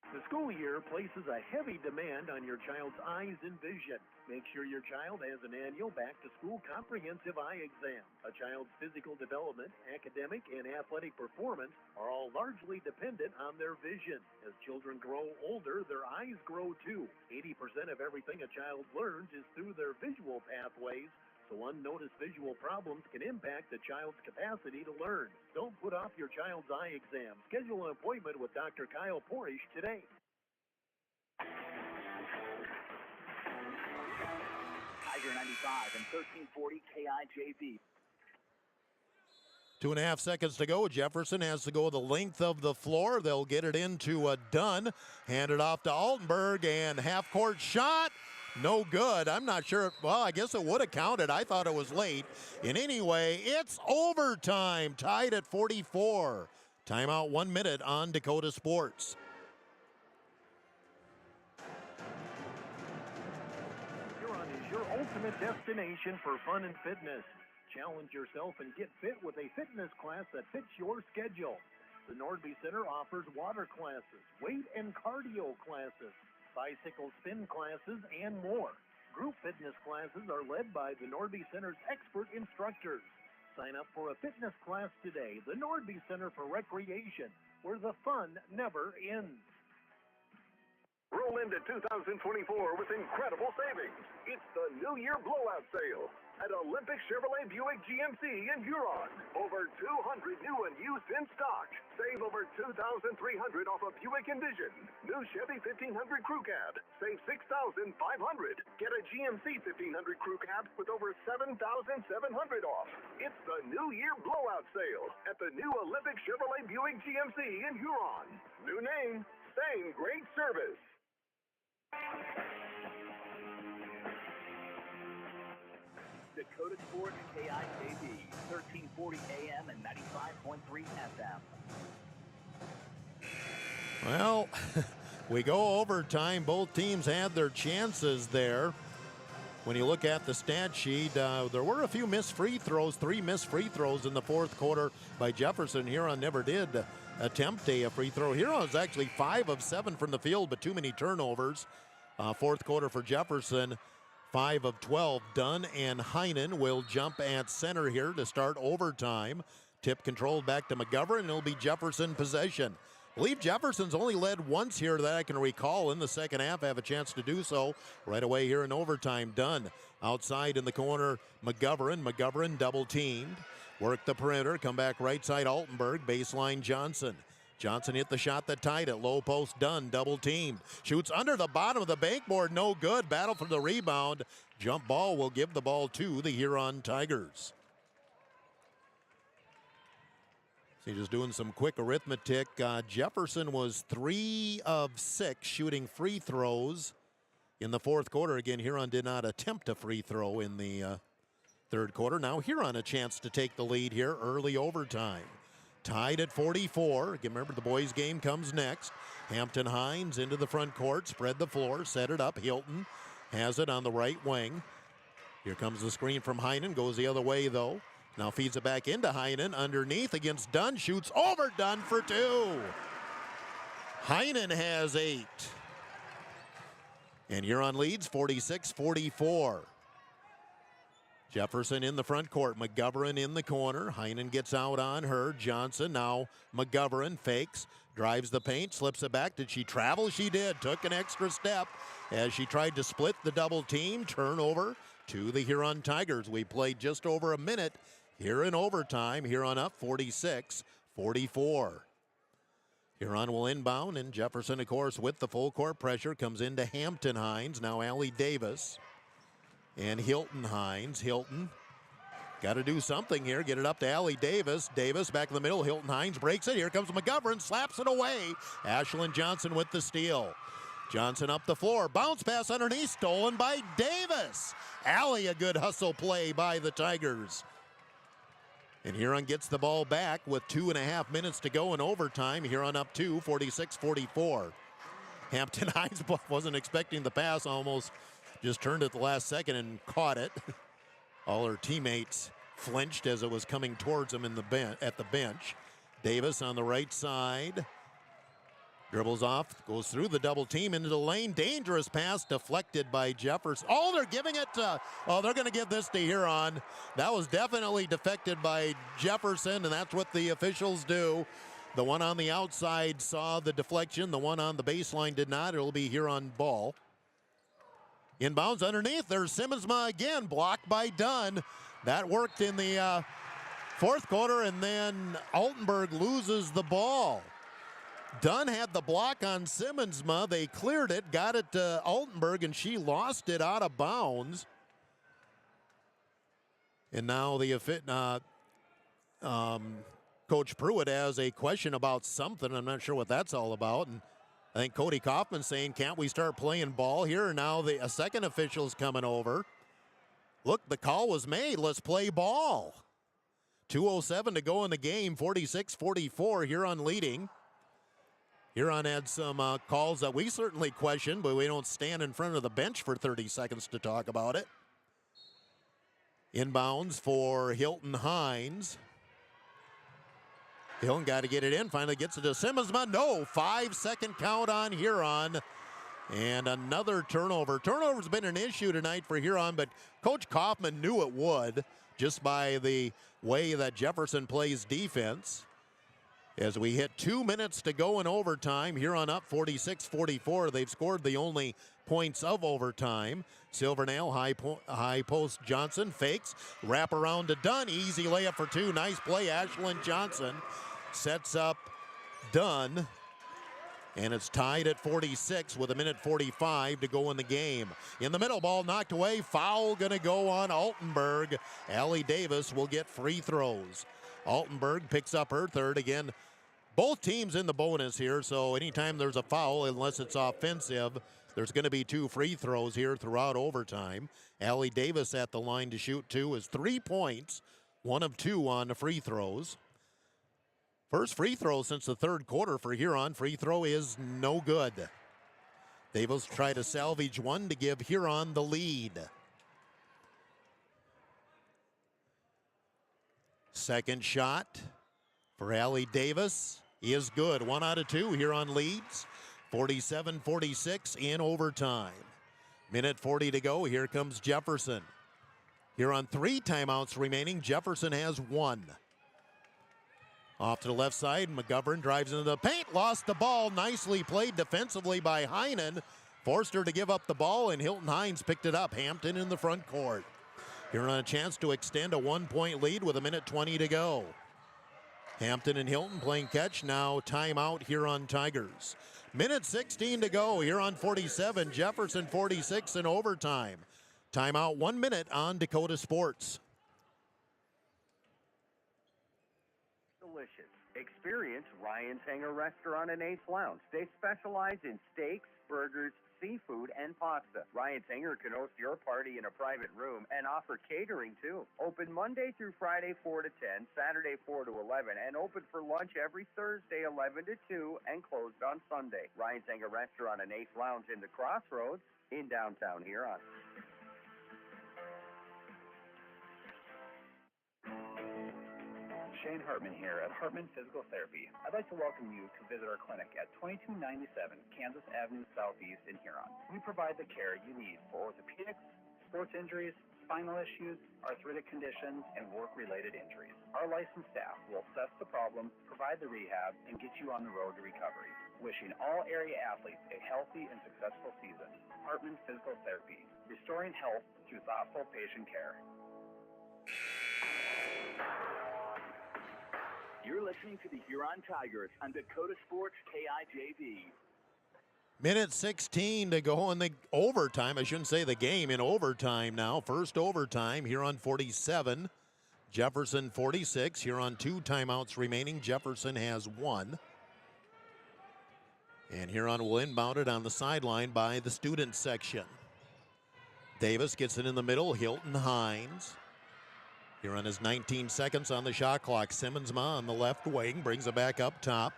The school year places a heavy demand on your child's eyes and vision. Make sure your child has an annual back-to-school comprehensive eye exam. A child's physical development, academic, and athletic performance are all largely dependent on their vision. As children grow older, their eyes grow too. 80% of everything a child learns is through their visual pathways, so unnoticed visual problems can impact a child's capacity to learn. Don't put off your child's eye exam. Schedule an appointment with Dr. Kyle Porish today. Tiger 95 and 1340 KIJV. 2.5 seconds to go. Jefferson has to go the length of the floor. They'll get it into Dunn. Hand it off to Altenberg, and half-court shot. no good. I'm not sure. Well, I guess it would have counted. I thought it was late. In any way, it's overtime, tied at 44. Timeout 1 minute on Dakota Sports. Huron is your ultimate destination for fun and fitness. Challenge yourself and get fit with a fitness class that fits your schedule. The Nordby Center offers water classes, weight and cardio classes, bicycle spin classes, and more. Group fitness classes are led by the Nordby Center's expert instructors. Sign up for a fitness class today. The Nordby Center for Recreation, where the fun never ends. Roll into 2024 with incredible savings. It's the New Year Blowout Sale at Olympic Chevrolet Buick GMC in Huron. Over 200 new and used in stock. Save over $2,300 off a Buick Envision. New Chevy 1500 Crew Cab. Save $6,500. Get a GMC 1500 Crew Cab with over $7,700 off. It's the New Year Blowout Sale at the new Olympic Chevrolet Buick GMC in Huron. New name, same great service. Dakota Sports KIJB, 1340 AM and 95.3 FM. Well, we go overtime. Both teams had their chances there. When you look at the stat sheet, there were a few missed free throws, 3 missed free throws in the fourth quarter by Jefferson. Huron never did attempt a free throw. Huron was actually 5 of 7 from the field, but too many turnovers. Fourth quarter for Jefferson, 5 of 12. Dunn and Heinen will jump at center here to start overtime. Tip controlled back to McGovern, and it'll be Jefferson possession. I believe Jefferson's only led once here that I can recall in the second half. I have a chance to do so right away here in overtime. Dunn outside in the corner, McGovern double teamed. Work the perimeter, come back right side Altenberg, baseline Johnson. Johnson hit the shot that tied it. Low post Dunn, double teamed. Shoots under the bottom of the bankboard, no good. Battle for the rebound. Jump ball will give the ball to the Huron Tigers. See, just doing some quick arithmetic. Jefferson was 3 of 6 shooting free throws in the fourth quarter. Again, Huron did not attempt a free throw in the third quarter. Now Huron a chance to take the lead here early overtime. Tied at 44. Again, remember the boys' game comes next. Hampton Hines into the front court, spread the floor, set it up. Hilton has it on the right wing. Here comes the screen from Heinen, goes the other way though. Now feeds it back into Heinen, underneath against Dunn, shoots over Dunn for 2. Heinen has 8. And Huron leads 46-44. Jefferson in the front court, McGovern in the corner. Heinen gets out on her. Johnson, now McGovern fakes, drives the paint, slips it back. Did she travel? She did. Took an extra step as she tried to split the double team. Turnover to the Huron Tigers. We played just over a minute here in overtime. Huron up 46-44. Huron will inbound, and Jefferson, of course, with the full court pressure, comes into Hampton Hines. Now Allie Davis. And Hilton Hines. Hilton got to do something here. Get it up to Allie Davis. Davis back in the middle. Hilton Hines breaks it. Here comes McGovern. Slaps it away. Ashlyn Johnson with the steal. Johnson up the floor. Bounce pass underneath. Stolen by Davis. Allie, a good hustle play by the Tigers. And Huron gets the ball back with 2.5 minutes to go in overtime. Huron up 2, 46-44. Hampton Hines wasn't expecting the pass, almost just turned at the last second and caught it. All her teammates flinched as it was coming towards them at the bench. Davis on the right side. Dribbles off, goes through the double team into the lane. Dangerous pass deflected by Jefferson. Oh, they're giving it to, they're going to give this to Huron. That was definitely deflected by Jefferson, and that's what the officials do. The one on the outside saw the deflection. The one on the baseline did not. It'll be Huron ball. Inbounds underneath. There's Simmonsma again, blocked by Dunn. That worked in the fourth quarter, and then Altenberg loses the ball. Dunn had the block on Simmonsma. They cleared it, got it to Altenberg, and she lost it out of bounds. And now the Coach Pruitt has a question about something. I'm not sure what that's all about. And I think Cody Kaufman saying, can't we start playing ball here? Now a second official's coming over. Look, the call was made. Let's play ball. 2:07 to go in the game, 46-44, Huron leading. Huron had some calls that we certainly question, but we don't stand in front of the bench for 30 seconds to talk about it. Inbounds for Hilton Hines. Hilton got to get it in, finally gets it to Simmonsma. No, 5-second count on Huron. And another turnover. Turnover's been an issue tonight for Huron, but Coach Kaufman knew it would just by the way that Jefferson plays defense. As we hit 2 minutes to go in overtime, Huron up 46-44. They've scored the only points of overtime. Silvernail, high post Johnson, fakes, wrap around to Dunn. Easy layup for two. Nice play, Ashlyn Johnson sets up Dunn. And it's tied at 46 with 1:45 to go in the game. In the middle, ball knocked away. Foul going to go on Altenberg. Allie Davis will get free throws. Altenberg picks up her third. Again, both teams in the bonus here, so anytime there's a foul, unless it's offensive, there's going to be 2 free throws here throughout overtime. Allie Davis at the line to shoot 2 is 3 points, 1 of 2 on the free throws. First free throw since the third quarter for Huron. Free throw is no good. Davis try to salvage one to give Huron the lead. Second shot for Allie Davis is good. 1 out of 2. Huron leads 47-46 in overtime. 1:40 to go. Here comes Jefferson. Huron 3 timeouts remaining. Jefferson has 1. Off to the left side, McGovern drives into the paint, lost the ball. Nicely played defensively by Heinen. Forced her to give up the ball, and Hilton Hines picked it up. Hampton in the front court. Huron a chance to extend a 1-point lead with 1:20 to go. Hampton and Hilton playing catch. Now timeout Huron Tigers. 1:16 to go. Huron 47, Jefferson 46 in overtime. Timeout 1 minute on Dakota Sports. Delicious. Experience Ryan's Hangar Restaurant and Ace Lounge. They specialize in steaks, burgers, seafood, and pasta. Ryan's Hangar can host your party in a private room and offer catering too. Open Monday through Friday 4 to 10, Saturday 4 to 11, and open for lunch every Thursday 11 to 2 and closed on Sunday. Ryan's Hangar Restaurant and Ace Lounge in the Crossroads in downtown Huron. Shane Hartman here at Hartman Physical Therapy. I'd like to welcome you to visit our clinic at 2297 Kansas Avenue Southeast in Huron. We provide the care you need for orthopedics, sports injuries, spinal issues, arthritic conditions, and work-related injuries. Our licensed staff will assess the problem, provide the rehab, and get you on the road to recovery. Wishing all area athletes a healthy and successful season. Hartman Physical Therapy, restoring health through thoughtful patient care. You're listening to the Huron Tigers on Dakota Sports KIJV. 1:16 to go in the overtime. I shouldn't say the game, in overtime now. First overtime, Huron 47, Jefferson 46. Huron 2 timeouts remaining. Jefferson has 1. And Huron will inbound it on the sideline by the student section. Davis gets it in the middle. Hilton Hines. Huron has 19 seconds on the shot clock. Simmonsma on the left wing brings it back up top.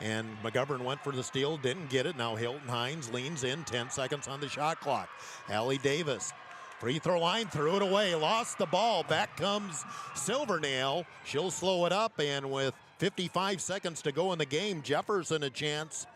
And McGovern went for the steal, didn't get it. Now Hilton Hines leans in, 10 seconds on the shot clock. Allie Davis, free throw line, threw it away, lost the ball. Back comes Silvernail. She'll slow it up, and with 55 seconds to go in the game, Jefferson a chance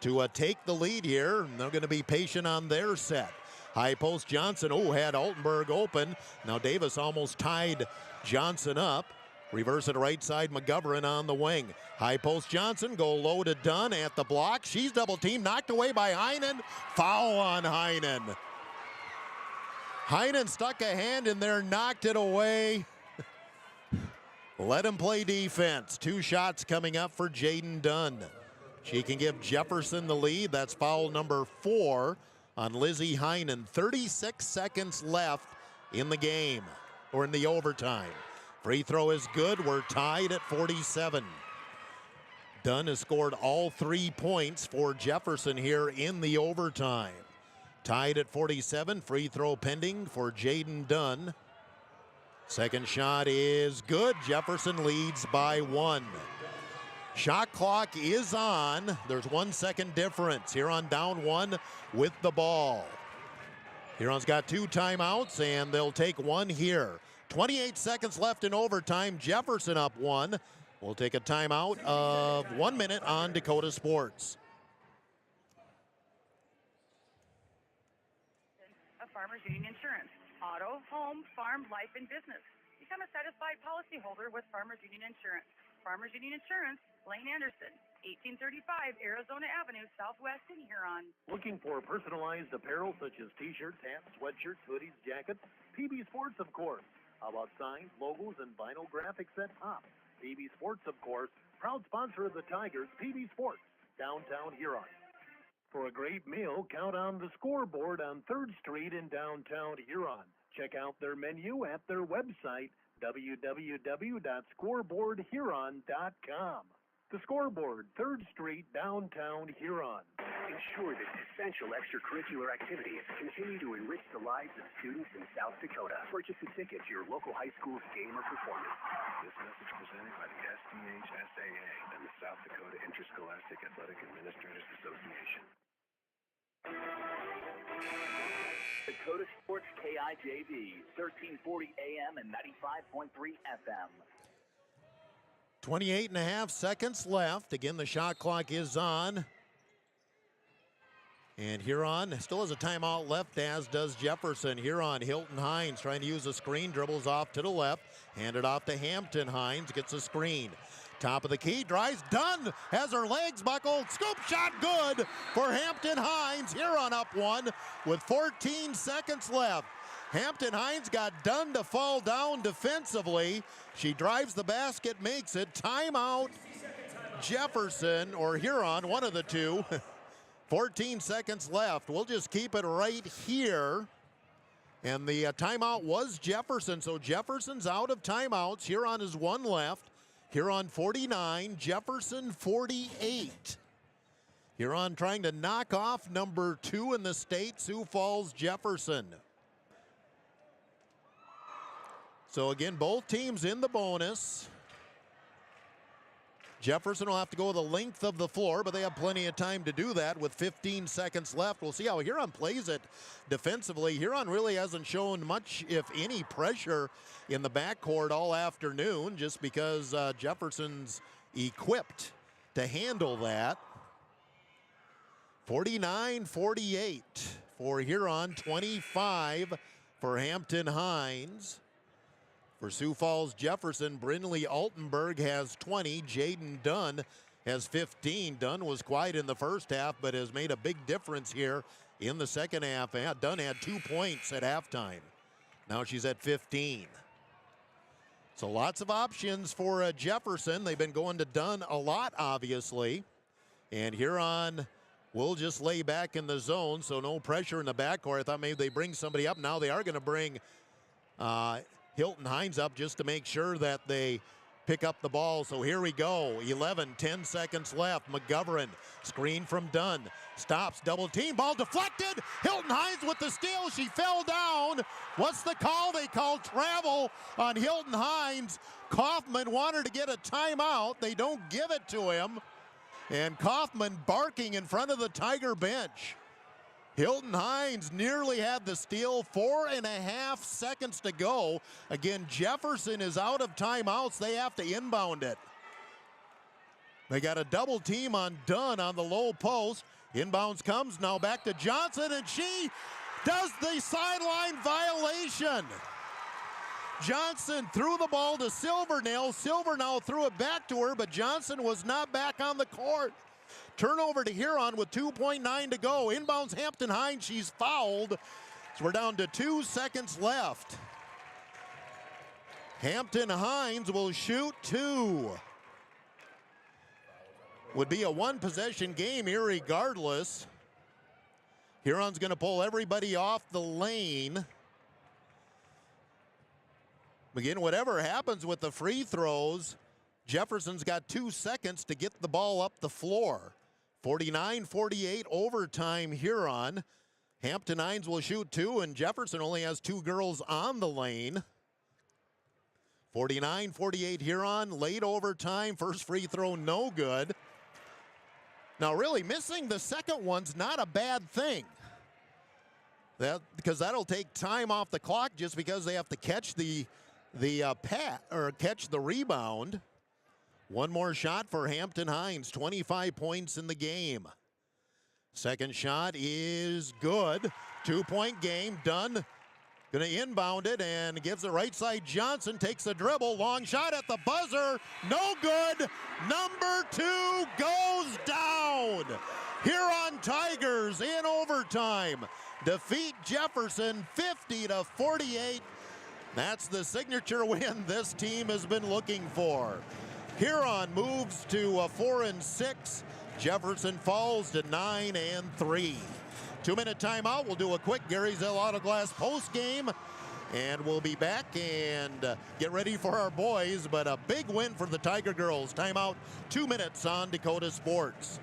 to take the lead here. And they're going to be patient on their set. High post Johnson, had Altenberg open. Now Davis almost tied Johnson up. Reverse it right side, McGovern on the wing. High post Johnson, go low to Dunn at the block. She's double teamed, knocked away by Heinen. Foul on Heinen. Heinen stuck a hand in there, knocked it away. Let him play defense. 2 shots coming up for Jaden Dunn. She can give Jefferson the lead. That's foul number 4 on Lizzie Heinen. 36 seconds left in the game, or in the overtime. Free throw is good. We're tied at 47. Dunn has scored all 3 points for Jefferson here in the overtime. Tied at 47, free throw pending for Jaden Dunn. Second shot is good. Jefferson leads by 1. Shot clock is on. There's 1 second difference. Huron down 1 with the ball. Huron's got 2 timeouts, and they'll take 1 here. 28 seconds left in overtime. Jefferson up 1. We'll take a timeout of 1 minute on Dakota Sports. Farmers Union Insurance. Auto, home, farm, life, and business. Become a satisfied policyholder with Farmers Union Insurance. Farmers Union Insurance, Lane Anderson, 1835 Arizona Avenue, Southwest in Huron. Looking for personalized apparel such as t-shirts, hats, sweatshirts, hoodies, jackets? PB Sports, of course. How about signs, logos, and vinyl graphics at top? PB Sports, of course, proud sponsor of the Tigers. PB Sports, downtown Huron. For a great meal, count on the Scoreboard on 3rd Street in downtown Huron. Check out their menu at their website, www.scoreboardhuron.com. The Scoreboard, 3rd Street, downtown Huron. Ensure that essential extracurricular activities continue to enrich the lives of students in South Dakota. Purchase a ticket to your local high school's game or performance. This message presented by the SDHSAA and the South Dakota Interscholastic Athletic Administrators Association. Dakota Sports KIJV, 1340 AM and 95.3 FM. 28 and a half seconds left. Again, the shot clock is on. And Huron still has a timeout left, as does Jefferson. Huron, Hilton Hines trying to use a screen, dribbles off to the left, handed off to Hampton. Hines gets a screen. Top of the key, drives, Dunn has her legs buckled. Scoop shot good for Hampton Hines. Huron up 1 with 14 seconds left. Hampton Hines got Dunn to fall down defensively. She drives the basket, makes it. Timeout, Jefferson or Huron, one of the two. 14 seconds left. We'll just keep it right here. And the timeout was Jefferson, so Jefferson's out of timeouts. Huron is 1 left. Huron 49, Jefferson 48. Huron trying to knock off number 2 in the state, Sioux Falls Jefferson. So again, both teams in the bonus. Jefferson will have to go the length of the floor, but they have plenty of time to do that with 15 seconds left. We'll see how Huron plays it defensively. Huron really hasn't shown much, if any, pressure in the backcourt all afternoon, just because Jefferson's equipped to handle that. 49-48 for Huron, 25 for Hampton Hines. For Sioux Falls Jefferson, Brinley Altenberg has 20. Jaden Dunn has 15. Dunn was quiet in the first half, but has made a big difference here in the second half. Dunn had 2 points at halftime. Now she's at 15. So lots of options for Jefferson. They've been going to Dunn a lot, obviously. And Huron will just lay back in the zone, so no pressure in the backcourt. I thought maybe they bring somebody up. Now they are going to bring Hilton Hines up just to make sure that they pick up the ball. So here we go. 10 seconds left. McGovern, screen from Dunn. Stops, double team, ball deflected. Hilton Hines with the steal. She fell down. What's the call? They called travel on Hilton Hines. Kaufman wanted to get a timeout. They don't give it to him. And Kaufman barking in front of the Tiger bench. Hilton Hines nearly had the steal. 4.5 seconds to go. Again, Jefferson is out of timeouts. They have to inbound it. They got a double team on Dunn on the low post. Inbounds comes now back to Johnson, and she does the sideline violation. Johnson threw the ball to Silvernail. Silvernail threw it back to her, but Johnson was not back on the court. Turnover to Huron with 2.9 to go. Inbounds Hampton Hines. She's fouled. So we're down to 2 seconds left. Hampton Hines will shoot 2. Would be a one-possession game irregardless. Huron's going to pull everybody off the lane. Again, whatever happens with the free throws, Jefferson's got 2 seconds to get the ball up the floor. 49-48 overtime Huron. Hampton Hines will shoot 2, and Jefferson only has 2 girls on the lane. 49-48 Huron, late overtime, first free throw no good. Now really missing the second one's not a bad thing. Because that'll take time off the clock just because they have to catch the catch the rebound. One more shot for Hampton Hines, 25 points in the game. Second shot is good. 2-point game, done. Gonna inbound it and gives it right side. Johnson takes a dribble, long shot at the buzzer, no good. Number 2 goes down. Huron Tigers in overtime defeat Jefferson 50-48. That's the signature win this team has been looking for. Huron moves to 4-6. Jefferson falls to 9-3. 2-minute timeout. We'll do a quick Gary Zell Auto Glass post game, and we'll be back and get ready for our boys. But a big win for the Tiger girls. Timeout. 2 minutes on Dakota Sports.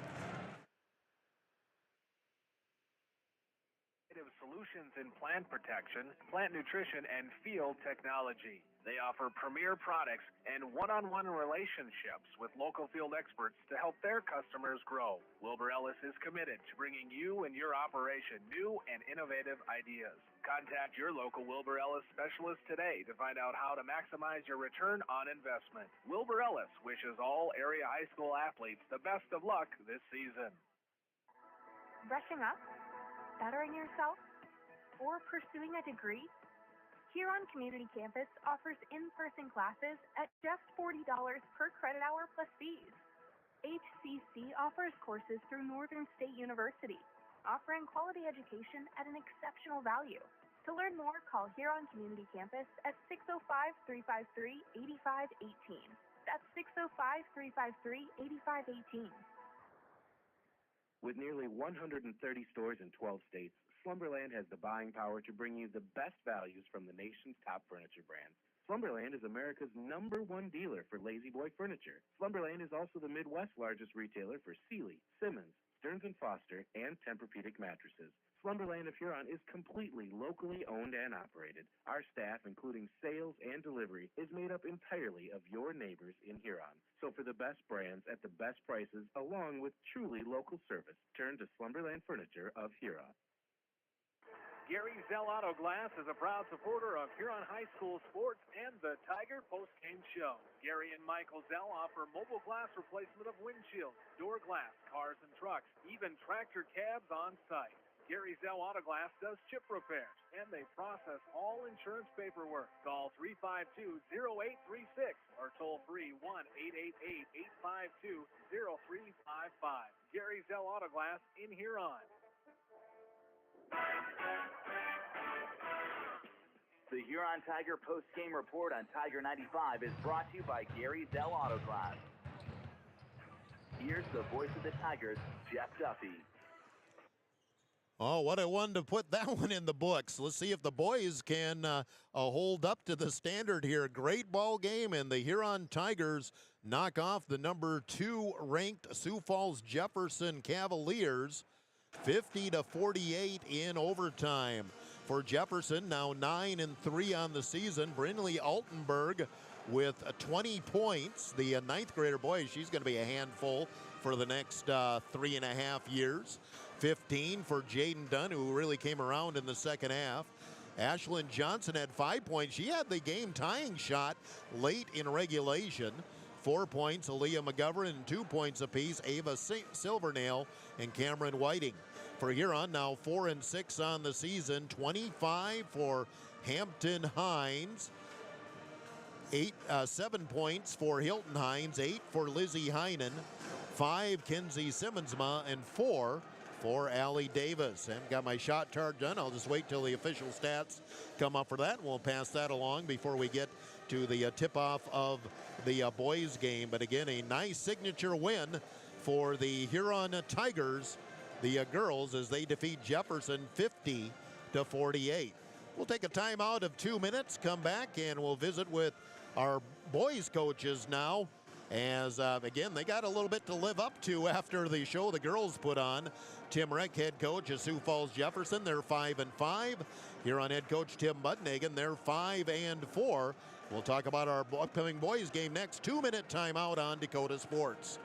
Solutions in plant protection, plant nutrition, and field technology. They offer premier products and one-on-one relationships with local field experts to help their customers grow. Wilbur Ellis is committed to bringing you and your operation new and innovative ideas. Contact your local Wilbur Ellis specialist today to find out how to maximize your return on investment. Wilbur Ellis wishes all area high school athletes the best of luck this season. Brushing up? Bettering yourself? Or pursuing a degree? Huron Community Campus offers in-person classes at just $40 per credit hour plus fees. HCC offers courses through Northern State University, offering quality education at an exceptional value. To learn more, call Huron Community Campus at 605-353-8518. That's 605-353-8518. With nearly 130 stores in 12 states, Slumberland has the buying power to bring you the best values from the nation's top furniture brands. Slumberland is America's #1 dealer for Lazy Boy furniture. Slumberland is also the Midwest's largest retailer for Sealy, Simmons, Stearns & Foster, and Tempur-Pedic mattresses. Slumberland of Huron is completely locally owned and operated. Our staff, including sales and delivery, is made up entirely of your neighbors in Huron. So for the best brands at the best prices, along with truly local service, turn to Slumberland Furniture of Huron. Gary Zell Auto Glass is a proud supporter of Huron High School sports and the Tiger postgame show. Gary and Michael Zell offer mobile glass replacement of windshields, door glass, cars and trucks, even tractor cabs on site. Gary Zell Auto Glass does chip repairs, and they process all insurance paperwork. Call 352-0836 or toll free 1-888-852-0355. Gary Zell Auto Glass in Huron. The Huron Tiger post-game report on Tiger 95 is brought to you by Gary Zell Auto Glass. Here's the voice of the Tigers, Jeff Duffy. Oh, what a one to put that one in the books. Let's see if the boys can hold up to the standard here. Great ball game, and the Huron Tigers knock off the #2 ranked Sioux Falls Jefferson Cavaliers 50-48 in overtime. For Jefferson, now 9-3 on the season. Brynlee Altenberg with 20 points. The ninth grader, boy, she's going to be a handful for the next 3.5 years. 15 for Jaden Dunn, who really came around in the second half. Ashlyn Johnson had 5 points. She had the game-tying shot late in regulation. 4 points, Aaliyah McGovern, and 2 points apiece, Ava Silvernail and Cameron Whiting. For Huron, now 4-6 on the season. 25 for Hampton Hines. 7 points for Hilton Hines, 8 for Lizzie Heinen, 5 Kinsey Simmonsma, and 4 for Allie Davis. And got my shot chart done. I'll just wait till the official stats come up for that. We'll pass that along before we get to the tip-off of the boys game. But again, a nice signature win for the Huron Tigers, the girls, as they defeat Jefferson 50-48. We'll take a timeout of 2 minutes, come back, and we'll visit with our boys coaches now as, again, they got a little bit to live up to after the show the girls put on. Tim Reck, head coach of Sioux Falls Jefferson, they're 5-5. Huron head coach Tim Budnagan, they're 5-4. We'll talk about our upcoming boys game next. 2-minute timeout on Dakota Sports.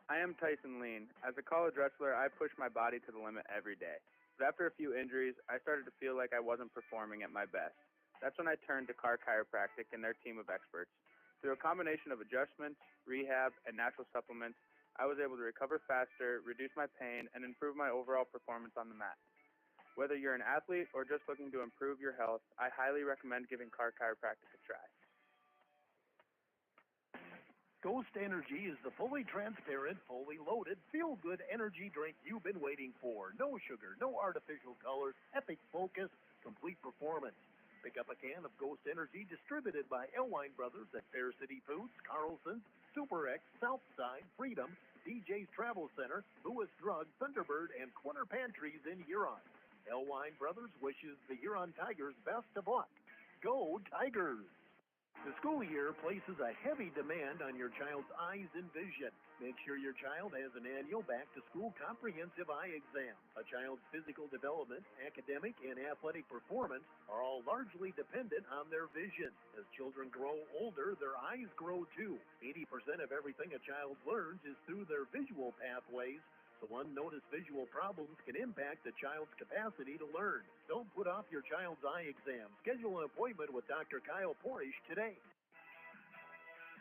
I am Tyson Lean. As a college wrestler, I push my body to the limit every day. But after a few injuries, I started to feel like I wasn't performing at my best. That's when I turned to Car Chiropractic and their team of experts. Through a combination of adjustments, rehab, and natural supplements, I was able to recover faster, reduce my pain, and improve my overall performance on the mat. Whether you're an athlete or just looking to improve your health, I highly recommend giving Car Chiropractic a try. Ghost Energy is the fully transparent, fully loaded, feel-good energy drink you've been waiting for. No sugar, no artificial colors, epic focus, complete performance. Pick up a can of Ghost Energy distributed by Elwine Brothers at Fair City Foods, Carlson's, Super X, Southside, Freedom, DJ's Travel Center, Lewis Drug, Thunderbird, and Corner Pantries in Huron. Elwine Brothers wishes the Huron Tigers best of luck. Go Tigers! The school year places a heavy demand on your child's eyes and vision. Make sure your child has an annual back-to-school comprehensive eye exam. A child's physical development, academic, and athletic performance are all largely dependent on their vision. As children grow older, their eyes grow too. 80% of everything a child learns is through their visual pathways, so unnoticed visual problems can impact a child's capacity to learn. Don't put off your child's eye exam. Schedule an appointment with Dr. Kyle Porish today.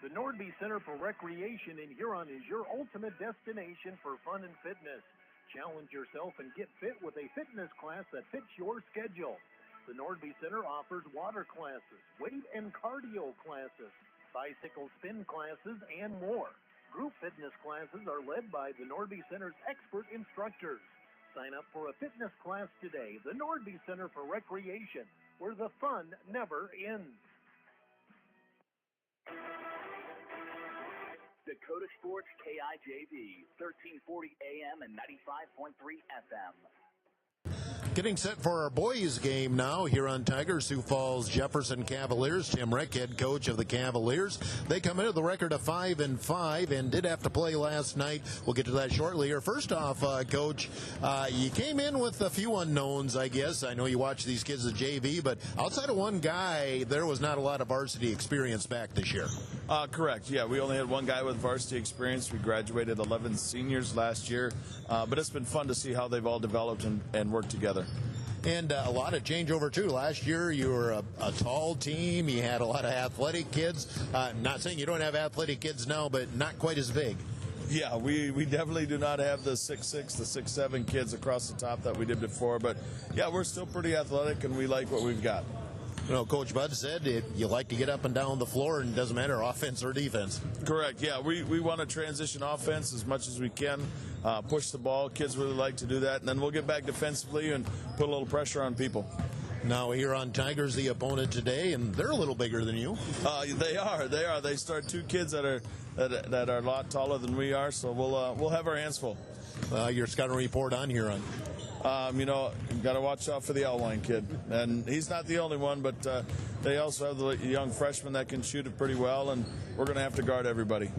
The Nordby Center for Recreation in Huron is your ultimate destination for fun and fitness. Challenge yourself and get fit with a fitness class that fits your schedule. The Nordby Center offers water classes, weight and cardio classes, bicycle spin classes, and more. Group fitness classes are led by the Nordby Center's expert instructors. Sign up for a fitness class today. The Nordby Center for Recreation, where the fun never ends. Dakota Sports KIJV, 1340 AM and 95.3 FM. Getting set for our boys game now here on Tigers, Sioux Falls Jefferson Cavaliers. Tim Reck, head coach of the Cavaliers. They come in with a record of 5-5 and did have to play last night. We'll get to that shortly here. First off, Coach, you came in with a few unknowns, I guess. I know you watch these kids at JV, but outside of one guy, there was not a lot of varsity experience back this year. Correct. Yeah, we only had one guy with varsity experience. We graduated 11 seniors last year, but it's been fun to see how they've all developed and worked together. And a lot of changeover, too. Last year, you were a tall team. You had a lot of athletic kids. Not saying you don't have athletic kids now, but not quite as big. Yeah, we definitely do not have the 6'6", the 6'7" kids across the top that we did before. But, yeah, we're still pretty athletic, and we like what we've got. You know, Coach Bud said you like to get up and down the floor, and it doesn't matter offense or defense. Correct, yeah. We want to transition offense as much as we can, push the ball. Kids really like to do that, and then we'll get back defensively and put a little pressure on people. Now Huron Tigers, the opponent today, and they're a little bigger than you. They are. They start two kids that are a lot taller than we are, so we'll have our hands full. Your scouting report on Huron. You've got to watch out for the Elwine kid. And he's not the only one, but they also have the young freshman that can shoot it pretty well, and we're going to have to guard everybody.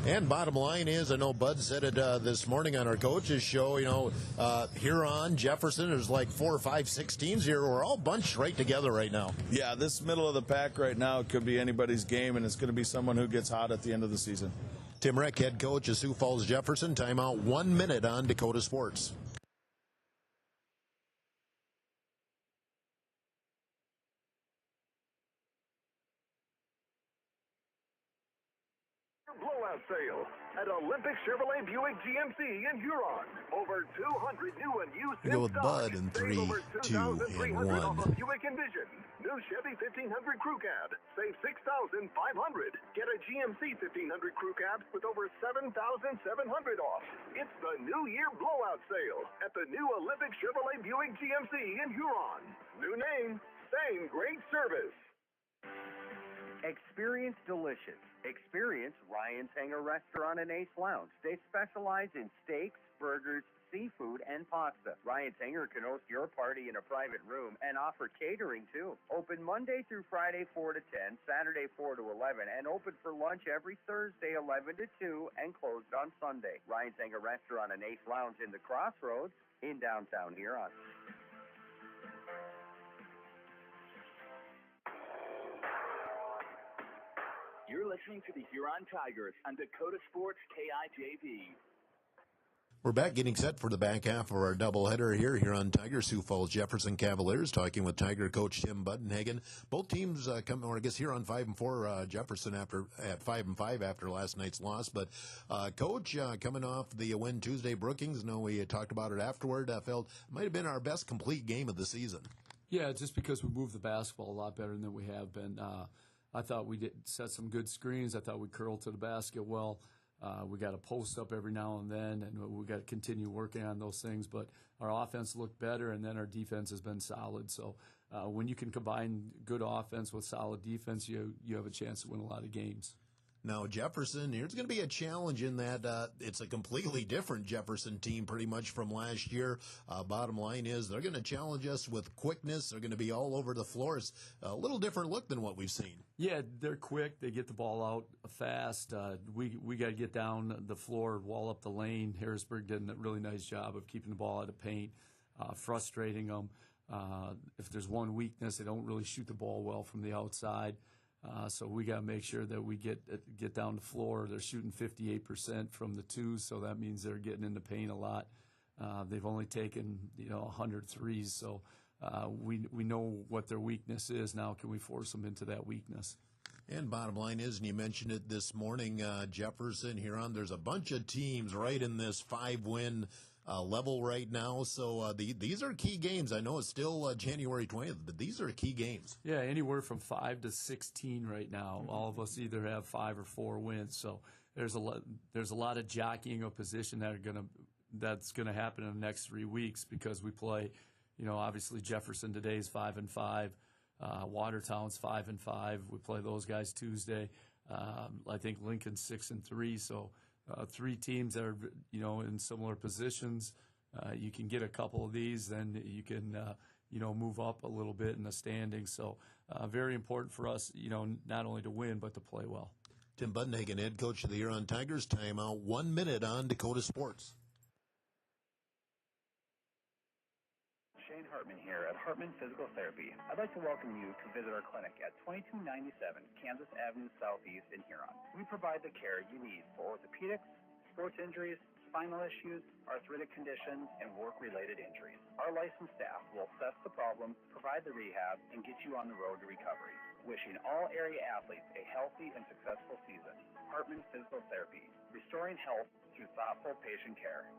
And bottom line is, I know Bud said it this morning on our coaches show, Huron, Jefferson, there's like 4 or 5, 6 teams here. We're all bunched right together right now. Yeah, this middle of the pack right now could be anybody's game, and it's going to be someone who gets hot at the end of the season. Tim Reck, head coach of Sioux Falls Jefferson. Timeout 1 minute on Dakota Sports. Blowout sale at Olympic Chevrolet Buick GMC in Huron. Over 200 new and used in Go with stock. Bud in Save 3, over 2, and 1. off of Buick Envision. New Chevy 1500 Crew Cab. Save $6,500. Get a GMC 1500 Crew Cab with over $7,700 off. It's the New Year Blowout sale at the new Olympic Chevrolet Buick GMC in Huron. New name, same great service. Experience delicious. Experience Ryan's Hangar Restaurant and Ace Lounge. They specialize in steaks, burgers, seafood, and pasta. Ryan Tanger can host your party in a private room and offer catering too. Open Monday through Friday 4 to 10, Saturday 4 to 11, and open for lunch every Thursday 11 to 2 and closed on Sunday. Ryan Tanger Restaurant and Ace Lounge in the Crossroads in downtown Huron. You're listening to the Huron Tigers on Dakota Sports KIJV. We're back getting set for the back half of our doubleheader here on Tigers, Sioux Falls Jefferson Cavaliers, talking with Tiger coach Tim Buddenhagen. Both teams Huron 5-4, Jefferson at 5-5 after last night's loss. But coach, coming off the win Tuesday, Brookings, we talked about it afterward, felt it might have been our best complete game of the season. Yeah, just because we moved the basketball a lot better than we have been. I thought we did set some good screens. I thought we curled to the basket well. We got to post up every now and then, and we got to continue working on those things. But our offense looked better, and then our defense has been solid. So when you can combine good offense with solid defense, you have a chance to win a lot of games. Now, Jefferson, here's going to be a challenge in that it's a completely different Jefferson team pretty much from last year. Bottom line is they're going to challenge us with quickness. They're going to be all over the floor. It's a little different look than what we've seen. Yeah, they're quick. They get the ball out fast. We got to get down the floor, wall up the lane. Harrisburg did a really nice job of keeping the ball out of paint, frustrating them. If there's one weakness, they don't really shoot the ball well from the outside. So we got to make sure that we get down the floor. They're shooting 58% from the twos, so that means they're getting in the paint a lot. They've only taken 100 threes, so we know what their weakness is. Now can we force them into that weakness? And bottom line is, and you mentioned it this morning, Jefferson, Huron, there's a bunch of teams right in this 5-win level right now. So these are key games. I know it's still January 20th, but these are key games. Yeah, anywhere from 5 to 16 right now. All of us either have 5 or 4 wins. So there's a lot of jockeying of position that's gonna happen in the next 3 weeks because we play, obviously Jefferson today is 5-5. Watertown's 5-5. We play those guys Tuesday. I think Lincoln's 6-3. So 3 teams that are, in similar positions. You can get a couple of these, then you can, move up a little bit in the standings. So very important for us, not only to win, but to play well. Tim Buddenhagen, head coach of the Huron Tigers. Timeout, 1 minute on Dakota Sports. Shane Hartman here at Hartman Physical Therapy. I'd like to welcome you to visit our clinic at 2297 Kansas Avenue Southeast in Huron. We provide the care you need for orthopedics, sports injuries, spinal issues, arthritic conditions, and work-related injuries. Our licensed staff will assess the problem, provide the rehab, and get you on the road to recovery. Wishing all area athletes a healthy and successful season. Hartman Physical Therapy, restoring health through thoughtful patient care.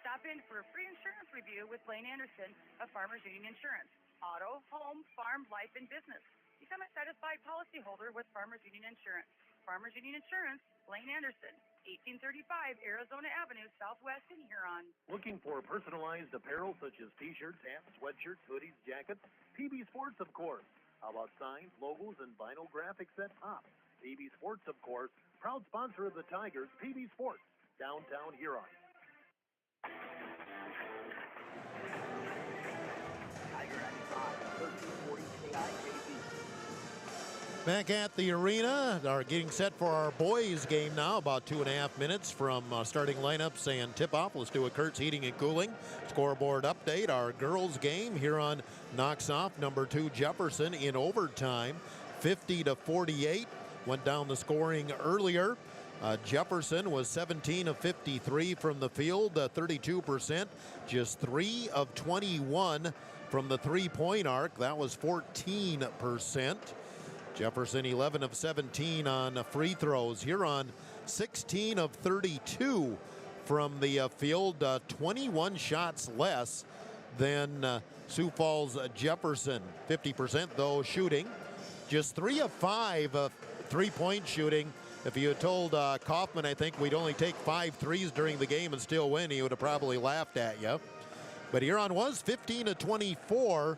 Stop in for a free insurance review with Lane Anderson of Farmers Union Insurance. Auto, home, farm, life, and business. Become a satisfied policyholder with Farmers Union Insurance. Farmers Union Insurance, Lane Anderson, 1835 Arizona Avenue, Southwest in Huron. Looking for personalized apparel such as t-shirts, hats, sweatshirts, hoodies, jackets? PB Sports, of course. How about signs, logos, and vinyl graphics at Pop? PB Sports, of course, proud sponsor of the Tigers. PB Sports, downtown Huron. Back at the arena, are getting set for our boys game now. About 2.5 minutes from starting lineups and tip-off. Let's do a Kurtz Heating and Cooling scoreboard update. Our girls game, Huron knocks off number 2 Jefferson in overtime, 50-48. Went down the scoring earlier. Jefferson was 17 of 53 from the field, 32%, just 3 of 21 from the three-point arc. That was 14%. Jefferson 11 of 17 on free throws. Huron 16 of 32 from the field, 21 shots less than Sioux Falls Jefferson. 50% though shooting. Just 3 of 5 three-point shooting. If you had told Kaufman, I think we'd only take 5 threes during the game and still win, he would have probably laughed at you. But Huron was 15 of 24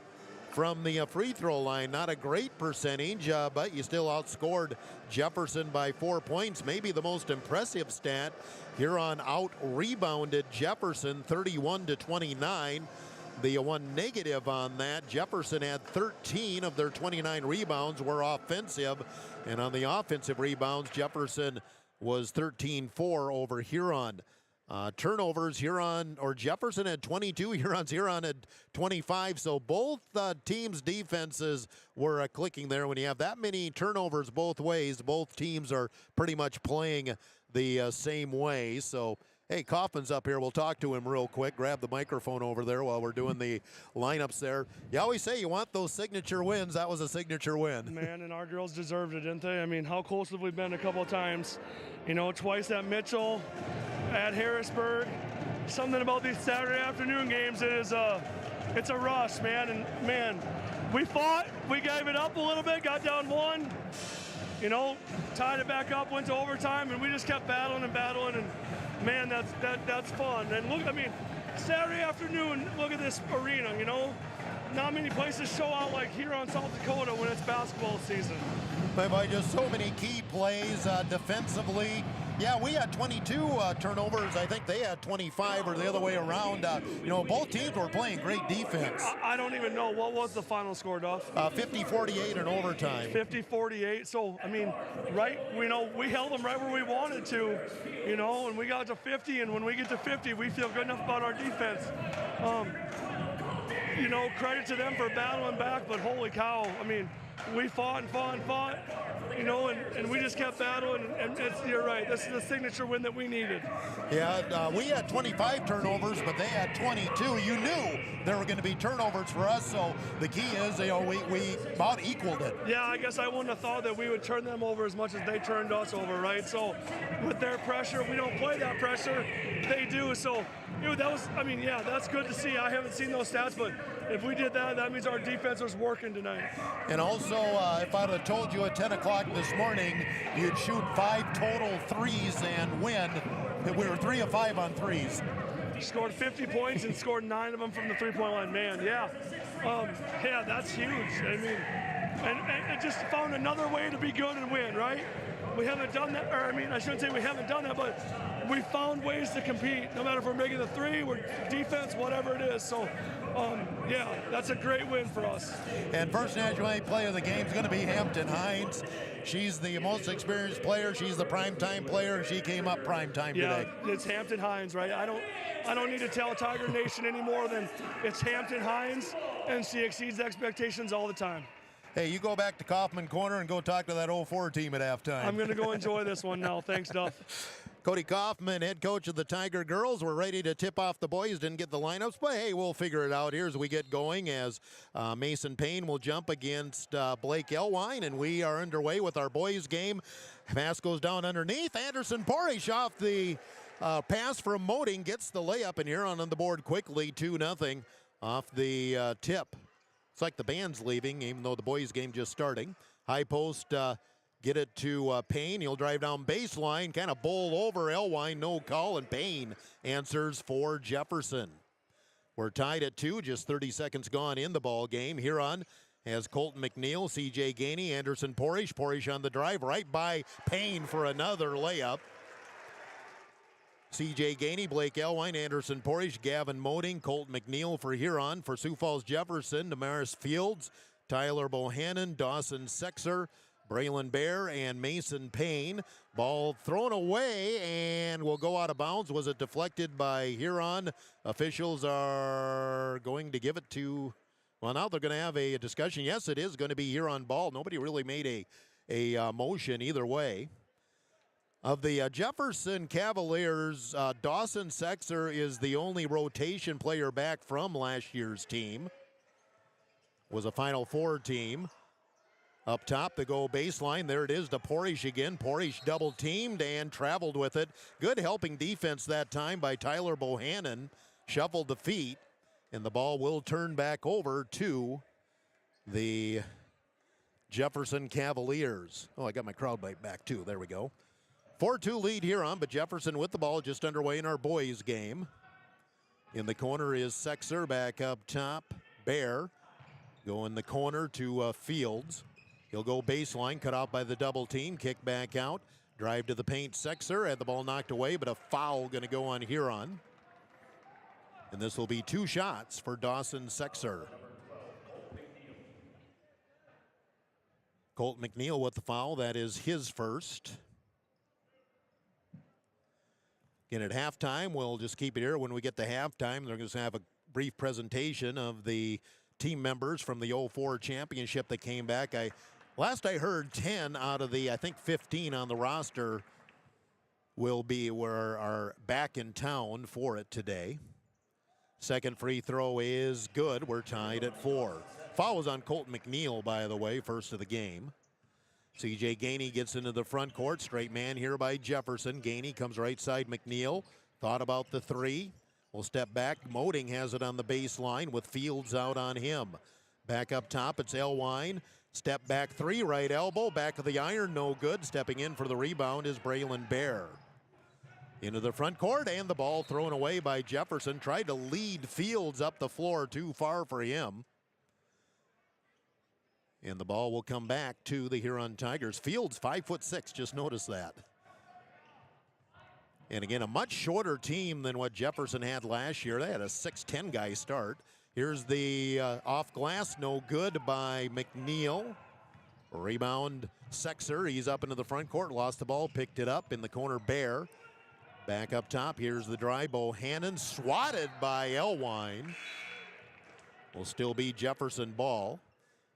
from the free throw line. Not a great percentage, but you still outscored Jefferson by 4 points. Maybe the most impressive stat, Huron out-rebounded Jefferson 31-29. The one negative on that, Jefferson had 13 of their 29 rebounds were offensive. And on the offensive rebounds, Jefferson was 13-4 over Huron. Turnovers, Jefferson had 22, Huron had 25. So both teams' defenses were clicking there. When you have that many turnovers both ways, both teams are pretty much playing the same way. So, hey, Kaufman's up here. We'll talk to him real quick. Grab the microphone over there while we're doing the lineups there. You always say you want those signature wins. That was a signature win. Man, and our girls deserved it, didn't they? I mean, how close have we been a couple of times? You know, twice at Mitchell, at Harrisburg. Something about these Saturday afternoon games, it's a rush, man. And, man, we fought. We gave it up a little bit, got down one. You know, tied it back up, went to overtime, and we just kept battling and battling. And, man, that's fun. And look, I mean, Saturday afternoon, look at this arena, you know. Not many places show out like here on South Dakota when it's basketball season. But by just so many key plays defensively. Yeah, we had 22 turnovers. I think they had 25 or the other way around. You know, both teams were playing great defense. I don't even know. What was the final score, Duff? 50-48 in overtime. 50-48. So, I mean, right, you know, we held them right where we wanted to, you know, and we got to 50. And when we get to 50, we feel good enough about our defense. You know, credit to them for battling back, but holy cow, I mean, we fought and fought and fought, you know, and we just kept battling, and you're right, this is the signature win that we needed. Yeah, we had 25 turnovers, but they had 22. You knew there were going to be turnovers for us, so the key is, you know, we about equaled it. Yeah, I guess I wouldn't have thought that we would turn them over as much as they turned us over, right? So with their pressure, we don't play that pressure, they do, so you know, that was, I mean, yeah, that's good to see. I haven't seen those stats, but if we did that, that means our defense was working tonight. And also, if I'd have told you at 10 o'clock this morning, you'd shoot 5 total threes and win, we were 3 of 5 on threes. Scored 50 points and scored 9 of them from the three-point line. Man, yeah. Yeah, that's huge. I mean, and just found another way to be good and win, right? We haven't done that, or I mean, I shouldn't say we haven't done that, but we found ways to compete, no matter if we're making the three, we're defense, whatever it is. So, yeah, that's a great win for us. And first National League player of the game is going to be Hampton Hines. She's the most experienced player. She's the primetime player, and she came up primetime today. Yeah, it's Hampton Hines, right? I don't need to tell Tiger Nation any more than it's Hampton Hines, and she exceeds expectations all the time. Hey, you go back to Kaufman Corner and go talk to that 04 team at halftime. I'm going to go enjoy this one now. Thanks, Duff. Cody Kaufman, head coach of the Tiger girls. We're ready to tip off the boys. Didn't get the lineups, but hey, we'll figure it out here as we get going, as Mason Payne will jump against Blake Elwine, and we are underway with our boys game. Pass goes down underneath. Anderson Porish off the pass from Moding, gets the layup, and Huron on the board quickly, 2-0 off the tip. It's like the band's leaving, even though the boys game just starting. High post, get it to Payne. He'll drive down baseline, kind of bowl over Elwine, no call, and Payne answers for Jefferson. We're tied at 2, just 30 seconds gone in the ball game. Huron has Colton McNeil, C.J. Gainey, Anderson Porish. Porish on the drive, right by Payne for another layup. C.J. Gainey, Blake Elwine, Anderson Porish, Gavin Moding, Colt McNeil for Huron. For Sioux Falls Jefferson, Damaris Fields, Tyler Bohannon, Dawson Sexer, Braylon Bear, and Mason Payne. Ball thrown away and will go out of bounds. Was it deflected by Huron? Officials are going to give it to, well, now they're going to have a discussion. Yes, it is going to be Huron ball. Nobody really made a motion either way. Of the Jefferson Cavaliers, Dawson Sexer is the only rotation player back from last year's team. Was a Final Four team. Up top, the go baseline. There it is to Porish again. Porish double teamed and traveled with it. Good helping defense that time by Tyler Bohannon. Shuffled the feet, and the ball will turn back over to the Jefferson Cavaliers. Oh, I got my crowd bite back too. There we go. 4-2 lead Huron, but Jefferson with the ball just underway in our boys game. In the corner is Sexer, back up top. Bear Go in the corner to Fields. He'll go baseline, cut off by the double team, kick back out, drive to the paint. Sexer had the ball knocked away, but a foul going to go on Huron. And this will be 2 shots for Dawson Sexer. Colt McNeil with the foul. That is his first. Again, at halftime, we'll just keep it here. When we get to halftime, they're going to have a brief presentation of the team members from the 04 championship that came back. Last I heard, 10 out of the, I think, 15 on the roster are back in town for it today. Second free throw is good. We're tied at 4. Foul was on Colt McNeil, by the way, first of the game. C.J. Gainey gets into the front court. Straight man here by Jefferson. Gainey comes right side McNeil. Thought about the 3. Will step back. Moding has it on the baseline with Fields out on him. Back up top, it's Elwine. Step back 3, right elbow. Back of the iron, no good. Stepping in for the rebound is Braylon Bear. Into the front court, and the ball thrown away by Jefferson. Tried to lead Fields up the floor, too far for him. And the ball will come back to the Huron Tigers. Fields 5'6", just notice that. And again, a much shorter team than what Jefferson had last year. They had a 6'10" guy start. Here's the off glass, no good by McNeil. Rebound, Sexer, he's up into the front court, lost the ball, picked it up in the corner, Bear. Back up top, here's the drive, Bohannon, swatted by Elwine. Will still be Jefferson ball.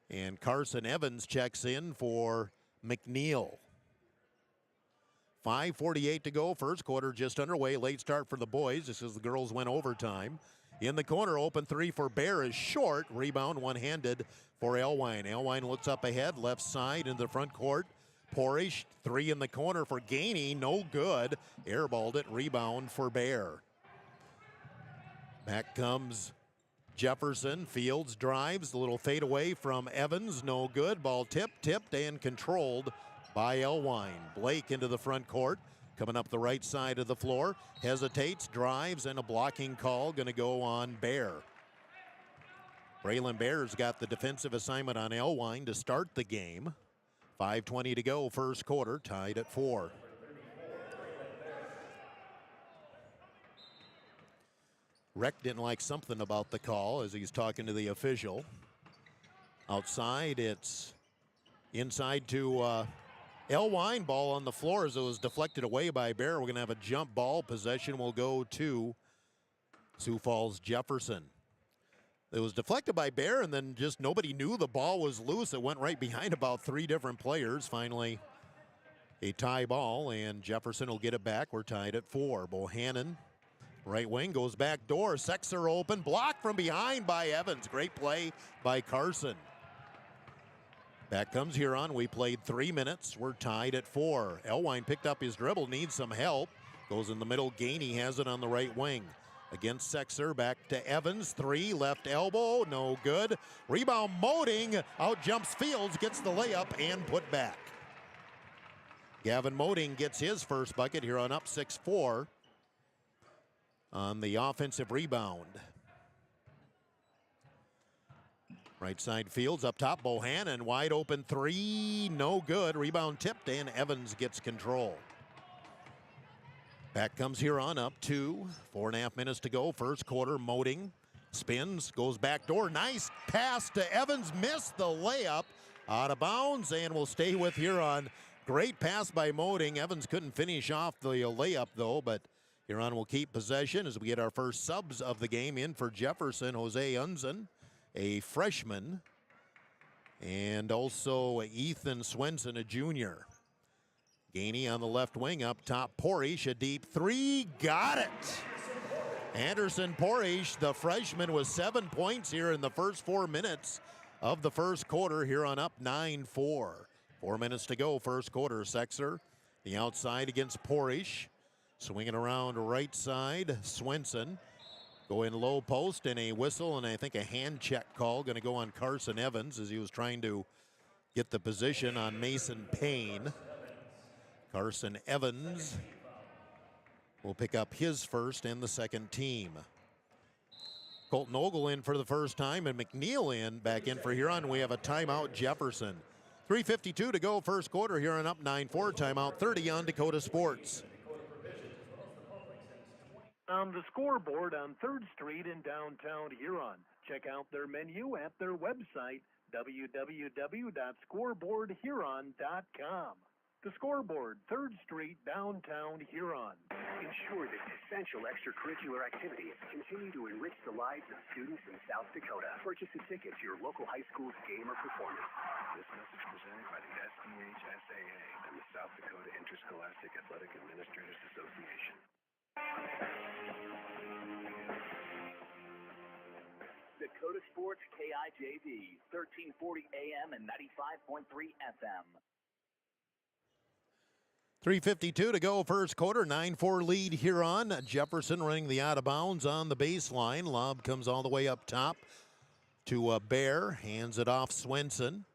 And Carson Evans checks in for McNeil. 5:48 to go, first quarter just underway. Late start for the boys, just as the girls went overtime. In the corner, open 3 for Bear is short. Rebound one-handed for Elwine. Elwine looks up ahead, left side into the front court. Porish, 3 in the corner for Gainey, no good. Airballed it, rebound for Bear. Back comes Jefferson. Fields drives, a little fade away from Evans, no good. Ball tipped and controlled by Elwine. Blake into the front court, coming up the right side of the floor. Hesitates, drives, and a blocking call going to go on Bear. Braylon Bear's got the defensive assignment on Elwine to start the game. 5:20 to go, first quarter, tied at 4. Reck didn't like something about the call as he's talking to the official. Outside, it's inside to Elwine. Ball on the floor as it was deflected away by Bear. We're going to have a jump ball. Possession will go to Sioux Falls Jefferson. It was deflected by Bear, and then just nobody knew the ball was loose. It went right behind about 3 different players. Finally, a tie ball, and Jefferson will get it back. We're tied at 4. Bohannon, right wing, goes back door. Sexer open, blocked from behind by Evans. Great play by Carson. Back comes Huron. We played 3 minutes. We're tied at 4. Elwine picked up his dribble, needs some help. Goes in the middle. Gainey has it on the right wing. Against Sexer, back to Evans. 3, left elbow, no good. Rebound, Moding, out jumps Fields, gets the layup and put back. Gavin Moding gets his first bucket. Huron up 6-4 on the offensive rebound. Right side Fields up top. Bohannon wide open 3, no good. Rebound tipped and Evans gets control. Back comes Huron up 2. 4.5 minutes to go. First quarter. Moding spins, goes back door. Nice pass to Evans. Missed the layup. Out of bounds and will stay with Huron. Great pass by Moding. Evans couldn't finish off the layup though, but Huron will keep possession as we get our first subs of the game in for Jefferson. Jose Unzen, a freshman, and also Ethan Swenson, a junior. Gainey on the left wing up top. Porish, a deep 3, got it. Anderson Porish, the freshman, with 7 points here in the first 4 minutes of the first quarter. Huron up 9-4. 4 minutes to go, first quarter. Sexer, the outside against Porish. Swinging around right side, Swenson. Go in low post and a whistle and I think a hand check call going to go on Carson Evans as he was trying to get the position on Mason Payne. Carson Evans will pick up his first and the second team. Colton Ogle in for the first time, and McNeil back in for Huron. We have a timeout, Jefferson. 3:52 to go, first quarter. Huron up 9-4. Timeout 30 on Dakota Sports. On the scoreboard on 3rd Street in downtown Huron. Check out their menu at their website, www.scoreboardhuron.com. The Scoreboard, 3rd Street, downtown Huron. Ensure that essential extracurricular activities continue to enrich the lives of students in South Dakota. Purchase a ticket to your local high school's game or performance. This message presented by the SDHSAA and the South Dakota Interscholastic Athletic Administrators Association. Dakota Sports KIJV, 1340 AM and 95.3 FM. 3:52 to go, first quarter. 9-4 lead Huron. Jefferson running the out of bounds on the baseline. Lob comes all the way up top to Bear. Hands it off Swenson.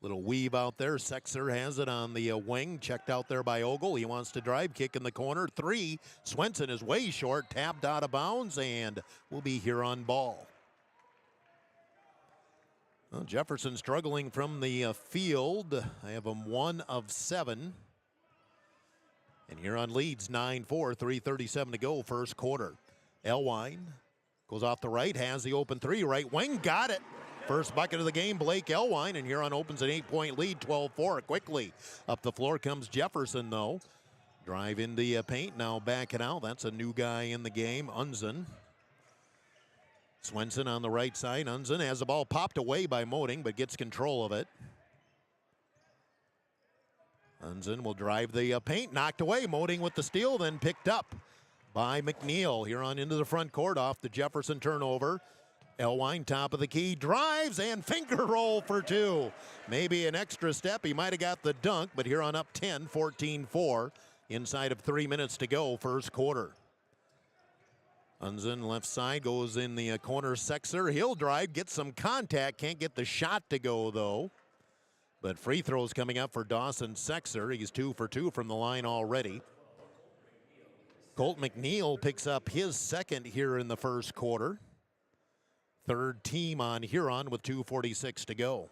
Little weave out there. Sexer has it on the wing. Checked out there by Ogle. He wants to drive. Kick in the corner. 3. Swenson is way short. Tapped out of bounds and will be Huron ball. Well, Jefferson struggling from the field. I have him 1 of 7. And Huron leads 9-4, 3:37 to go, first quarter. Elwine goes off the right, has the open 3, right wing, got it. First bucket of the game, Blake Elwine, and Huron opens an 8-point lead, 12-4 quickly. Up the floor comes Jefferson, though. Drive in the paint, now back it out. That's a new guy in the game, Unzen. Swenson on the right side. Unzen has the ball popped away by Moding, but gets control of it. Unzen will drive the paint, knocked away. Moding with the steal, then picked up by McNeil. Huron into the front court off the Jefferson turnover. Elwine, top of the key, drives and finger roll for 2. Maybe an extra step. He might have got the dunk, but Huron up 10, 14-4. Inside of 3 minutes to go, first quarter. Unzen left side goes in the corner. Sexer, he'll drive, get some contact. Can't get the shot to go, though. But free throws coming up for Dawson Sexer. He's 2 for 2 from the line already. Colt McNeil picks up his second here in the first quarter. Third team on Huron with 2:46 to go.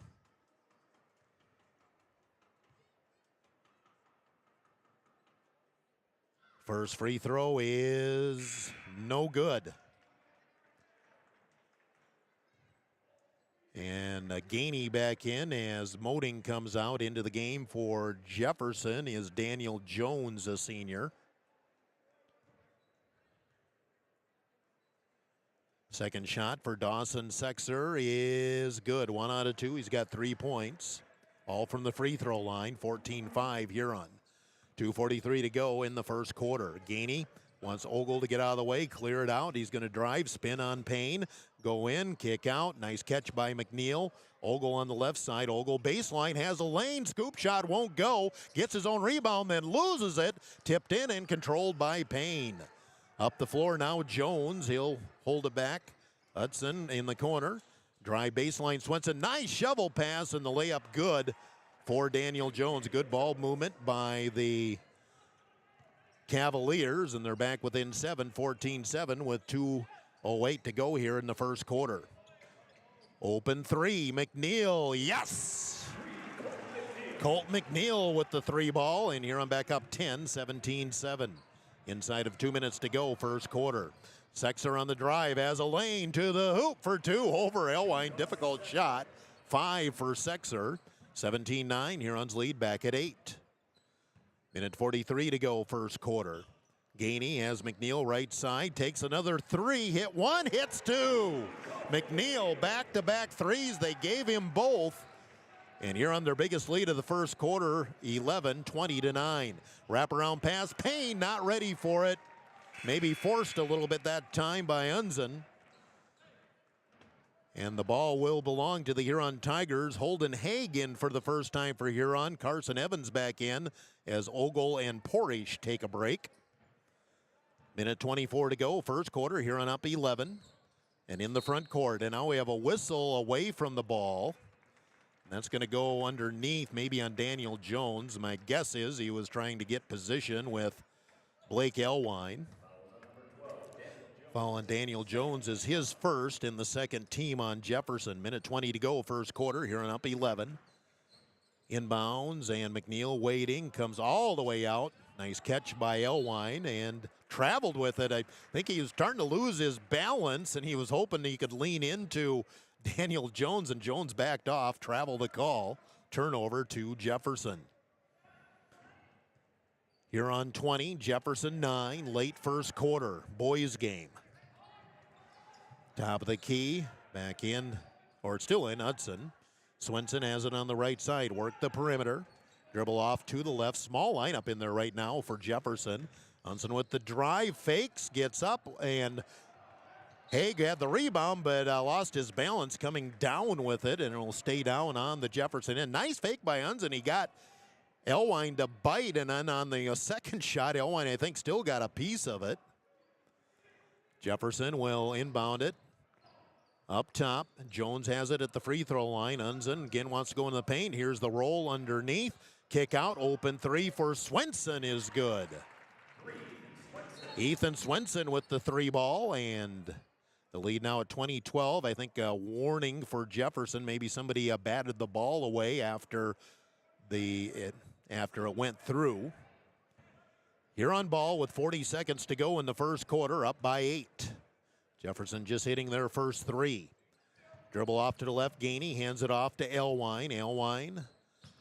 First free throw is no good. And Gainey back in as Moding comes out into the game for Jefferson is Daniel Jones, a senior. Second shot for Dawson Sexer is good. 1 out of 2. He's got 3 points. All from the free throw line. 14-5 Huron. 2:43 to go in the first quarter. Gainey wants Ogle to get out of the way, clear it out. He's going to drive, spin on Payne, go in, kick out. Nice catch by McNeil. Ogle on the left side. Ogle baseline, has a lane. Scoop shot won't go. Gets his own rebound, then loses it. Tipped in and controlled by Payne. Up the floor now, Jones. He'll hold it back. Hudson in the corner. Drive baseline, Swenson. Nice shovel pass, and the layup good for Daniel Jones. Good ball movement by the Cavaliers, and they're back within 7, 14-7 with 2:08 to go here in the first quarter. Open 3, McNeil, yes! Colt McNeil with the 3 ball, and here I'm back up 10, 17-7. Inside of 2 minutes to go, first quarter. Sexer on the drive, has a lane to the hoop for 2 over Elwine. Difficult shot. 5 for Sexer. 17-9, Huron's lead back at 8. Minute 43 to go, first quarter. Gainey has McNeil right side, takes another 3, hit 1, hits 2. McNeil back-to-back threes, they gave him both. And Huron their biggest lead of the first quarter, 11, 20-9. Wraparound pass, Payne not ready for it. Maybe forced a little bit that time by Unzen. And the ball will belong to the Huron Tigers. Holden Haig in for the first time for Huron. Carson Evans back in as Ogle and Porish take a break. Minute 24 to go, first quarter. Huron up 11. And in the front court. And now we have a whistle away from the ball. That's going to go underneath, maybe on Daniel Jones. My guess is he was trying to get position with Blake Elwine. Foul on Daniel Jones is his first in the second team on Jefferson. Minute 20 to go, first quarter. Huron up 11. Inbounds, and McNeil waiting, comes all the way out. Nice catch by Elwine and traveled with it. I think he was starting to lose his balance, and he was hoping he could lean into Daniel Jones, and Jones backed off, travel the call. Turnover to Jefferson. Huron 20, Jefferson 9, late first quarter, boys game. Top of the key, back in, or still in, Hudson. Swenson has it on the right side, work the perimeter. Dribble off to the left, small lineup in there right now for Jefferson. Hudson with the drive, fakes, gets up, and Haig had the rebound, but lost his balance coming down with it, and it will stay down on the Jefferson end. Nice fake by Hudson. He got Elwine to bite, and then on the second shot, Elwine, I think, still got a piece of it. Jefferson will inbound it. Up top, Jones has it at the free throw line. Unzen again wants to go in the paint. Here's the roll underneath. Kick out, open three for Swenson is good. Ethan Swenson with the three ball, and the lead now at 20-12. I think a warning for Jefferson. Maybe somebody batted the ball away after it went through. Huron ball with 40 seconds to go in the first quarter, up by 8. Jefferson just hitting their first three. Dribble off to the left, Gainey hands it off to Elwine. Elwine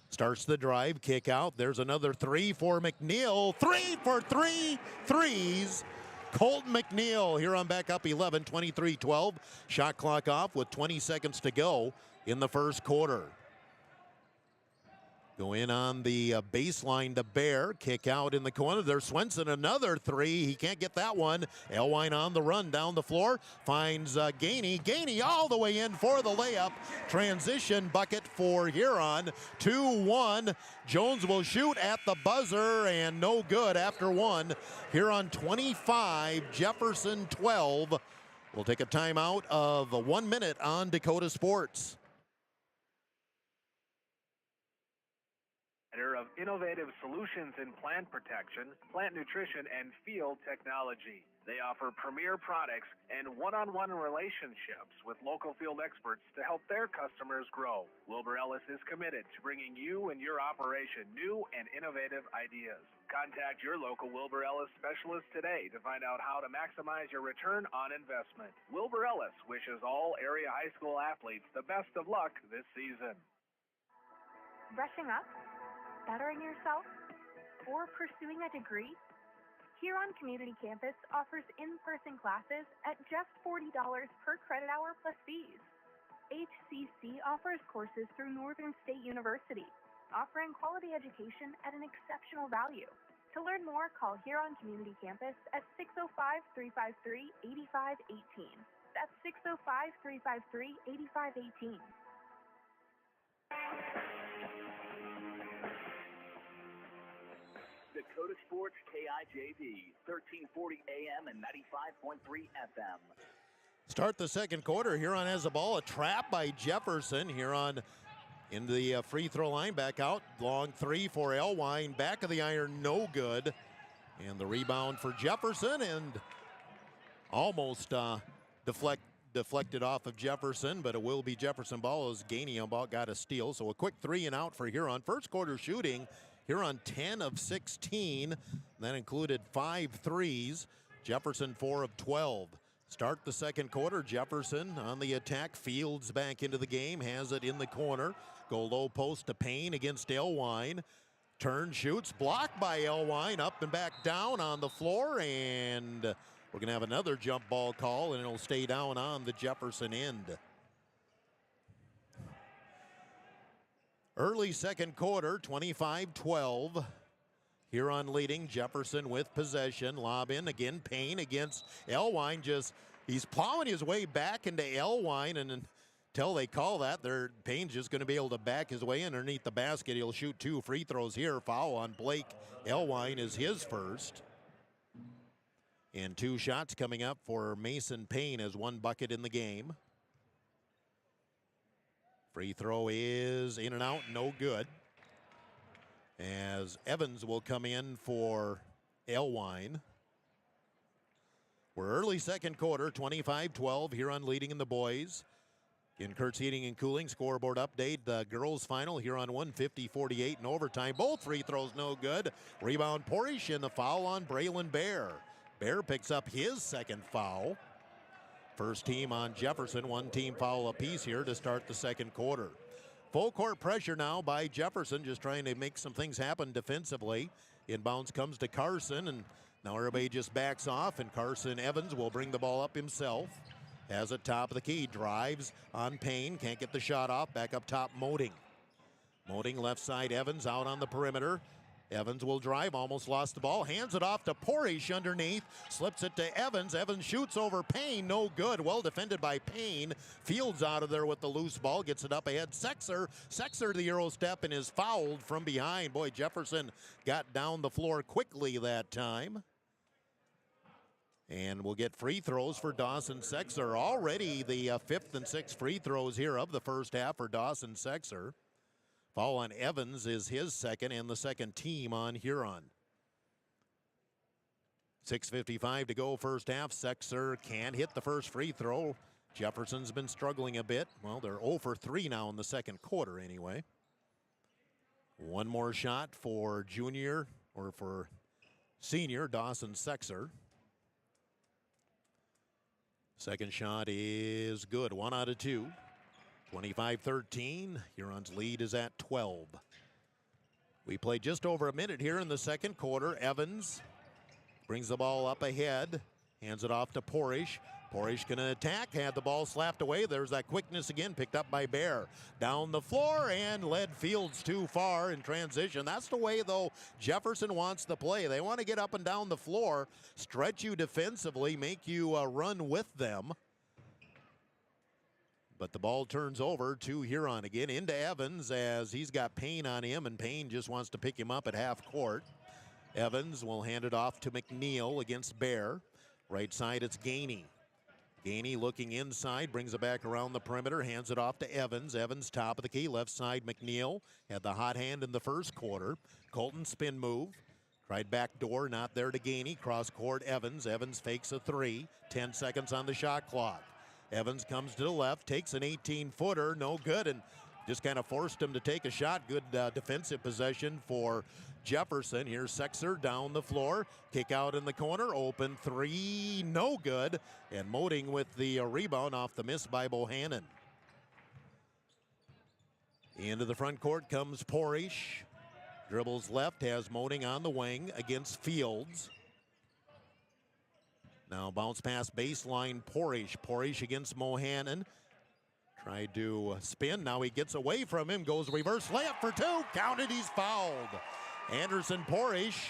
starts the drive, kick out. There's another three for McNeil. 3 for 3 threes. Colton McNeil, Huron back up 11, 23-12. Shot clock off with 20 seconds to go in the first quarter. Go in on the baseline to Bear. Kick out in the corner. There's Swenson, another three. He can't get that one. Elwine on the run down the floor. Finds Gainey. Gainey all the way in for the layup. Transition bucket for Huron. 2-1. Jones will shoot at the buzzer, and no good after one. Huron 25, Jefferson 12. We'll take a timeout of 1 minute on Dakota Sports. Of innovative solutions in plant protection, plant nutrition, and field technology. They offer premier products and one-on-one relationships with local field experts to help their customers grow. Wilbur Ellis is committed to bringing you and your operation new and innovative ideas. Contact your local Wilbur Ellis specialist today to find out how to maximize your return on investment. Wilbur Ellis wishes all area high school athletes the best of luck this season. Brushing up? Bettering yourself? Or pursuing a degree? Huron Community Campus offers in-person classes at just $40 per credit hour plus fees. HCC offers courses through Northern State University, offering quality education at an exceptional value. To learn more, call Huron Community Campus at 605-353-8518. That's 605-353-8518. Dakota Sports KIJV, 1340 AM and 95.3 FM. Start the second quarter. Huron has the ball. A trap by Jefferson. Huron into the free throw line. Back out. Long three for Elwine. Back of the iron. No good. And the rebound for Jefferson. And almost deflected off of Jefferson. But it will be Jefferson ball as Gainey about got a steal. So a quick 3 and out for Huron. First quarter shooting. Huron 10 of 16. That included 5 threes. Jefferson 4 of 12. Start the second quarter. Jefferson on the attack. Fields back into the game. Has it in the corner. Go low post to Payne against Elwine. Turn, shoots. Blocked by Elwine. Up and back down on the floor. And we're going to have another jump ball call. And it'll stay down on the Jefferson end. Early second quarter, 25-12. Huron leading, Jefferson with possession. Lob in again, Payne against Elwine. He's plowing his way back into Elwine, and until they call that, Payne's just going to be able to back his way underneath the basket. He'll shoot 2 free throws here. Foul on Blake Elwine is his first. And 2 shots coming up for Mason Payne as 1 bucket in the game. Free throw is in and out, no good. As Evans will come in for Elwine. We're early second quarter, 25-12, Huron leading in the boys. In Kurt's Heating and Cooling scoreboard update, the girls final, Huron 150-48 in overtime. Both free throws no good. Rebound Porish and the foul on Braylon Bear. Bear picks up his second foul. First team on Jefferson, one team foul apiece here to start the second quarter. Full court pressure now by Jefferson, just trying to make some things happen defensively. Inbounds comes to Carson, and now everybody just backs off, and Carson Evans will bring the ball up himself. Has it top of the key, drives on Payne, can't get the shot off, back up top Moding. Moding left side, Evans out on the perimeter. Evans will drive, almost lost the ball, hands it off to Porish underneath, slips it to Evans. Evans shoots over Payne, no good. Well defended by Payne. Fields out of there with the loose ball, gets it up ahead. Sexer the Euro step and is fouled from behind. Boy, Jefferson got down the floor quickly that time. And we'll get free throws for Dawson Sexer. Already the fifth and sixth free throws here of the first half for Dawson Sexer. Foul on Evans is his second and the second team on Huron. 6:55 to go first half. Sexer can't hit the first free throw. Jefferson's been struggling a bit. Well, they're 0 for 3 now in the second quarter anyway. One more shot for senior Dawson Sexer. Second shot is good, 1 out of 2. 25-13, Huron's lead is at 12. We play just over a minute here in the second quarter. Evans brings the ball up ahead, hands it off to Porish. Porish gonna attack, had the ball slapped away. There's that quickness again, picked up by Bear. Down the floor and led Fields too far in transition. That's the way, though, Jefferson wants to play. They want to get up and down the floor, stretch you defensively, make you run with them. But the ball turns over to Huron again, into Evans as he's got Payne on him, and Payne just wants to pick him up at half court. Evans will hand it off to McNeil against Bear. Right side, it's Gainey. Gainey looking inside, brings it back around the perimeter, hands it off to Evans. Evans top of the key, left side McNeil. Had the hot hand in the first quarter. Colton spin move. Tried back door, not there to Gainey. Cross court Evans. Evans fakes a three. 10 seconds on the shot clock. Evans comes to the left, takes an 18-footer, no good, and just kind of forced him to take a shot. Good defensive possession for Jefferson. Here's Sexer down the floor, kick out in the corner, open three, no good, and Moding with the rebound off the miss by Bohannon. Into the front court comes Porish. Dribbles left, has Moding on the wing against Fields. Now bounce pass baseline, Porish. Porish against Mohannon. Tried to spin, now he gets away from him, goes reverse layup for two, counted, he's fouled. Anderson Porish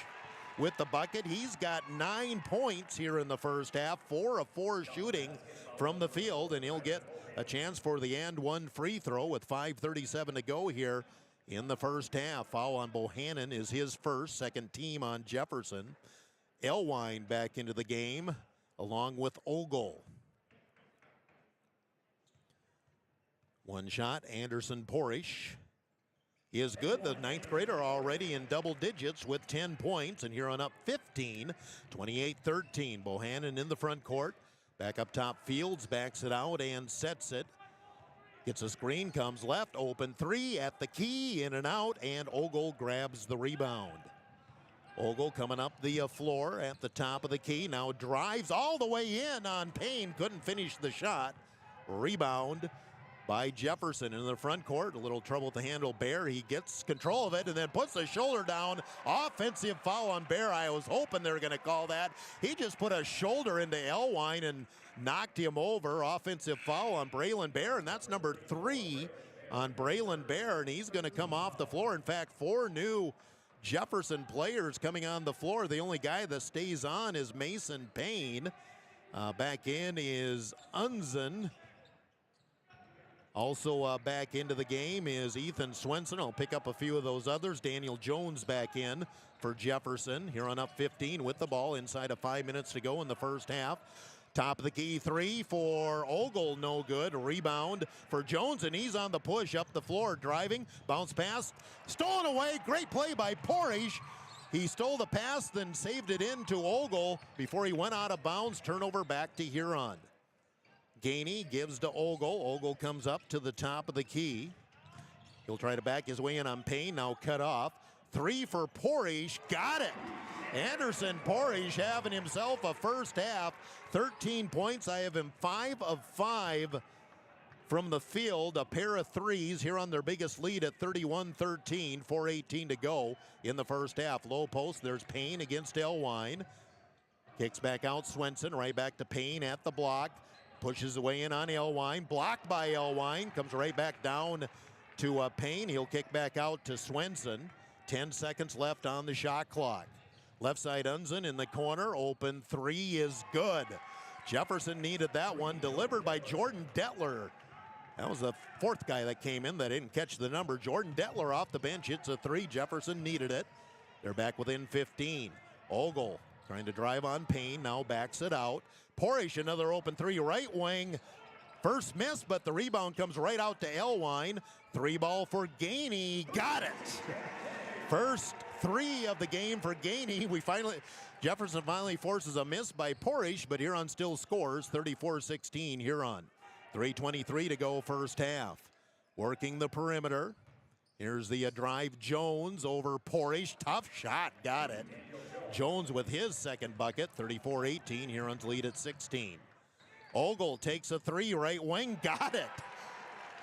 with the bucket. He's got 9 points here in the first half, 4 of 4 shooting from the field, and he'll get a chance for the and one free throw with 5:37 to go here in the first half. Foul on Bohannon is his first, second team on Jefferson. Elwine back into the game along with Ogle. One shot, Anderson Porish is good. The ninth grader already in double digits with 10 points, and Huron up 15, 28-13. Bohannon in the front court. Back up top, Fields backs it out and sets it. Gets a screen, comes left, open three at the key, in and out, and Ogle grabs the rebound. Ogle coming up the floor at the top of the key, now drives all the way in on Payne, couldn't finish the shot. Rebound by Jefferson in the front court. A little trouble to handle Bear. He gets control of it and then puts the shoulder down. Offensive foul on Bear. I was hoping they were going to call that. He just put a shoulder into Elwine and knocked him over. Offensive foul on Braylon Bear, and that's number 3 on Braylon Bear, and he's going to come off the floor. In fact, 4 new Jefferson players coming on the floor. The only guy that stays on is Mason Payne. Back in is Unzen. Also back into the game is Ethan Swenson. I'll pick up a few of those others. Daniel Jones back in for Jefferson. Huron up 15 with the ball inside of 5 minutes to go in the first half. Top of the key three for Ogle, no good. Rebound for Jones, and he's on the push up the floor, driving. Bounce pass, stolen away. Great play by Porish. He stole the pass, then saved it into Ogle before he went out of bounds. Turnover back to Huron. Gainey gives to Ogle. Ogle comes up to the top of the key. He'll try to back his way in on Payne, now cut off. 3 for Porish, got it. Anderson Porish having himself a first half, 13 points. I have him 5 of 5 from the field, a pair of threes here on their biggest lead at 31-13, 4:18 to go in the first half. Low post, there's Payne against Elwine. Kicks back out Swenson, right back to Payne at the block. Pushes away in on Elwine, blocked by Elwine, comes right back down to Payne. He'll kick back out to Swenson. 10 seconds left on the shot clock. Left side Unzen in the corner, open 3 is good. Jefferson needed that one, delivered by Jordan Detler. That was the 4th guy that came in that didn't catch the number. Jordan Detler off the bench, hits a 3. Jefferson needed it. They're back within 15. Ogle trying to drive on Payne, now backs it out. Porish, another open 3, right wing. First miss, but the rebound comes right out to Elwine. 3 ball for Gainey, got it. First 3 of the game for Gainey. Jefferson finally forces a miss by Porish, but Huron still scores, 34-16 Huron. 3:23 to go first half. Working the perimeter. Here's the drive, Jones over Porish. Tough shot, got it. Jones with his second bucket, 34-18. Huron's lead at 16. Ogle takes a 3, right wing, got it.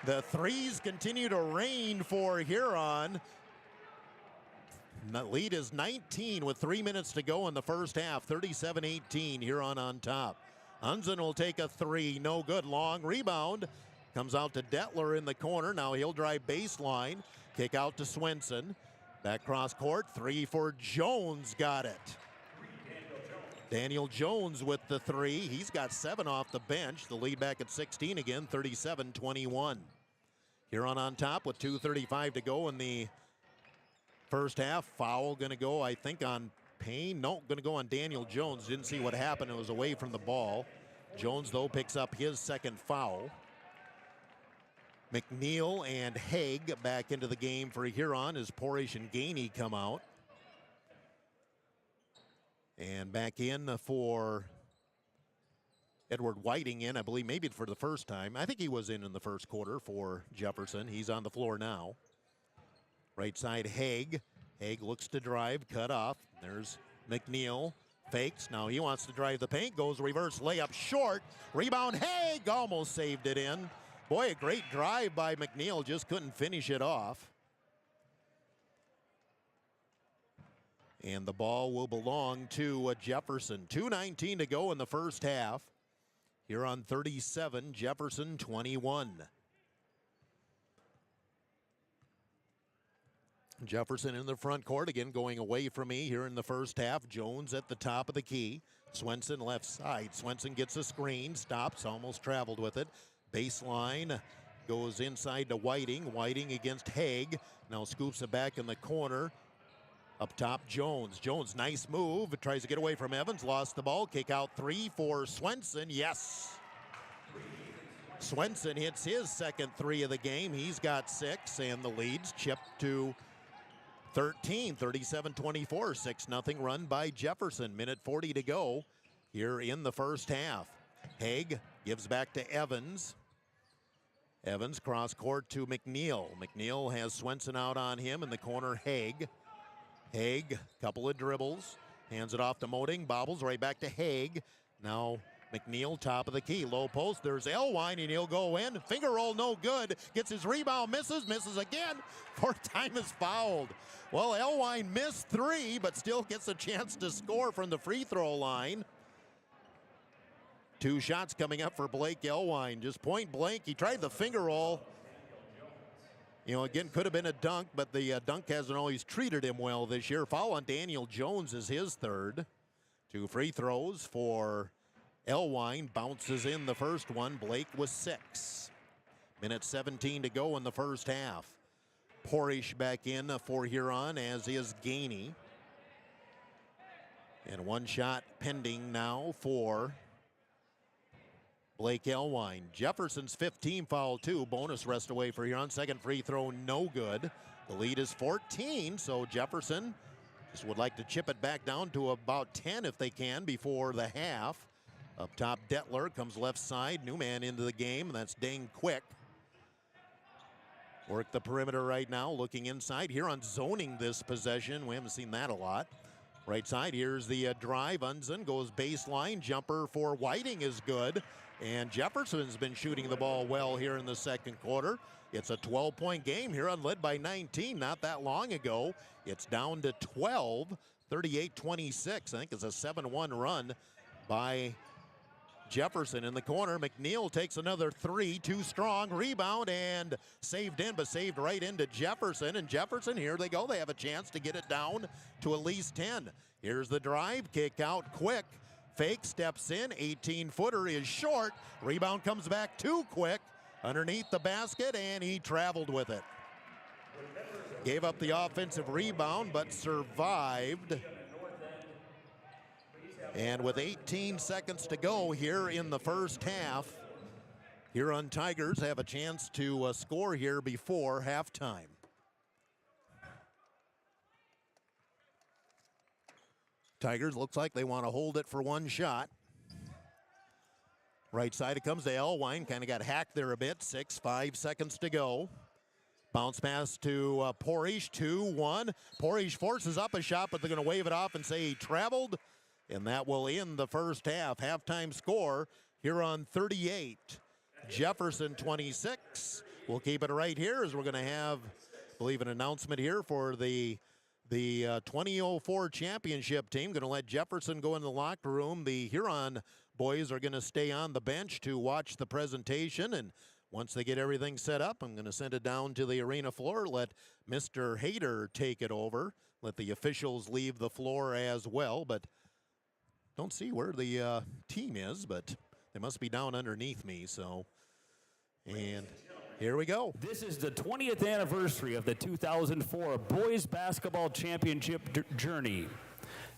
The threes continue to rain for Huron. The lead is 19 with 3 minutes to go in the first half, 37-18, Huron on top. Unzen will take a 3, no good. Long rebound, comes out to Detler in the corner. Now he'll drive baseline, kick out to Swenson. Back cross court, 3 for Jones, got it. Daniel Jones with the 3. He's got 7 off the bench. The lead back at 16 again, 37-21. Huron on top with 2:35 to go in the first half. Foul going to go, I think, on Payne. No, going to go on Daniel Jones. Didn't see what happened. It was away from the ball. Jones, though, picks up his second foul. McNeil and Haig back into the game for Huron as Porish and Gainey come out. And back in for Edward Whiting in, I believe, maybe for the first time. I think he was in the first quarter for Jefferson. He's on the floor now. Right side, Haig. Haig looks to drive, cut off. There's McNeil, fakes. Now he wants to drive the paint, goes reverse layup short. Rebound, Haig almost saved it in. Boy, a great drive by McNeil, just couldn't finish it off. And the ball will belong to Jefferson. 2:19 to go in the first half. Huron 37, Jefferson 21. Jefferson in the front court, again going away from me here in the first half. Jones at the top of the key. Swenson left side. Swenson gets a screen, stops, almost traveled with it. Baseline goes inside to Whiting. Whiting against Haig. Now scoops it back in the corner. Up top, Jones. Jones, nice move. Tries to get away from Evans. Lost the ball. Kick out 3 for Swenson. Yes. Swenson hits his second 3 of the game. He's got 6, and the lead's chipped to 13, 37-24, 6-0 run by Jefferson. Minute 40 to go here in the first half. Haig gives back to Evans. Evans cross court to McNeil. McNeil has Swenson out on him in the corner. Haig. Haig, couple of dribbles, hands it off to Moding, bobbles right back to Haig. Now McNeil, top of the key, low post. There's Elwine, and he'll go in. Finger roll, no good. Gets his rebound, misses again. 4th time is fouled. Well, Elwine missed 3, but still gets a chance to score from the free throw line. 2 shots coming up for Blake Elwine, just point blank. He tried the finger roll. You know, again, could have been a dunk, but the dunk hasn't always treated him well this year. Foul on Daniel Jones is his 3rd. 2 free throws for Elwine. Bounces in the first one. Blake was 6. Minute 17 to go in the first half. Porish back in for Huron, as is Gainey. And 1 shot pending now for Blake Elwine. Jefferson's 15 foul, 2. Bonus rest away for Huron. Second free throw, no good. The lead is 14, so Jefferson Just would like to chip it back down to about 10 if they can before the half. Up top, Detler comes left side. New man into the game, and that's Dane Quick. Work the perimeter right now, looking inside. Huron zoning this possession. We haven't seen that a lot. Right side, here's the drive. Unzen goes baseline. Jumper for Whiting is good. And Jefferson's been shooting the ball well here in the second quarter. It's a 12-point game. Huron led by 19 not that long ago. It's down to 12, 38-26. I think it's a 7-1 run by Jefferson in the corner. McNeil takes another three, too strong. Rebound and saved in, but saved right into Jefferson. And Jefferson, here they go. They have a chance to get it down to at least 10. Here's the drive, kick out quick. Fake steps in, 18-footer is short. Rebound comes back too quick underneath the basket, and he traveled with it. Gave up the offensive rebound, but survived. And with 18 seconds to go here in the first half, Huron Tigers have a chance to score here before halftime. Tigers looks like they want to hold it for one shot. Right side it comes to Elwine, kind of got hacked there a bit. 5 seconds to go. Bounce pass to Porish, 2-1. Porish forces up a shot, but they're going to wave it off and say he traveled. And that will end the first half. Halftime score, Huron 38, Jefferson 26. We'll keep it right here as we're going to have, I believe, an announcement here for the 2004 championship team. Going to let Jefferson go in the locker room. The Huron boys are going to stay on the bench to watch the presentation. And once they get everything set up, I'm going to send it down to the arena floor. Let Mr. Hayter take it over. Let the officials leave the floor as well. But don't see where the team is, but they must be down underneath me. So, and here we go. This is the 20th anniversary of the 2004 Boys Basketball Championship journey.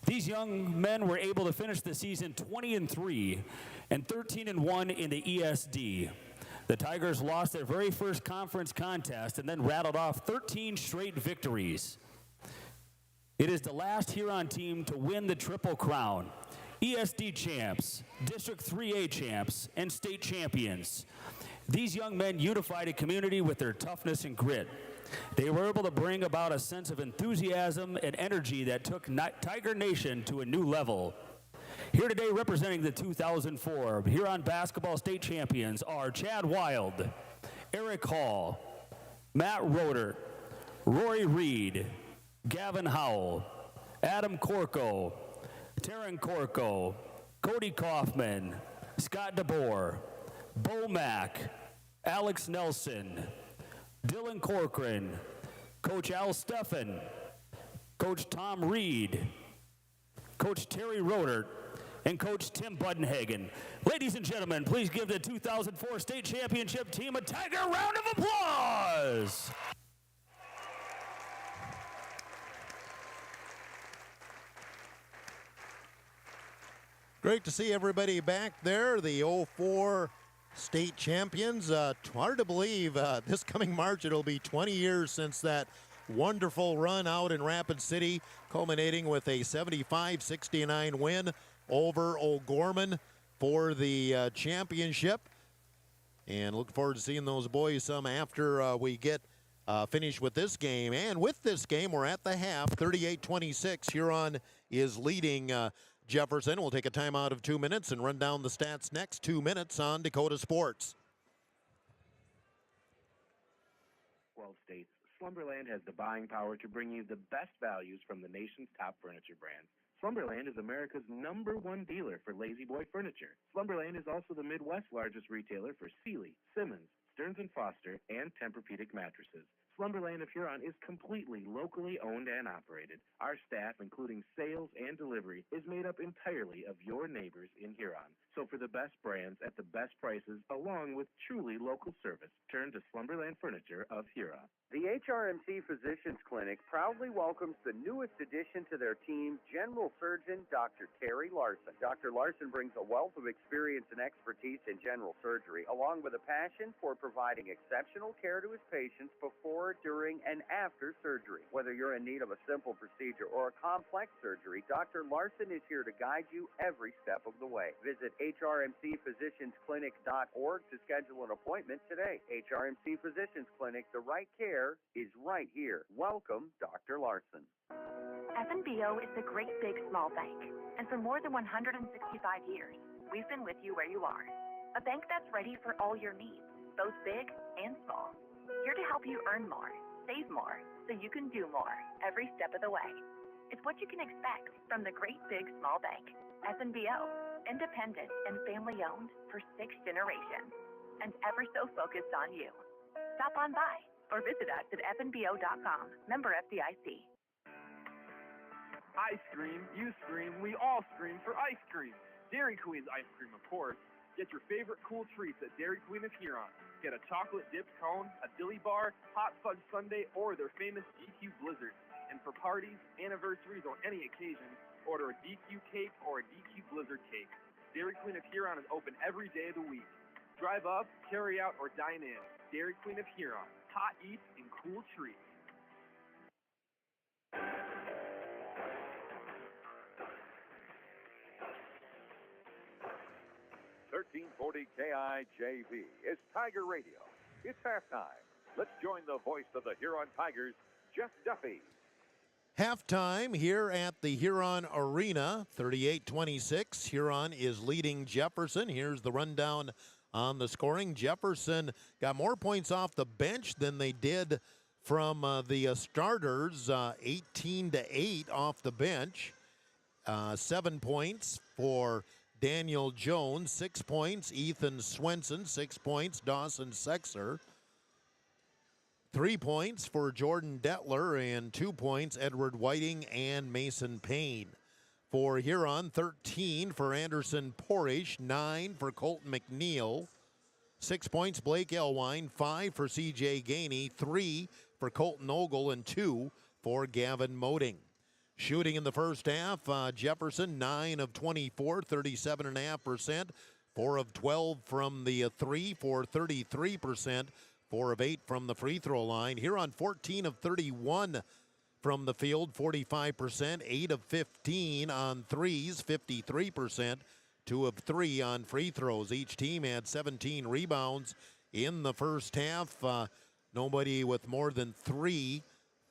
These young men were able to finish the season 20-3 and 13-1 in the ESD. The Tigers lost their very first conference contest and then rattled off 13 straight victories. It is the last Huron team to win the Triple Crown. ESD champs, District 3A champs, and state champions. These young men unified a community with their toughness and grit. They were able to bring about a sense of enthusiasm and energy that took Tiger Nation to a new level. Here today representing the 2004 Huron basketball state champions are Chad Wild, Eric Hall, Matt Roeder, Rory Reed, Gavin Howell, Adam Corco, Taryn Corco, Cody Kaufman, Scott DeBoer, Bo Mack, Alex Nelson, Dylan Corcoran, Coach Al Steffen, Coach Tom Reed, Coach Terry Roeder, and Coach Tim Budenhagen. Ladies and gentlemen, please give the 2004 state championship team a Tiger round of applause. Great to see everybody back there. The 04 state champions. Hard to believe this coming March it'll be 20 years since that wonderful run out in Rapid City, culminating with a 75-69 win over O'Gorman for the championship. And look forward to seeing those boys some after we get finished with this game. And with this game, we're at the half, 38-26. Huron is leading Jefferson. We'll take a timeout of 2 minutes and run down the stats next. 2 minutes on Dakota Sports. 12 states, Slumberland has the buying power to bring you the best values from the nation's top furniture brands. Slumberland is America's #1 dealer for Lazy Boy furniture. Slumberland is also the Midwest's largest retailer for Sealy, Simmons, Stearns & Foster, and Tempur-Pedic mattresses. Slumberland of Huron is completely locally owned and operated. Our staff, including sales and delivery, is made up entirely of your neighbors in Huron. So for the best brands at the best prices, along with truly local service, turn to Slumberland Furniture of Huron. The HRMC Physicians Clinic proudly welcomes the newest addition to their team, General Surgeon Dr. Terry Larson. Dr. Larson brings a wealth of experience and expertise in general surgery, along with a passion for providing exceptional care to his patients before before, during, and after surgery. Whether you're in need of a simple procedure or a complex surgery, Dr. Larson is here to guide you every step of the way. Visit hrmcphysiciansclinic.org to schedule an appointment today. HRMC Physicians Clinic, the right care is right here. Welcome, Dr. Larson. FNBO is the great big small bank, and for more than 165 years, we've been with you where you are. A bank that's ready for all your needs, both big and small. Here to help you earn more, save more, so you can do more every step of the way. It's what you can expect from the great big small bank. FNBO, independent and family owned for 6 generations, and ever so focused on you. Stop on by or visit us at fnbo.com. Member FDIC. I scream, you scream, we all scream for ice cream. Dairy Queen's ice cream, of course. Get your favorite cool treats at Dairy Queen of Huron. Get a chocolate dipped cone, a dilly bar, hot fudge sundae, or their famous DQ Blizzard. And for parties, anniversaries, or any occasion, order a DQ cake or a DQ Blizzard cake. Dairy Queen of Huron is open every day of the week. Drive up, carry out, or dine in. Dairy Queen of Huron. Hot eats and cool treats. 1340 KIJV is Tiger Radio. It's halftime. Let's join the voice of the Huron Tigers, Jeff Duffy. Halftime here at the Huron Arena, 38-26. Huron is leading Jefferson. Here's the rundown on the scoring. Jefferson got more points off the bench than they did from the starters, 18-8 off the bench. 7 points for Daniel Jones, 6 points. Ethan Swenson, 6 points. Dawson Sexer, 3 points for Jordan Detler, and 2 points Edward Whiting and Mason Payne. For Huron, 13 for Anderson Porish, 9 for Colton McNeil, 6 points Blake Elwine, 5 for C.J. Gainey, 3 for Colton Ogle, and 2 for Gavin Moding. Shooting in the first half, Jefferson 9 of 24, 37.5%, 4 of 12 from the 3 for 33%, 4 of 8 from the free throw line. Huron 14 of 31 from the field, 45%, 8 of 15 on threes, 53%, 2 of 3 on free throws. Each team had 17 rebounds in the first half. Nobody with more than 3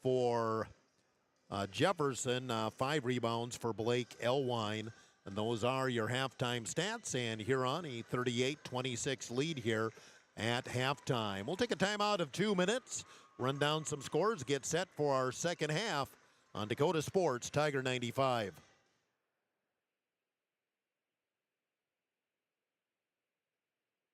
for Jefferson, 5 rebounds for Blake Elwine. And those are your halftime stats. And Huron, a 38-26 lead here at halftime. We'll take a timeout of 2 minutes, run down some scores, get set for our second half on Dakota Sports Tiger 95.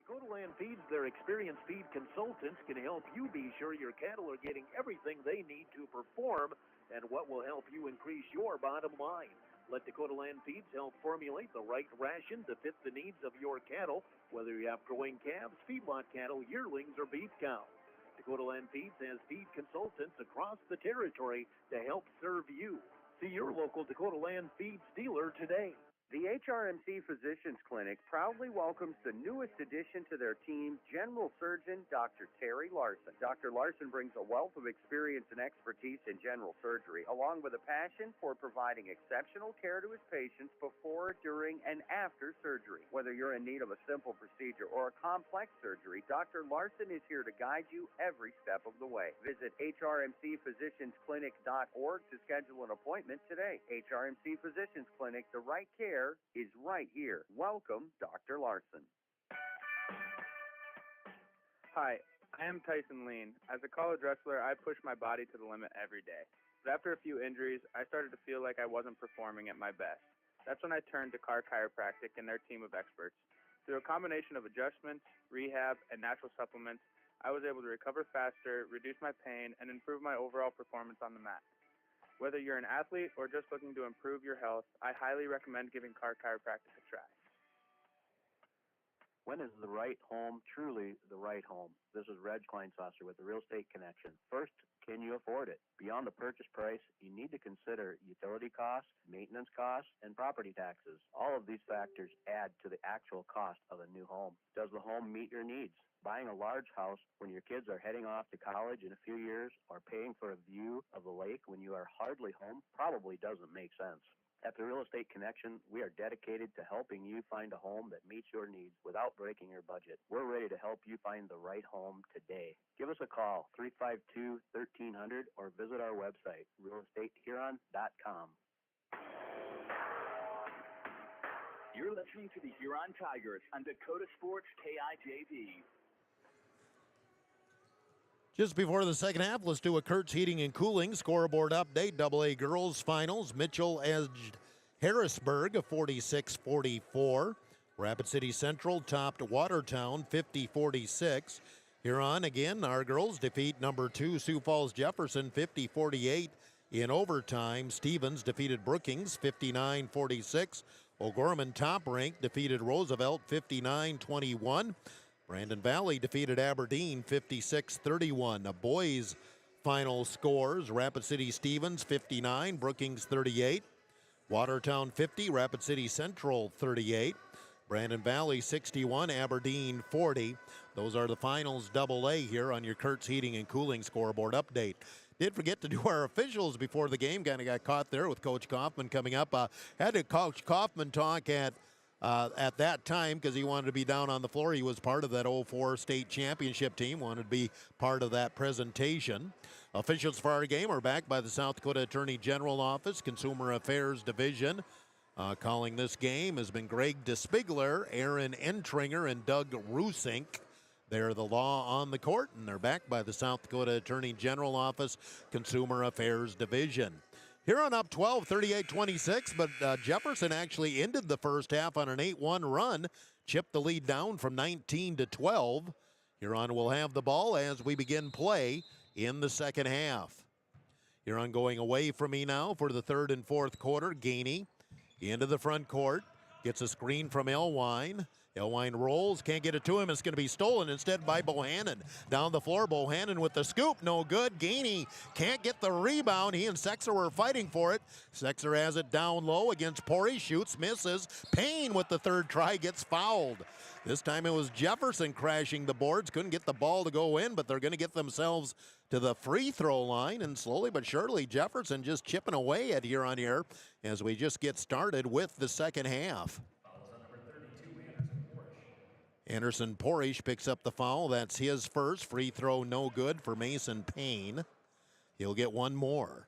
Dakota Land Feeds, their experienced feed consultants, can help you be sure your cattle are getting everything they need to perform and what will help you increase your bottom line. Let Dakota Land Feeds help formulate the right ration to fit the needs of your cattle, whether you have growing calves, feedlot cattle, yearlings, or beef cows. Dakota Land Feeds has feed consultants across the territory to help serve you. See your local Dakota Land Feeds dealer today. The HRMC Physicians Clinic proudly welcomes the newest addition to their team, General Surgeon Dr. Terry Larson. Dr. Larson brings a wealth of experience and expertise in general surgery, along with a passion for providing exceptional care to his patients before, during, and after surgery. Whether you're in need of a simple procedure or a complex surgery, Dr. Larson is here to guide you every step of the way. Visit hrmcphysiciansclinic.org to schedule an appointment today. HRMC Physicians Clinic, the right care is right here. Welcome, Dr. Larson. Hi, I am Tyson Lean. As a college wrestler, I push my body to the limit every day. But after a few injuries, I started to feel like I wasn't performing at my best. That's when I turned to Carr Chiropractic and their team of experts. Through a combination of adjustments, rehab, and natural supplements, I was able to recover faster, reduce my pain, and improve my overall performance on the mat. Whether you're an athlete or just looking to improve your health, I highly recommend giving Carr Chiropractic a try. When is the right home truly the right home? This is Reg Kleinsasser with the Real Estate Connection. First, can you afford it? Beyond the purchase price, you need to consider utility costs, maintenance costs, and property taxes. All of these factors add to the actual cost of a new home. Does the home meet your needs? Buying a large house when your kids are heading off to college in a few years or paying for a view of the lake when you are hardly home probably doesn't make sense. At the Real Estate Connection, we are dedicated to helping you find a home that meets your needs without breaking your budget. We're ready to help you find the right home today. Give us a call, 352-1300, or visit our website, realestatehuron.com. You're listening to the Huron Tigers on Dakota Sports KIJV. Just before the second half, let's do a Kurtz Heating and Cooling scoreboard update. AA girls finals. Mitchell edged Harrisburg 46-44. Rapid City Central topped Watertown 50-46. Huron again, our girls defeat number 2 Sioux Falls Jefferson 50-48 in overtime. Stevens defeated Brookings 59-46. O'Gorman top ranked defeated Roosevelt 59-21. Brandon Valley defeated Aberdeen 56-31. The boys' final scores, Rapid City Stevens 59, Brookings 38. Watertown 50, Rapid City Central 38. Brandon Valley 61, Aberdeen 40. Those are the finals AA here on your Kurtz Heating and Cooling scoreboard update. Did forget to do our officials before the game. Kind of got caught there with Coach Kaufman coming up. Had to Coach Kaufman talk at that time because he wanted to be down on the floor. He was part of that 04 state championship team, wanted to be part of that presentation. Officials for our game are backed by the South Dakota Attorney General Office, Consumer Affairs Division. Calling this game has been Greg DeSpigler, Aaron Entringer, and Doug Rusink. They're the law on the court, and they're backed by the South Dakota Attorney General Office, Consumer Affairs Division. Huron up 12, 38-26, but Jefferson actually ended the first half on an 8-1 run, chipped the lead down from 19 to 12. Huron will have the ball as we begin play in the second half. Huron going away from me now for the third and fourth quarter. Gainey into the front court, gets a screen from Elwine. Elwine rolls, can't get it to him. It's going to be stolen instead by Bohannon. Down the floor, Bohannon with the scoop, no good. Gainey can't get the rebound. He and Sexer were fighting for it. Sexer has it down low against Pori, shoots, misses. Payne with the third try gets fouled. This time it was Jefferson crashing the boards. Couldn't get the ball to go in, but they're going to get themselves to the free throw line. And slowly but surely, Jefferson just chipping away at Huron here as we just get started with the second half. Anderson Porish picks up the foul. That's his first. Free throw no good for Mason Payne. He'll get one more.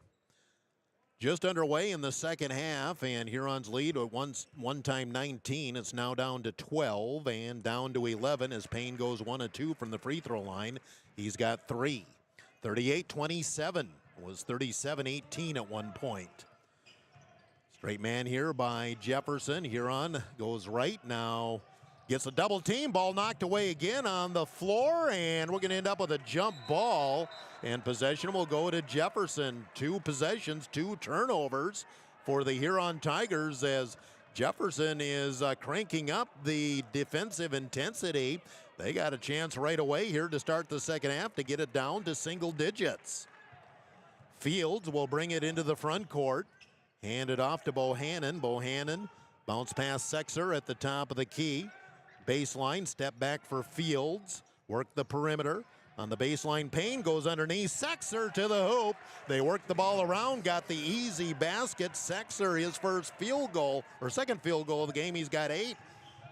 Just underway in the second half, and Huron's lead at one time 19. It's now down to 12 and down to 11 as Payne goes 1 of 2 from the free throw line. He's got 3. 38-27. Was 37-18 at one point. Straight man here by Jefferson. Huron goes right now. Gets a double team, ball knocked away again on the floor, and we're going to end up with a jump ball, and possession will go to Jefferson. 2 possessions, 2 turnovers for the Huron Tigers as Jefferson is cranking up the defensive intensity. They got a chance right away here to start the second half to get it down to single digits. Fields will bring it into the front court, hand it off to Bohannon. Bohannon bounce past Sexer at the top of the key. Baseline, step back for Fields. Work the perimeter. On the baseline, Payne goes underneath. Sexer to the hoop. They work the ball around, got the easy basket. Sexer, his first field goal, or second field goal of the game. He's got 8.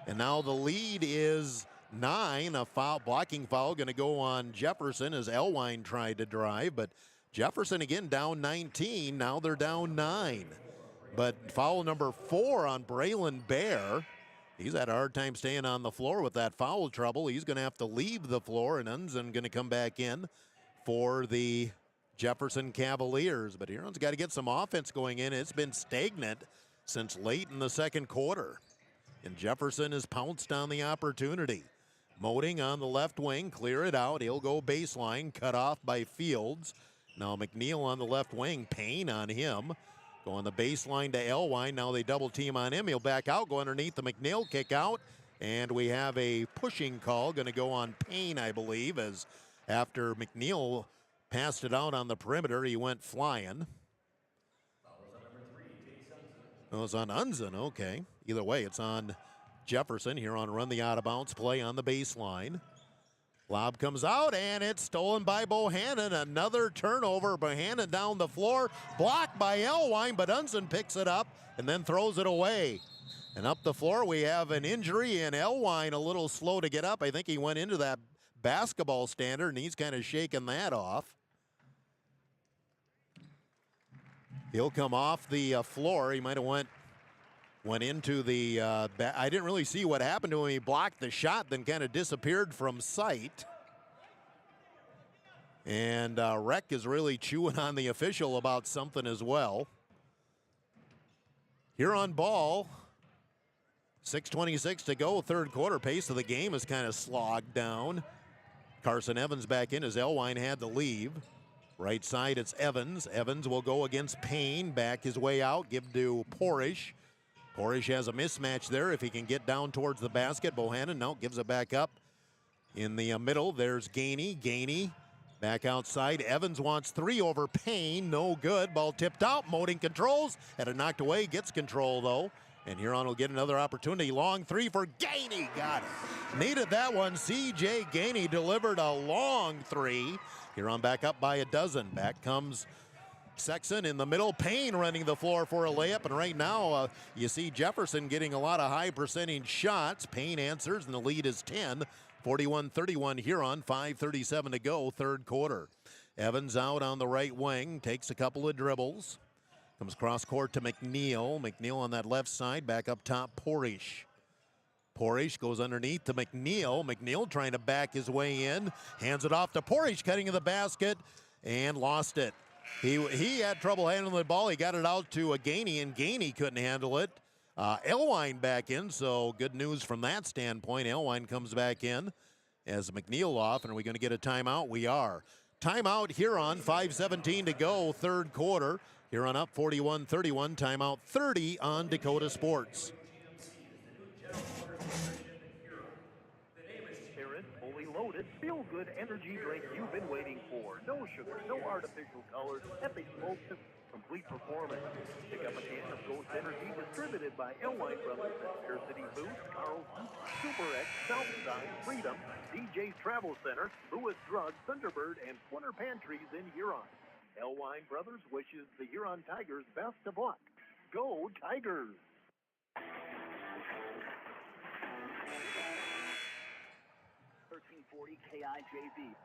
And now the lead is 9. A foul, blocking foul going to go on Jefferson as Elwine tried to drive. But Jefferson again down 19. Now they're down 9. But foul number 4 on Braylon Bear. He's had a hard time staying on the floor with that foul trouble. He's going to have to leave the floor, and Unzen going to come back in for the Jefferson Cavaliers. But Huron's got to get some offense going in. It's been stagnant since late in the second quarter. And Jefferson has pounced on the opportunity. Moting on the left wing, clear it out. He'll go baseline, cut off by Fields. Now McNeil on the left wing, Payne on him. Going the baseline to Elwine. Now they double team on him. He'll back out, go underneath the McNeil kick out. And we have a pushing call going to go on Payne, I believe, as after McNeil passed it out on the perimeter, he went flying. It was on Unzen, okay. Either way, it's on Jefferson here on run the out of bounds play on the baseline. Lob comes out, and it's stolen by Bohannon. Another turnover. Bohannon down the floor. Blocked by Elwine, but Unson picks it up and then throws it away. And up the floor, we have an injury, and Elwine a little slow to get up. I think he went into that basketball standard, and he's kind of shaking that off. He'll come off the floor. He might have went into the, I didn't really see what happened to him. He blocked the shot, then kind of disappeared from sight. And Rec is really chewing on the official about something as well. Huron ball, 6:26 to go, third quarter. Pace of the game is kind of slogged down. Carson Evans back in as Elwine had to leave. Right side, it's Evans. Evans will go against Payne, back his way out, give to Porish. Porish has a mismatch there if he can get down towards the basket. Bohannon, no, gives it back up. In the middle, there's Gainey. Gainey back outside. Evans wants three over Payne, no good. Ball tipped out, Moding controls. Had it knocked away, gets control though. And Huron will get another opportunity. Long three for Gainey, got it. Needed that one. C.J. Gainey delivered a long three. Huron back up by a dozen. Back comes Sexton in the middle. Payne running the floor for a layup. And right now, you see Jefferson getting a lot of high percentage shots. Payne answers, and the lead is 10. 41-31 Huron, 5:37 to go, third quarter. Evans out on the right wing, takes a couple of dribbles. Comes cross court to McNeil. McNeil on that left side, back up top, Porish. Porish goes underneath to McNeil. McNeil trying to back his way in. Hands it off to Porish, cutting in the basket, and lost it. He had trouble handling the ball. He got it out to Gainey, and Gainey couldn't handle it. Elwine back in, so good news from that standpoint. Elwine comes back in as McNeil off, and are we going to get a timeout? We are. Timeout Huron, 5:17 to go, third quarter. Huron up 41-31, timeout 30 on Dakota Sports. Fully loaded, feel-good energy drink you've been waiting for. No sugar, no artificial colors, epic smoke, complete performance. Pick up a can of Ghost Energy distributed by Elwine Brothers at Fair City Foods, Carlson, Super X, Southside, Freedom, DJ's Travel Center, Lewis Drug, Thunderbird, and Splinter Pantries in Huron. Elwine Brothers wishes the Huron Tigers best of luck. Go Tigers! 1340 KIJV.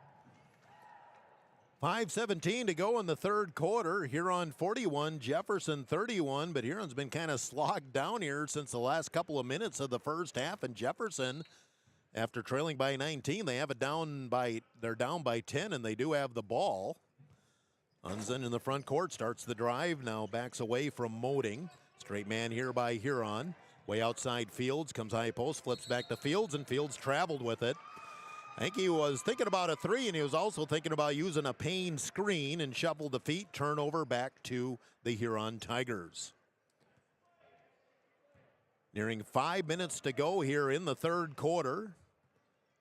5:17 to go in the third quarter. Huron 41, Jefferson 31, but Huron's been kind of slogged down here since the last couple of minutes of the first half, and Jefferson, after trailing by 19, they're down by 10, and they do have the ball. Unzen in the front court starts the drive, now backs away from Moding. Straight man here by Huron. Way outside Fields, comes high post, flips back to Fields, and Fields traveled with it. I think he was thinking about a three, and he was also thinking about using a Payne screen and shuffled the feet, turnover back to the Huron Tigers. Nearing 5 minutes to go here in the third quarter.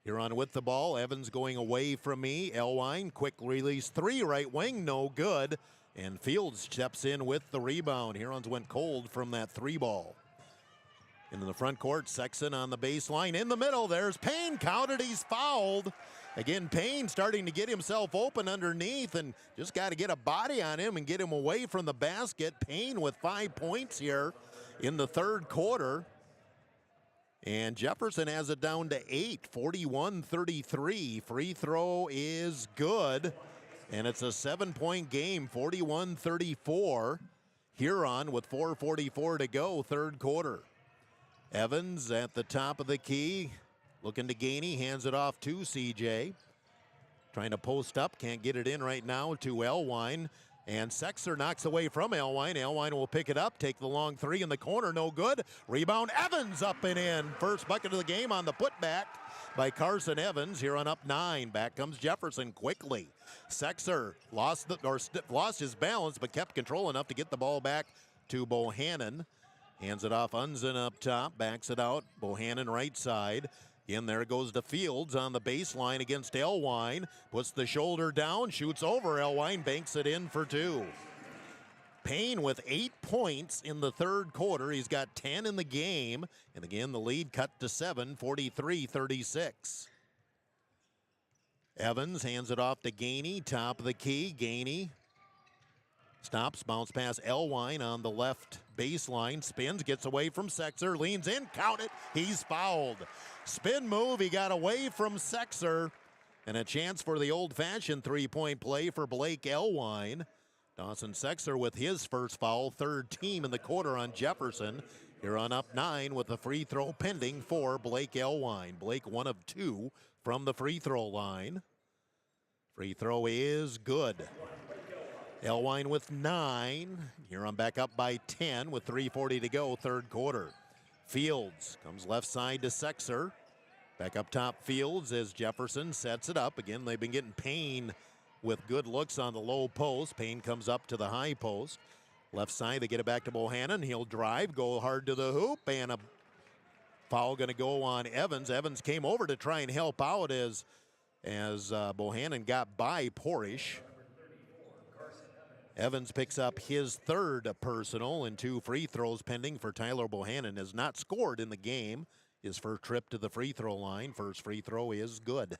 Huron with the ball. Evans going away from me. Elwine, quick release three, right wing, no good. And Fields steps in with the rebound. Hurons went cold from that three ball. Into the front court, Sexton on the baseline. In the middle, there's Payne, counted, he's fouled. Again, Payne starting to get himself open underneath, and just got to get a body on him and get him away from the basket. Payne with 5 points here in the third quarter. And Jefferson has it down to 8, 41-33. Free throw is good. And it's a 7-point game, 41-34. Huron with 4:44 to go, third quarter. Evans at the top of the key. Looking to Gainey, hands it off to CJ. Trying to post up, can't get it in right now to Elwine. And Sexer knocks away from Elwine. Elwine will pick it up, take the long three in the corner, no good. Rebound, Evans up and in. First bucket of the game on the putback by Carson Evans. Here on up 9. Back comes Jefferson quickly. Sexer lost his balance, but kept control enough to get the ball back to Bohannon. Hands it off, Unzen up top, backs it out. Bohannon right side. In there goes to Fields on the baseline against Elwine. Puts the shoulder down, shoots over Elwine, banks it in for 2. Payne with 8 points in the third quarter. He's got 10 in the game. And again, the lead cut to 7, 43-36. Evans hands it off to Gainey, top of the key. Gainey stops, bounce pass Elwine on the left baseline, spins, gets away from Sexer, leans in, count it, he's fouled. Spin move, he got away from Sexer, and a chance for the old-fashioned three-point play for Blake Elwine. Dawson Sexer with his first foul, third team in the quarter on Jefferson. Huron up 9 with a free throw pending for Blake Elwine. Blake 1 of 2 from the free throw line. Free throw is good. Elwine with 9. Huron back up by 10 with 3:40 to go, third quarter. Fields comes left side to Sexer. Back up top Fields as Jefferson sets it up. Again, they've been getting Payne with good looks on the low post. Payne comes up to the high post. Left side, they get it back to Bohannon. He'll drive, go hard to the hoop, and a foul going to go on Evans. Evans came over to try and help out as Bohannon got by Porish. Evans picks up his third personal and 2 free throws pending for Tyler Bohannon. Has not scored in the game. His first trip to the free throw line. First free throw is good.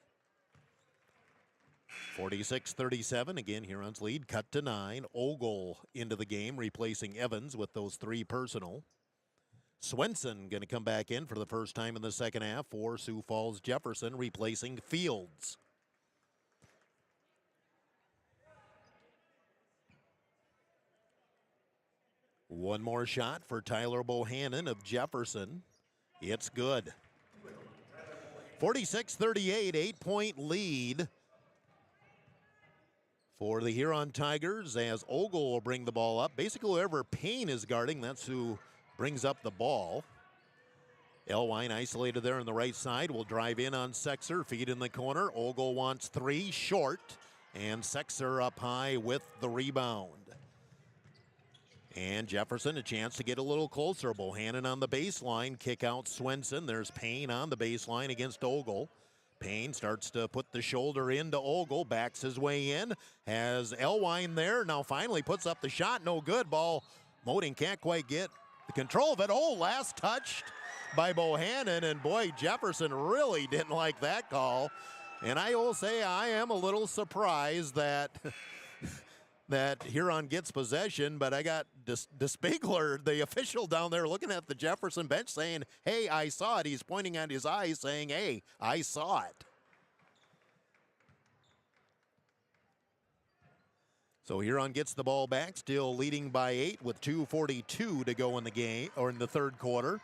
46-37, again, Huron's lead cut to 9. Ogle into the game, replacing Evans with those 3 personal. Swenson going to come back in for the first time in the second half for Sioux Falls Jefferson, replacing Fields. One more shot for Tyler Bohannon of Jefferson. It's good. 46-38, 8-point lead for the Huron Tigers as Ogle will bring the ball up. Basically, whoever Payne is guarding, that's who brings up the ball. Elwine isolated there on the right side. Will drive in on Sexer, feed in the corner. Ogle wants 3, short, and Sexer up high with the rebound. And Jefferson a chance to get a little closer. Bohannon on the baseline, kick out Swenson. There's Payne on the baseline against Ogle. Payne starts to put the shoulder into Ogle, backs his way in, has Elwine there, now finally puts up the shot, no good. Ball, Moding can't quite get the control of it. Oh, last touched by Bohannon, and boy, Jefferson really didn't like that call. And I will say I am a little surprised that that Huron gets possession, but I got DeSpigler, the official down there, looking at the Jefferson bench saying, hey, I saw it. He's pointing at his eyes saying, hey, I saw it. So Huron gets the ball back, still leading by 8 with 2:42 to go in the game, or in the third quarter.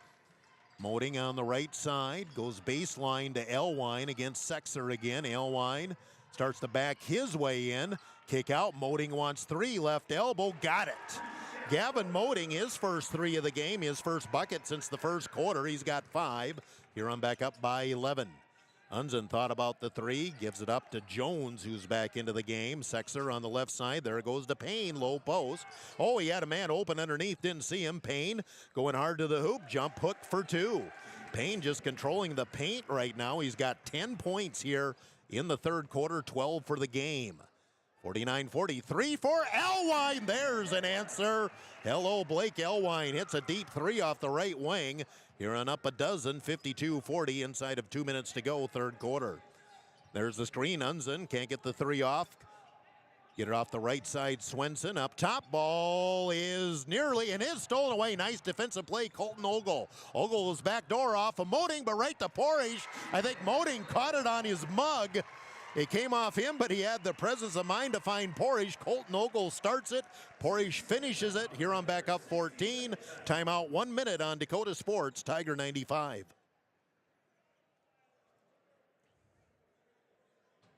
Moding on the right side, goes baseline to Elwine against Sexer again. Elwine starts to back his way in. Kick out, Moding wants 3, left elbow, got it. Gavin Moding, his first 3 of the game, his first bucket since the first quarter. He's got 5. Huron back up by 11. Unzen thought about the 3, gives it up to Jones, who's back into the game. Sexer on the left side, there goes to Payne, low post. Oh, he had a man open underneath, didn't see him. Payne going hard to the hoop, jump hook for 2. Payne just controlling the paint right now. He's got 10 points here in the third quarter, 12 for the game. 49-43 for Elwine. There's an answer. Hello, Blake Elwine hits a deep 3 off the right wing. Huron up a dozen, 52-40 inside of 2 minutes to go, third quarter. There's the screen. Unzen can't get the 3 off. Get it off the right side. Swenson up top. Ball is nearly and is stolen away. Nice defensive play. Colton Ogle. Ogle's back door off of Moding, but right to Porish. I think Moding caught it on his mug. It came off him, but he had the presence of mind to find Porish. Colton Ogle starts it. Porish finishes it. Huron back up 14. Timeout 1 minute on Dakota Sports, Tiger 95.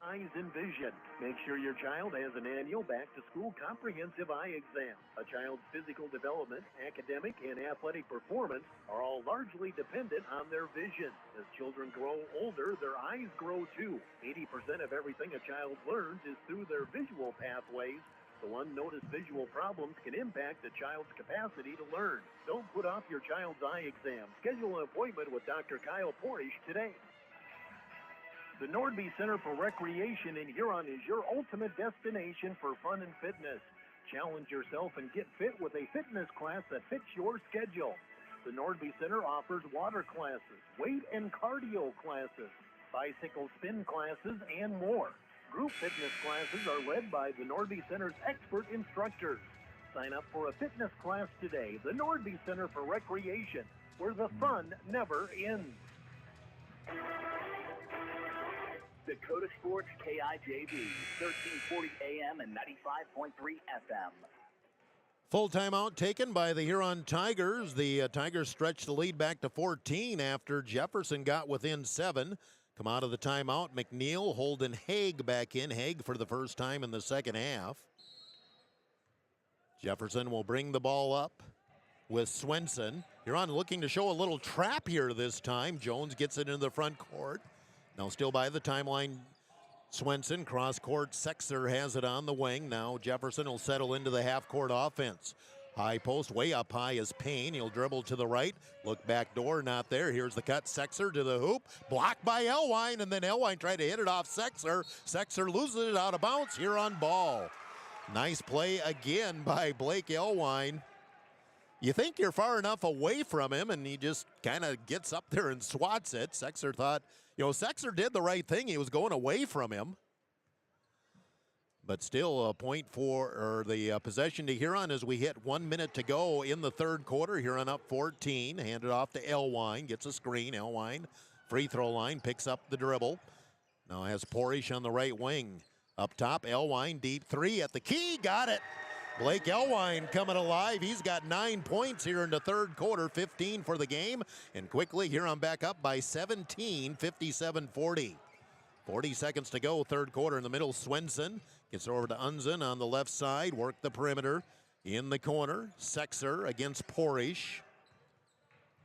Eyes and vision. Make sure your child has an annual back-to-school comprehensive eye exam. A child's physical development, academic, and athletic performance are all largely dependent on their vision. As children grow older, their eyes grow too. 80% of everything a child learns is through their visual pathways, so unnoticed visual problems can impact a child's capacity to learn. Don't put off your child's eye exam. Schedule an appointment with Dr. Kyle Porish today. The Nordby Center for Recreation in Huron is your ultimate destination for fun and fitness. Challenge yourself and get fit with a fitness class that fits your schedule. The Nordby Center offers water classes, weight and cardio classes, bicycle spin classes, and more. Group fitness classes are led by the Nordby Center's expert instructors. Sign up for a fitness class today. The Nordby Center for Recreation, where the fun never ends. Dakota Sports KIJV, 1340 AM and 95.3 FM. Full timeout taken by the Huron Tigers. The Tigers stretched the lead back to 14 after Jefferson got within 7. Come out of the timeout, McNeil holding Haig back in. Haig for the first time in the second half. Jefferson will bring the ball up with Swenson. Huron looking to show a little trap here this time. Jones gets it into the front court. Now still by the timeline, Swenson, cross court, Sexer has it on the wing. Now Jefferson will settle into the half-court offense. High post, way up high is Payne. He'll dribble to the right. Look back door, not there. Here's the cut. Sexer to the hoop. Blocked by Elwine, and then Elwine tried to hit it off Sexer. Sexer loses it out of bounds here on ball. Nice play again by Blake Elwine. You think you're far enough away from him, and he just kind of gets up there and swats it. Sexer thought, Sexer did the right thing. He was going away from him. But still a point for the possession to Huron as we hit 1 minute to go in the third quarter. Huron up 14. Handed off to Elwine. Gets a screen. Elwine, free throw line, picks up the dribble. Now has Porish on the right wing. Up top, Elwine, deep three at the key. Got it. Blake Elwine coming alive. He's got 9 points here in the third quarter, 15 for the game. And quickly, Huron back up by 17, 57-40. 40 seconds to go, third quarter in the middle. Swenson gets over to Unzen on the left side. Work the perimeter in the corner. Sexer against Porish.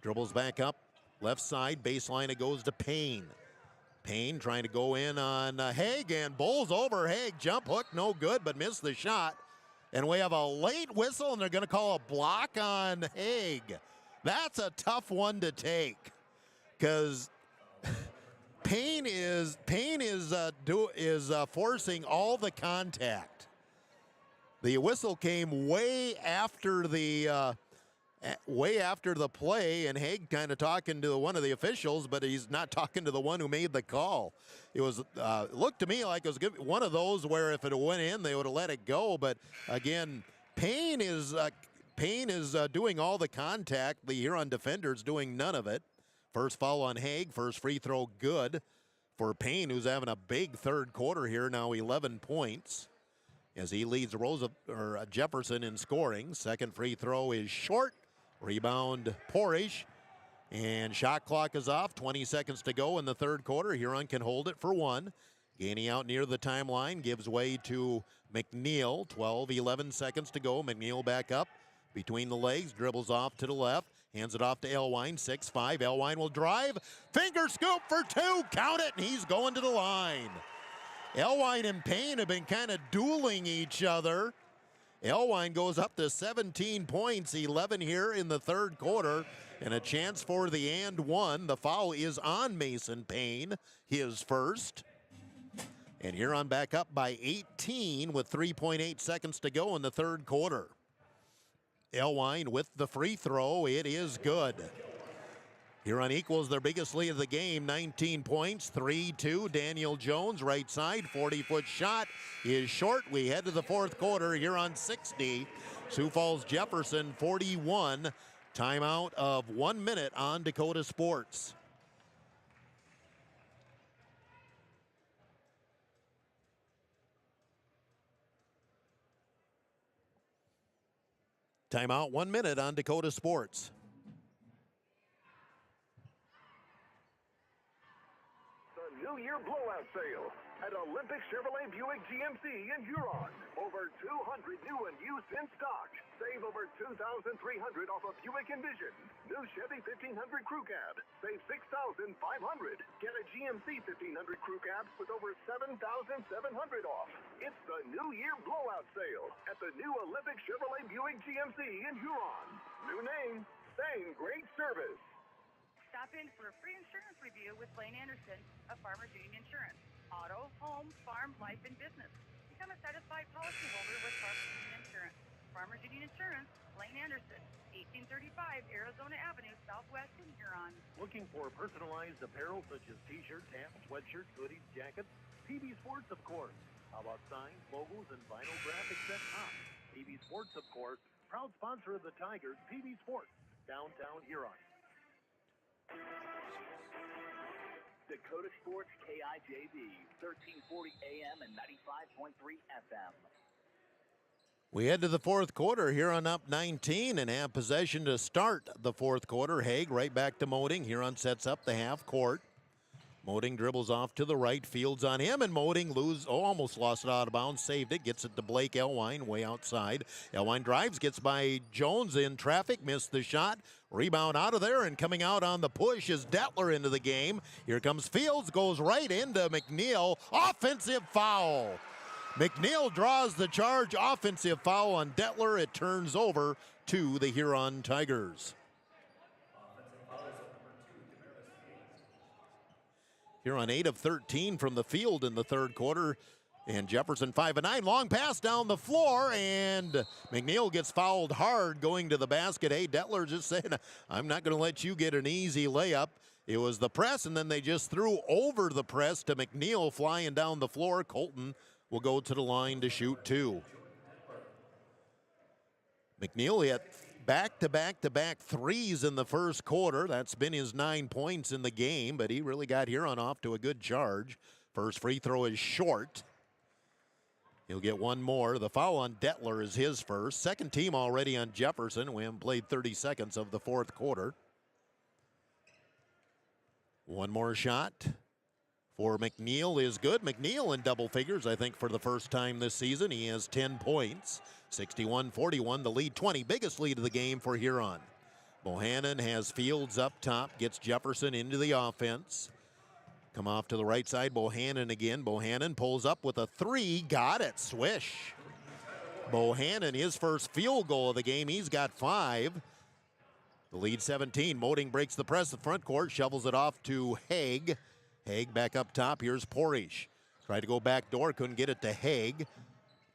Dribbles back up, left side. Baseline, it goes to Payne. Payne trying to go in on Haig and bowls over Haig. Jump hook, no good, but missed the shot. And we have a late whistle, and they're going to call a block on Haig. That's a tough one to take because Payne is forcing all the contact. The whistle came way after the play, and Haig kind of talking to one of the officials, but he's not talking to the one who made the call. It was looked to me like it was one of those where if it went in, they would have let it go. But again, Payne is doing all the contact. The Huron defender's doing none of it. First foul on Haig, first free throw good for Payne, who's having a big third quarter here, now 11 points as he leads Jefferson in scoring. Second free throw is short. Rebound Porish. And shot clock is off. 20 seconds to go in the third quarter. Huron can hold it for one. Gaining out near the timeline, gives way to McNeil. 11 seconds to go. McNeil back up between the legs, dribbles off to the left, hands it off to Elwine, 6'5". Elwine will drive, finger scoop for two, count it, and he's going to the line. Elwine and Payne have been kind of dueling each other. Elwine goes up to 17 points, 11 here in the third quarter, and a chance for the and one. The foul is on Mason Payne, his first. And Huron back up by 18 with 3.8 seconds to go in the third quarter. Elwine with the free throw. It is good. Huron equals their biggest lead of the game, 19 points, 3-2. Daniel Jones, right side, 40-foot shot is short. We head to the fourth quarter. Huron 60, Sioux Falls Jefferson 41. Timeout of 1 minute on Dakota Sports. Timeout, 1 minute on Dakota Sports. The New Year blowout sale at Olympic Chevrolet Buick GMC in Huron. Over 200 new and used in stock. Save over $2,300 off a Buick Envision. New Chevy 1500 Crew Cab. Save $6,500. Get a GMC 1500 Crew Cab with over $7,700 off. It's the New Year blowout sale at the new Olympic Chevrolet Buick GMC in Huron. New name, same great service. Stop in for a free insurance review with Lane Anderson of Farmers Union Insurance. Auto, home, farm, life, and business. Become a satisfied policyholder with Farmers Union Insurance. Farmers Union Insurance, Lane Anderson, 1835 Arizona Avenue, Southwest in Huron. Looking for personalized apparel such as t-shirts, hats, sweatshirts, hoodies, jackets? PB Sports, of course. How about signs, logos, and vinyl graphics at top? PB Sports, of course, proud sponsor of the Tigers. PB Sports, downtown Huron. Dakota Sports KIJV, 1340 AM and 95.3 FM. We head to the fourth quarter. Huron up 19 and have possession to start the fourth quarter. Haig right back to Moding. Huron sets up the half court. Moding dribbles off to the right. Fields on him, and Moding almost lost it out of bounds. Saved it. Gets it to Blake Elwine way outside. Elwine drives, gets by Jones in traffic. Missed the shot. Rebound out of there, and coming out on the push is Detler into the game. Here comes Fields. Goes right into McNeil. Offensive foul. McNeil draws the charge. Offensive foul on Detler. It turns over to the Huron Tigers. Huron 8 of 13 from the field in the third quarter. And Jefferson 5 of 9. Long pass down the floor, and McNeil gets fouled hard going to the basket. Hey, Detler just saying, I'm not going to let you get an easy layup. It was the press, and then they just threw over the press to McNeil flying down the floor. Colton will go to the line to shoot two. McNeil hit back-to-back threes in the first quarter. That's been his 9 points in the game, but he really got Huron off to a good charge. First free throw is short. He'll get one more. The foul on Detler is his first. Second team already on Jefferson. We haven't played 30 seconds of the fourth quarter. One more shot for McNeil is good. McNeil in double figures, I think, for the first time this season. He has 10 points. 61-41, the lead, 20. Biggest lead of the game for Huron. Bohannon has Fields up top, gets Jefferson into the offense. Come off to the right side, Bohannon again. Bohannon pulls up with a three, got it, swish. Bohannon, his first field goal of the game, he's got 5. The lead 17, Moding breaks the press, the front court, shovels it off to Haig. Haig back up top, here's Porish. Tried to go back door, couldn't get it to Haig.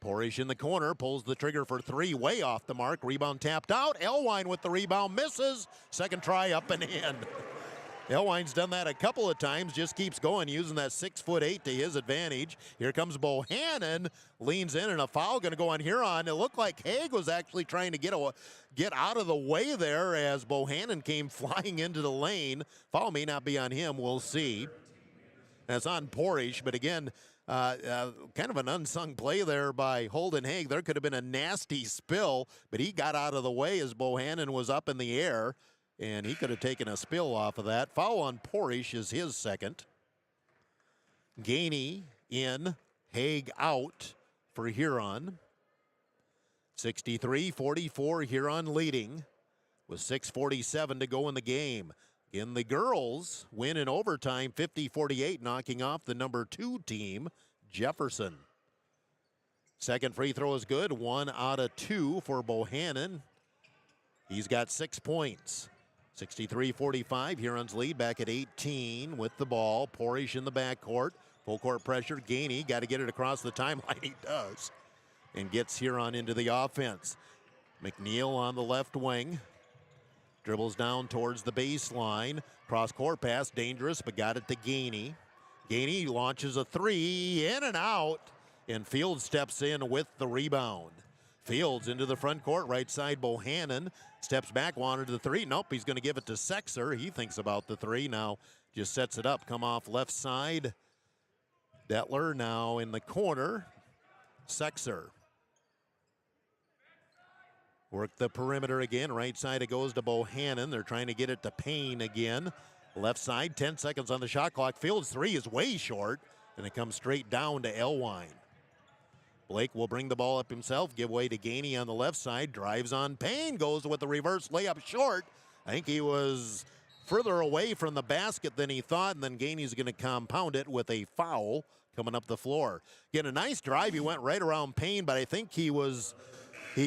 Porish in the corner, pulls the trigger for 3, way off the mark. Rebound tapped out. Elwine with the rebound, misses. Second try up and in. Elwine's done that a couple of times, just keeps going, using that 6'8" to his advantage. Here comes Bohannon, leans in, and a foul going to go on Huron. It looked like Haig was actually trying to get out of the way there as Bohannon came flying into the lane. Foul may not be on him, we'll see. That's on Porish, but again, kind of an unsung play there by Holden Haig. There could have been a nasty spill, but he got out of the way as Bohannon was up in the air, and he could have taken a spill off of that. Foul on Porish is his second. Gainey in, Haig out for Huron. 63-44, Huron leading with 6:47 to go in the game. In the girls, win in overtime, 50-48, knocking off the number 2 team, Jefferson. Second free throw is good, 1 out of 2 for Bohannon. He's got 6 points. 63-45, Huron's lead back at 18 with the ball. Porish in the backcourt, full court pressure. Gainey got to get it across the timeline. He does, and gets Huron into the offense. McNeil on the left wing. Dribbles down towards the baseline. Cross-court pass, dangerous, but got it to Gainey. Gainey launches a 3, in and out, and Fields steps in with the rebound. Fields into the front court, right side, Bohannon. Steps back, wanted the 3. Nope, he's going to give it to Sexer. He thinks about the 3 now, just sets it up. Come off left side. Detler now in the corner. Sexer. Work the perimeter again. Right side it goes to Bohannon. They're trying to get it to Payne again. Left side, 10 seconds on the shot clock. Fields 3 is way short, and it comes straight down to Elwine. Blake will bring the ball up himself, give way to Gainey on the left side. Drives on Payne, goes with the reverse layup short. I think he was further away from the basket than he thought, and then Gainey's going to compound it with a foul coming up the floor. Again, a nice drive. He went right around Payne, but I think he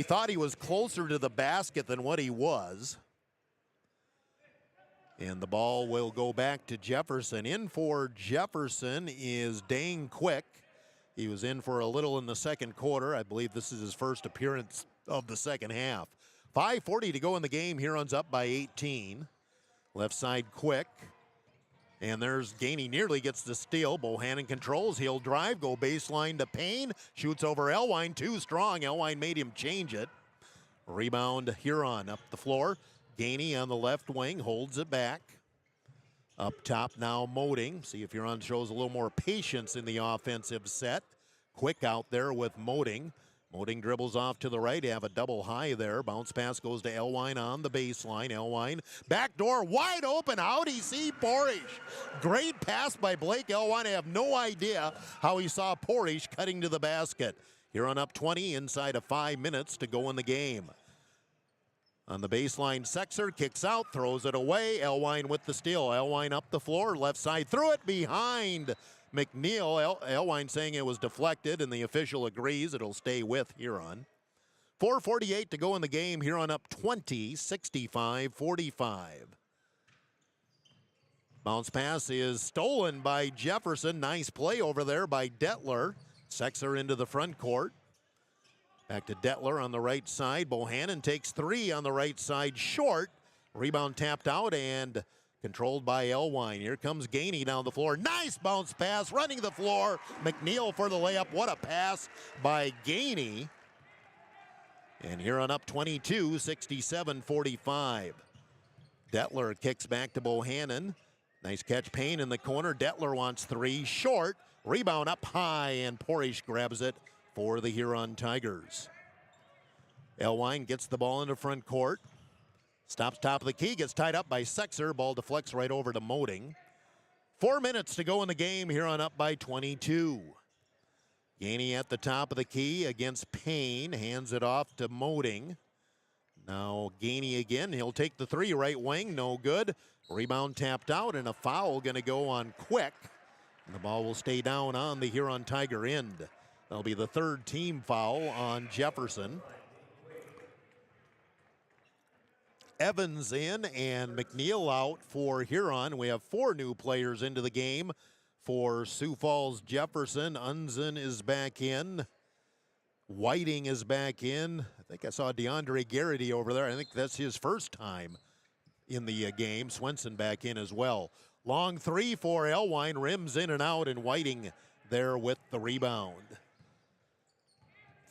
thought he was closer to the basket than what he was. And the ball will go back to Jefferson. In for Jefferson is Dane Quick. He was in for a little in the second quarter. I believe this is his first appearance of the second half. 5:40 to go in the game. Huron's up by 18. Left side quick. And there's Gainey nearly gets the steal. Bohannon controls. He'll drive, go baseline to Payne. Shoots over Elwine, too strong. Elwine made him change it. Rebound Huron up the floor. Gainey on the left wing holds it back. Up top now Moding. See if Huron shows a little more patience in the offensive set. Quick out there with Moding. Moding dribbles off to the right. Have a double high there. Bounce pass goes to Elwine on the baseline. Elwine backdoor wide open. How'd he see Porish? Great pass by Blake Elwine. I have no idea how he saw Porish cutting to the basket. Huron up 20 inside of 5 minutes to go in the game. On the baseline, Sexer kicks out, throws it away. Elwine with the steal. Elwine up the floor, left side, threw it behind McNeil. Elwine saying it was deflected, and the official agrees it'll stay with Huron. 4:48 to go in the game. Huron up 20, 65-45. Bounce pass is stolen by Jefferson. Nice play over there by Detler. Sexer into the front court. Back to Detler on the right side. Bohannon takes 3 on the right side, short. Rebound tapped out and controlled by Elwine. Here comes Gainey down the floor. Nice bounce pass, running the floor. McNeil for the layup. What a pass by Gainey. And Huron up 22, 67-45. Detler kicks back to Bohannon. Nice catch, Payne in the corner. Detler wants 3, short. Rebound up high, and Porish grabs it for the Huron Tigers. Elwine gets the ball into front court. Stops top of the key, gets tied up by Sexer. Ball deflects right over to Moding. 4 minutes to go in the game. Huron up by 22. Gainey at the top of the key against Payne. Hands it off to Moding. Now Gainey again. He'll take the 3 right wing. No good. Rebound tapped out, and a foul going to go on Quick. And the ball will stay down on the Huron Tiger end. That'll be the 3rd team foul on Jefferson. Evans in and McNeil out for Huron. We have 4 new players into the game for Sioux Falls Jefferson. Unzen is back in. Whiting is back in. I think I saw DeAndre Garrity over there. I think that's his first time in the game. Swenson back in as well. Long 3 for Elwine. Rims in and out, and Whiting there with the rebound.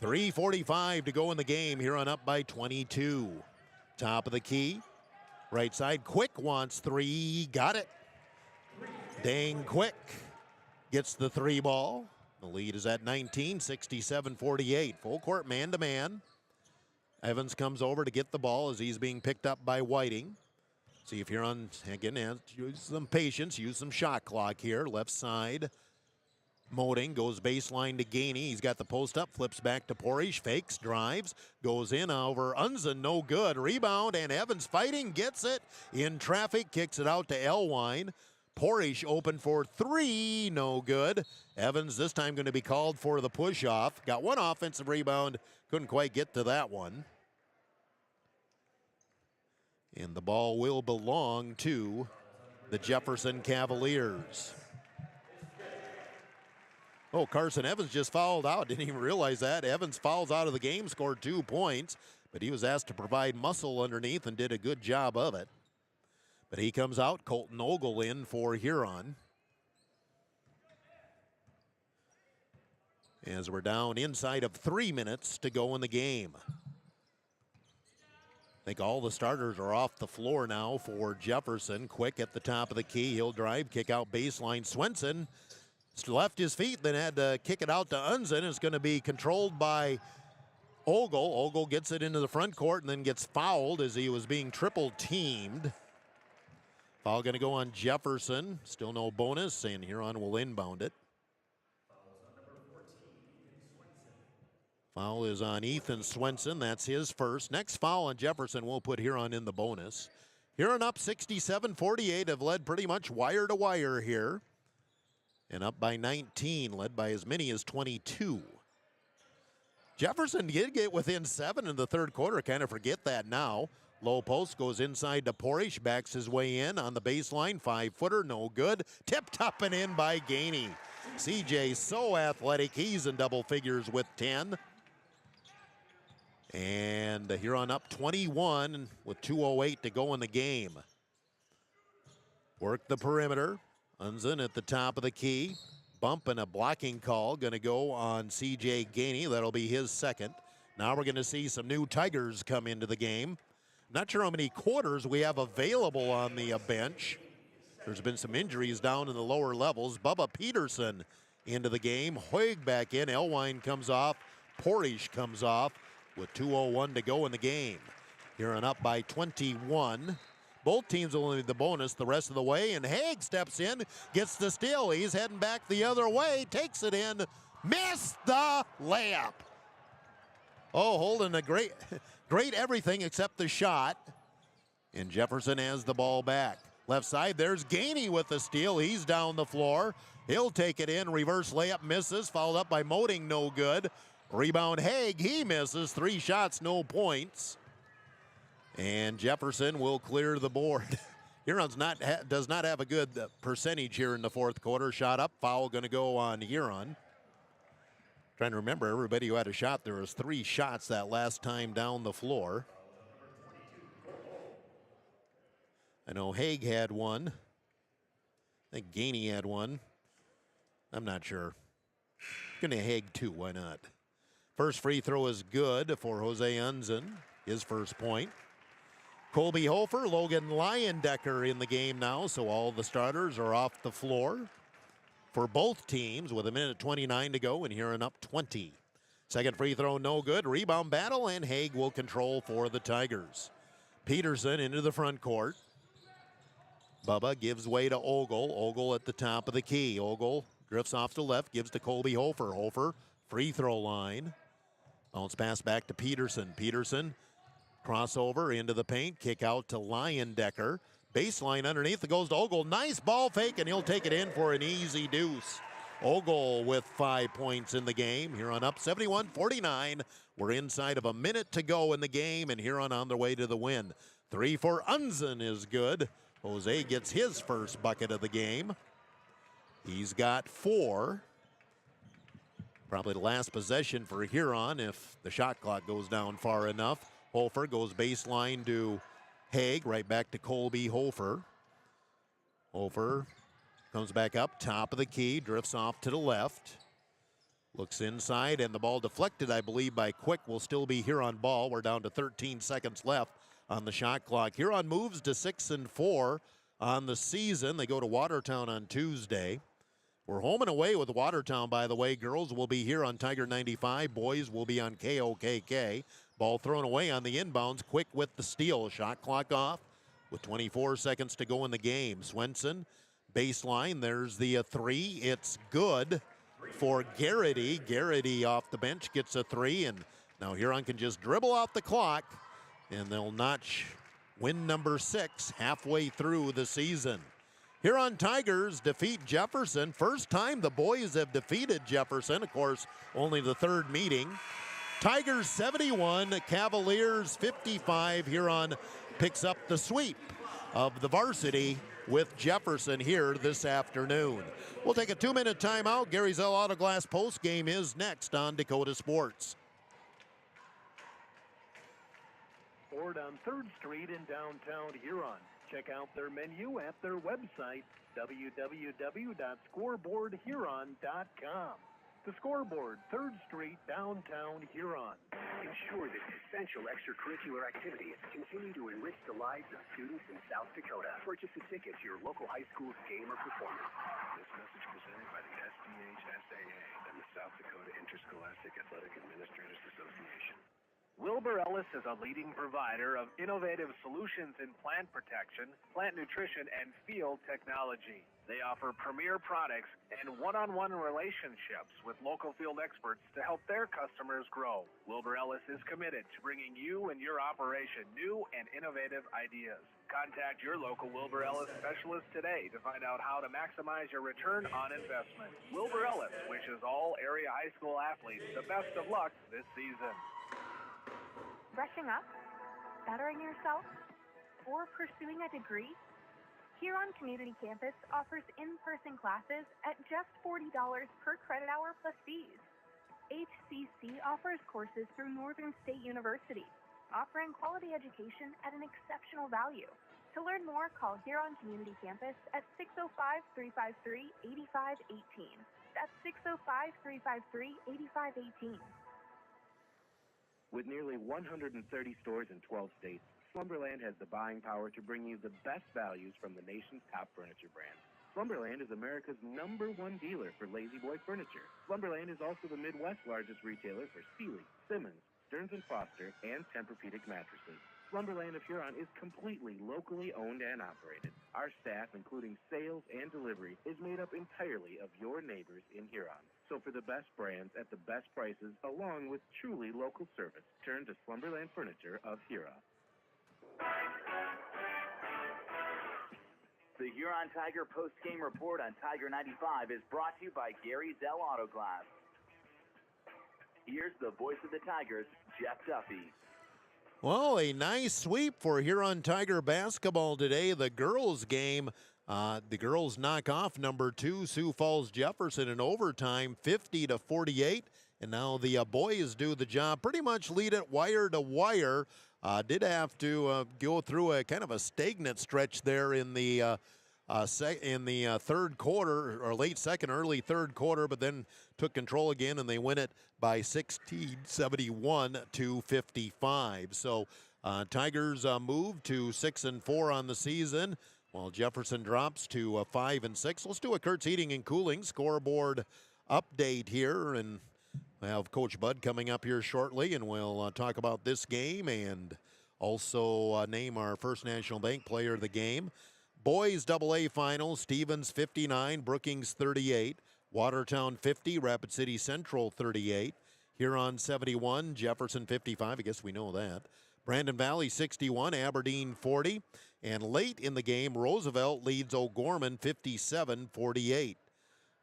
3:45 to go in the game. Huron up by 22. Top of the key. Right side, Quick wants 3. Got it. Dang Quick gets the 3 ball. The lead is at 19, 67-48. Full court man-to-man. Evans comes over to get the ball as he's being picked up by Whiting. See if Huron, again, use some patience, use some shot clock here. Left side. Moding goes baseline to Gainey. He's got the post up, flips back to Porish, fakes, drives, goes in over Unzen, no good. Rebound, and Evans fighting, gets it in traffic, kicks it out to Elwine. Porish open for 3, no good. Evans this time going to be called for the push-off. Got 1 offensive rebound, couldn't quite get to that one. And the ball will belong to the Jefferson Cavaliers. Oh, Carson Evans just fouled out. Didn't even realize that. Evans fouls out of the game, scored 2 points, but he was asked to provide muscle underneath and did a good job of it. But he comes out. Colton Ogle in for Huron. As we're down inside of 3 minutes to go in the game. I think all the starters are off the floor now for Jefferson. Quick at the top of the key. He'll drive, kick out baseline. Swenson left his feet, then had to kick it out to Unzen. It's going to be controlled by Ogle. Ogle gets it into the front court and then gets fouled as he was being triple teamed. Foul going to go on Jefferson. Still no bonus, and Huron will inbound it. Foul is on Ethan Swenson. That's his first. Next foul on Jefferson will put Huron in the bonus. Huron up 67-48, have led pretty much wire to wire here. And up by 19, led by as many as 22. Jefferson did get within 7 in the 3rd quarter. Kind of forget that now. Low post goes inside to Porish, backs his way in on the baseline. 5-footer, no good. Tipped up and in by Gainey. CJ so athletic. He's in double figures with 10. And the Huron up 21 with 2:08 to go in the game. Work the perimeter. Unzen at the top of the key. Bump and a blocking call going to go on C.J. Gainey. That'll be his second. Now we're going to see some new Tigers come into the game. Not sure how many quarters we have available on the bench. There's been some injuries down in the lower levels. Bubba Peterson into the game. Hoig back in. Elwine comes off. Porish comes off with 2:01 to go in the game. Huron up by 21. Both teams will need the bonus the rest of the way, and Haig steps in, gets the steal. He's heading back the other way, takes it in, missed the layup. Oh, holding a great everything except the shot. And Jefferson has the ball back. Left side, there's Gainey with the steal. He's down the floor. He'll take it in, reverse layup, misses, followed up by Moding, no good. Rebound Haig, he misses, 3 shots, no points. And Jefferson will clear the board. Huron's does not have a good percentage here in the fourth quarter. Shot up, foul going to go on Huron. Trying to remember everybody who had a shot. There was 3 shots that last time down the floor. I know Haig had one. I think Gainey had one. I'm not sure. Going to Haig 2, why not? First free throw is good for Jose Unzen, his first point. Colby Hofer, Logan Leyendecker in the game now, so all the starters are off the floor for both teams with 1:29 to go, and Huron up 20. Second free throw, no good. Rebound battle, and Haig will control for the Tigers. Peterson into the front court. Bubba gives way to Ogle. Ogle at the top of the key. Ogle drifts off to left, gives to Colby Hofer. Hofer, free throw line. Bounce pass back to Peterson. Peterson, crossover into the paint, kick out to Leyendecker. Baseline underneath, it goes to Ogle. Nice ball fake, and he'll take it in for an easy deuce. Ogle with 5 points in the game. Huron up 71-49. We're inside of a minute to go in the game, and Huron on their way to the win. 3 for Unzen is good. Jose gets his first bucket of the game. He's got 4. Probably the last possession for Huron if the shot clock goes down far enough. Hofer goes baseline to Haig, right back to Colby Hofer. Hofer comes back up, top of the key, drifts off to the left. Looks inside, and the ball deflected, I believe, by Quick. Will still be Huron ball. We're down to 13 seconds left on the shot clock. Huron moves to 6-4 on the season. They go to Watertown on Tuesday. We're home and away with Watertown, by the way. Girls will be here on Tiger 95. Boys will be on KOKK. Ball thrown away on the inbounds. Quick with the steal. Shot clock off with 24 seconds to go in the game. Swenson, baseline. There's the 3. It's good for Garrity. Garrity off the bench gets a 3, and now Huron can just dribble off the clock, and they'll notch win number 6 halfway through the season. Huron Tigers defeat Jefferson. First time the boys have defeated Jefferson. Of course, only the 3rd meeting. Tigers 71, Cavaliers 55. Huron picks up the sweep of the varsity with Jefferson here this afternoon. We'll take a 2-minute timeout. Gary Zell Autoglass post game is next on Dakota Sports. Ford on 3rd Street in downtown Huron. Check out their menu at their website, www.scoreboardhuron.com. The Scoreboard, 3rd Street, downtown Huron. Ensure that essential extracurricular activities continue to enrich the lives of students in South Dakota. Purchase a ticket to your local high school's game or performance. This message presented by the SDHSAA and the South Dakota Interscholastic Athletic Administrators Association. Wilbur Ellis is a leading provider of innovative solutions in plant protection, plant nutrition, and field technology. They offer premier products and one-on-one relationships with local field experts to help their customers grow. Wilbur Ellis is committed to bringing you and your operation new and innovative ideas. Contact your local Wilbur Ellis specialist today to find out how to maximize your return on investment. Wilbur Ellis wishes all area high school athletes the best of luck this season. Brushing up? Bettering yourself? Or pursuing a degree? Huron Community Campus offers in-person classes at just $40 per credit hour plus fees. HCC offers courses through Northern State University, offering quality education at an exceptional value. To learn more, call Huron Community Campus at 605-353-8518. That's 605-353-8518. With nearly 130 stores in 12 states, Slumberland has the buying power to bring you the best values from the nation's top furniture brands. Slumberland is America's #1 dealer for Lazy Boy furniture. Slumberland is also the Midwest's largest retailer for Sealy, Simmons, Stearns & Foster, and Tempur-Pedic mattresses. Slumberland of Huron is completely locally owned and operated. Our staff, including sales and delivery, is made up entirely of your neighbors in Huron. So for the best brands at the best prices, along with truly local service, turn to Slumberland Furniture of Huron. The Huron Tiger post-game report on Tiger 95 is brought to you by Gary Zell Auto Glass. Here's the voice of the Tigers, Jeff Duffy. Well, a nice sweep for Huron Tiger basketball today. The girls' game, the girls knock off number 2, Sioux Falls Jefferson, in overtime, 50-48. And now the boys do the job, pretty much lead it wire to wire. Did have to go through a kind of a stagnant stretch there in the third quarter, or late second, early third quarter, but then took control again, and they win it by 16, 71-55. So Tigers move to 6-4 on the season, while Jefferson drops to 5-6. Let's do a Kurt's Heating and Cooling scoreboard update here, and we have Coach Bud coming up here shortly, and we'll talk about this game and also name our First National Bank player of the game. Boys AA Finals, Stevens 59, Brookings 38, Watertown 50, Rapid City Central 38, Huron 71, Jefferson 55, I guess we know that, Brandon Valley 61, Aberdeen 40, and late in the game, Roosevelt leads O'Gorman 57-48.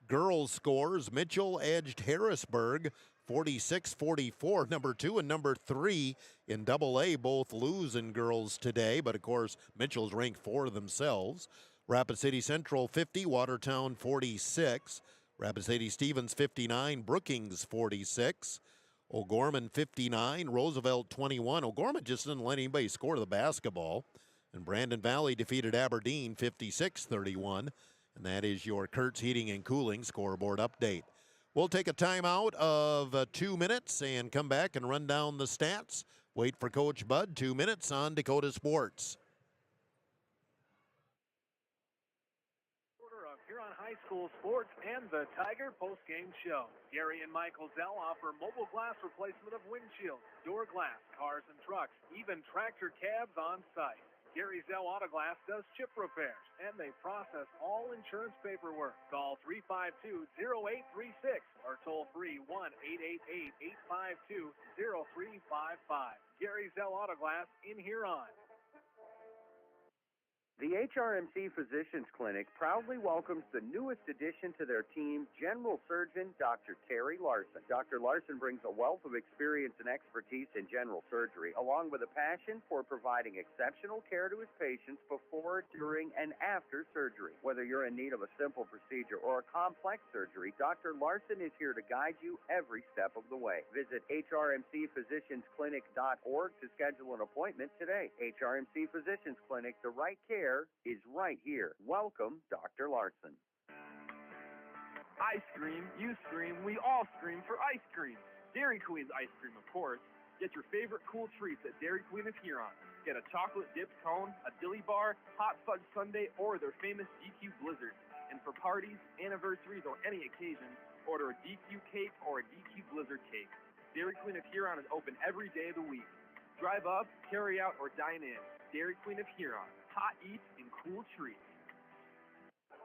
Girls scores, Mitchell edged Harrisburg 46-44. Number 2 and number 3 in AA both lose in girls today, but of course Mitchell's ranked 4 themselves. Rapid City Central 50, Watertown 46, Rapid City Stevens 59, Brookings 46, O'Gorman 59, Roosevelt 21. O'Gorman just didn't let anybody score the basketball, and Brandon Valley defeated Aberdeen 56-31. And that is your Kurt's Heating and Cooling scoreboard update. We'll take a timeout of 2 minutes and come back and run down the stats. Wait for Coach Bud. 2 minutes on Dakota Sports. Of Huron High School sports and the Tiger postgame show. Gary and Michael Zell offer mobile glass replacement of windshields, door glass, cars and trucks, even tractor cabs on site. Gary Zell Auto Glass does chip repairs, and they process all insurance paperwork. Call 352-0836 or toll free 1-888-852-0355. Gary Zell Auto Glass in Huron. The HRMC Physicians Clinic proudly welcomes the newest addition to their team, General Surgeon Dr. Terry Larson. Dr. Larson brings a wealth of experience and expertise in general surgery, along with a passion for providing exceptional care to his patients before, during, and after surgery. Whether you're in need of a simple procedure or a complex surgery, Dr. Larson is here to guide you every step of the way. Visit hrmcphysiciansclinic.org to schedule an appointment today. HRMC Physicians Clinic, the right care is right here. Welcome, Dr. Larson. I scream, you scream, we all scream for ice cream. Dairy Queen's ice cream, of course. Get your favorite cool treats at Dairy Queen of Huron. Get a chocolate dipped cone, a dilly bar, hot fudge sundae, or their famous DQ Blizzard. And for parties, anniversaries, or any occasion, order a DQ cake or a DQ Blizzard cake. Dairy Queen of Huron is open every day of the week. Drive up, carry out, or dine in. Dairy Queen of Huron. Hot eats and cool treats.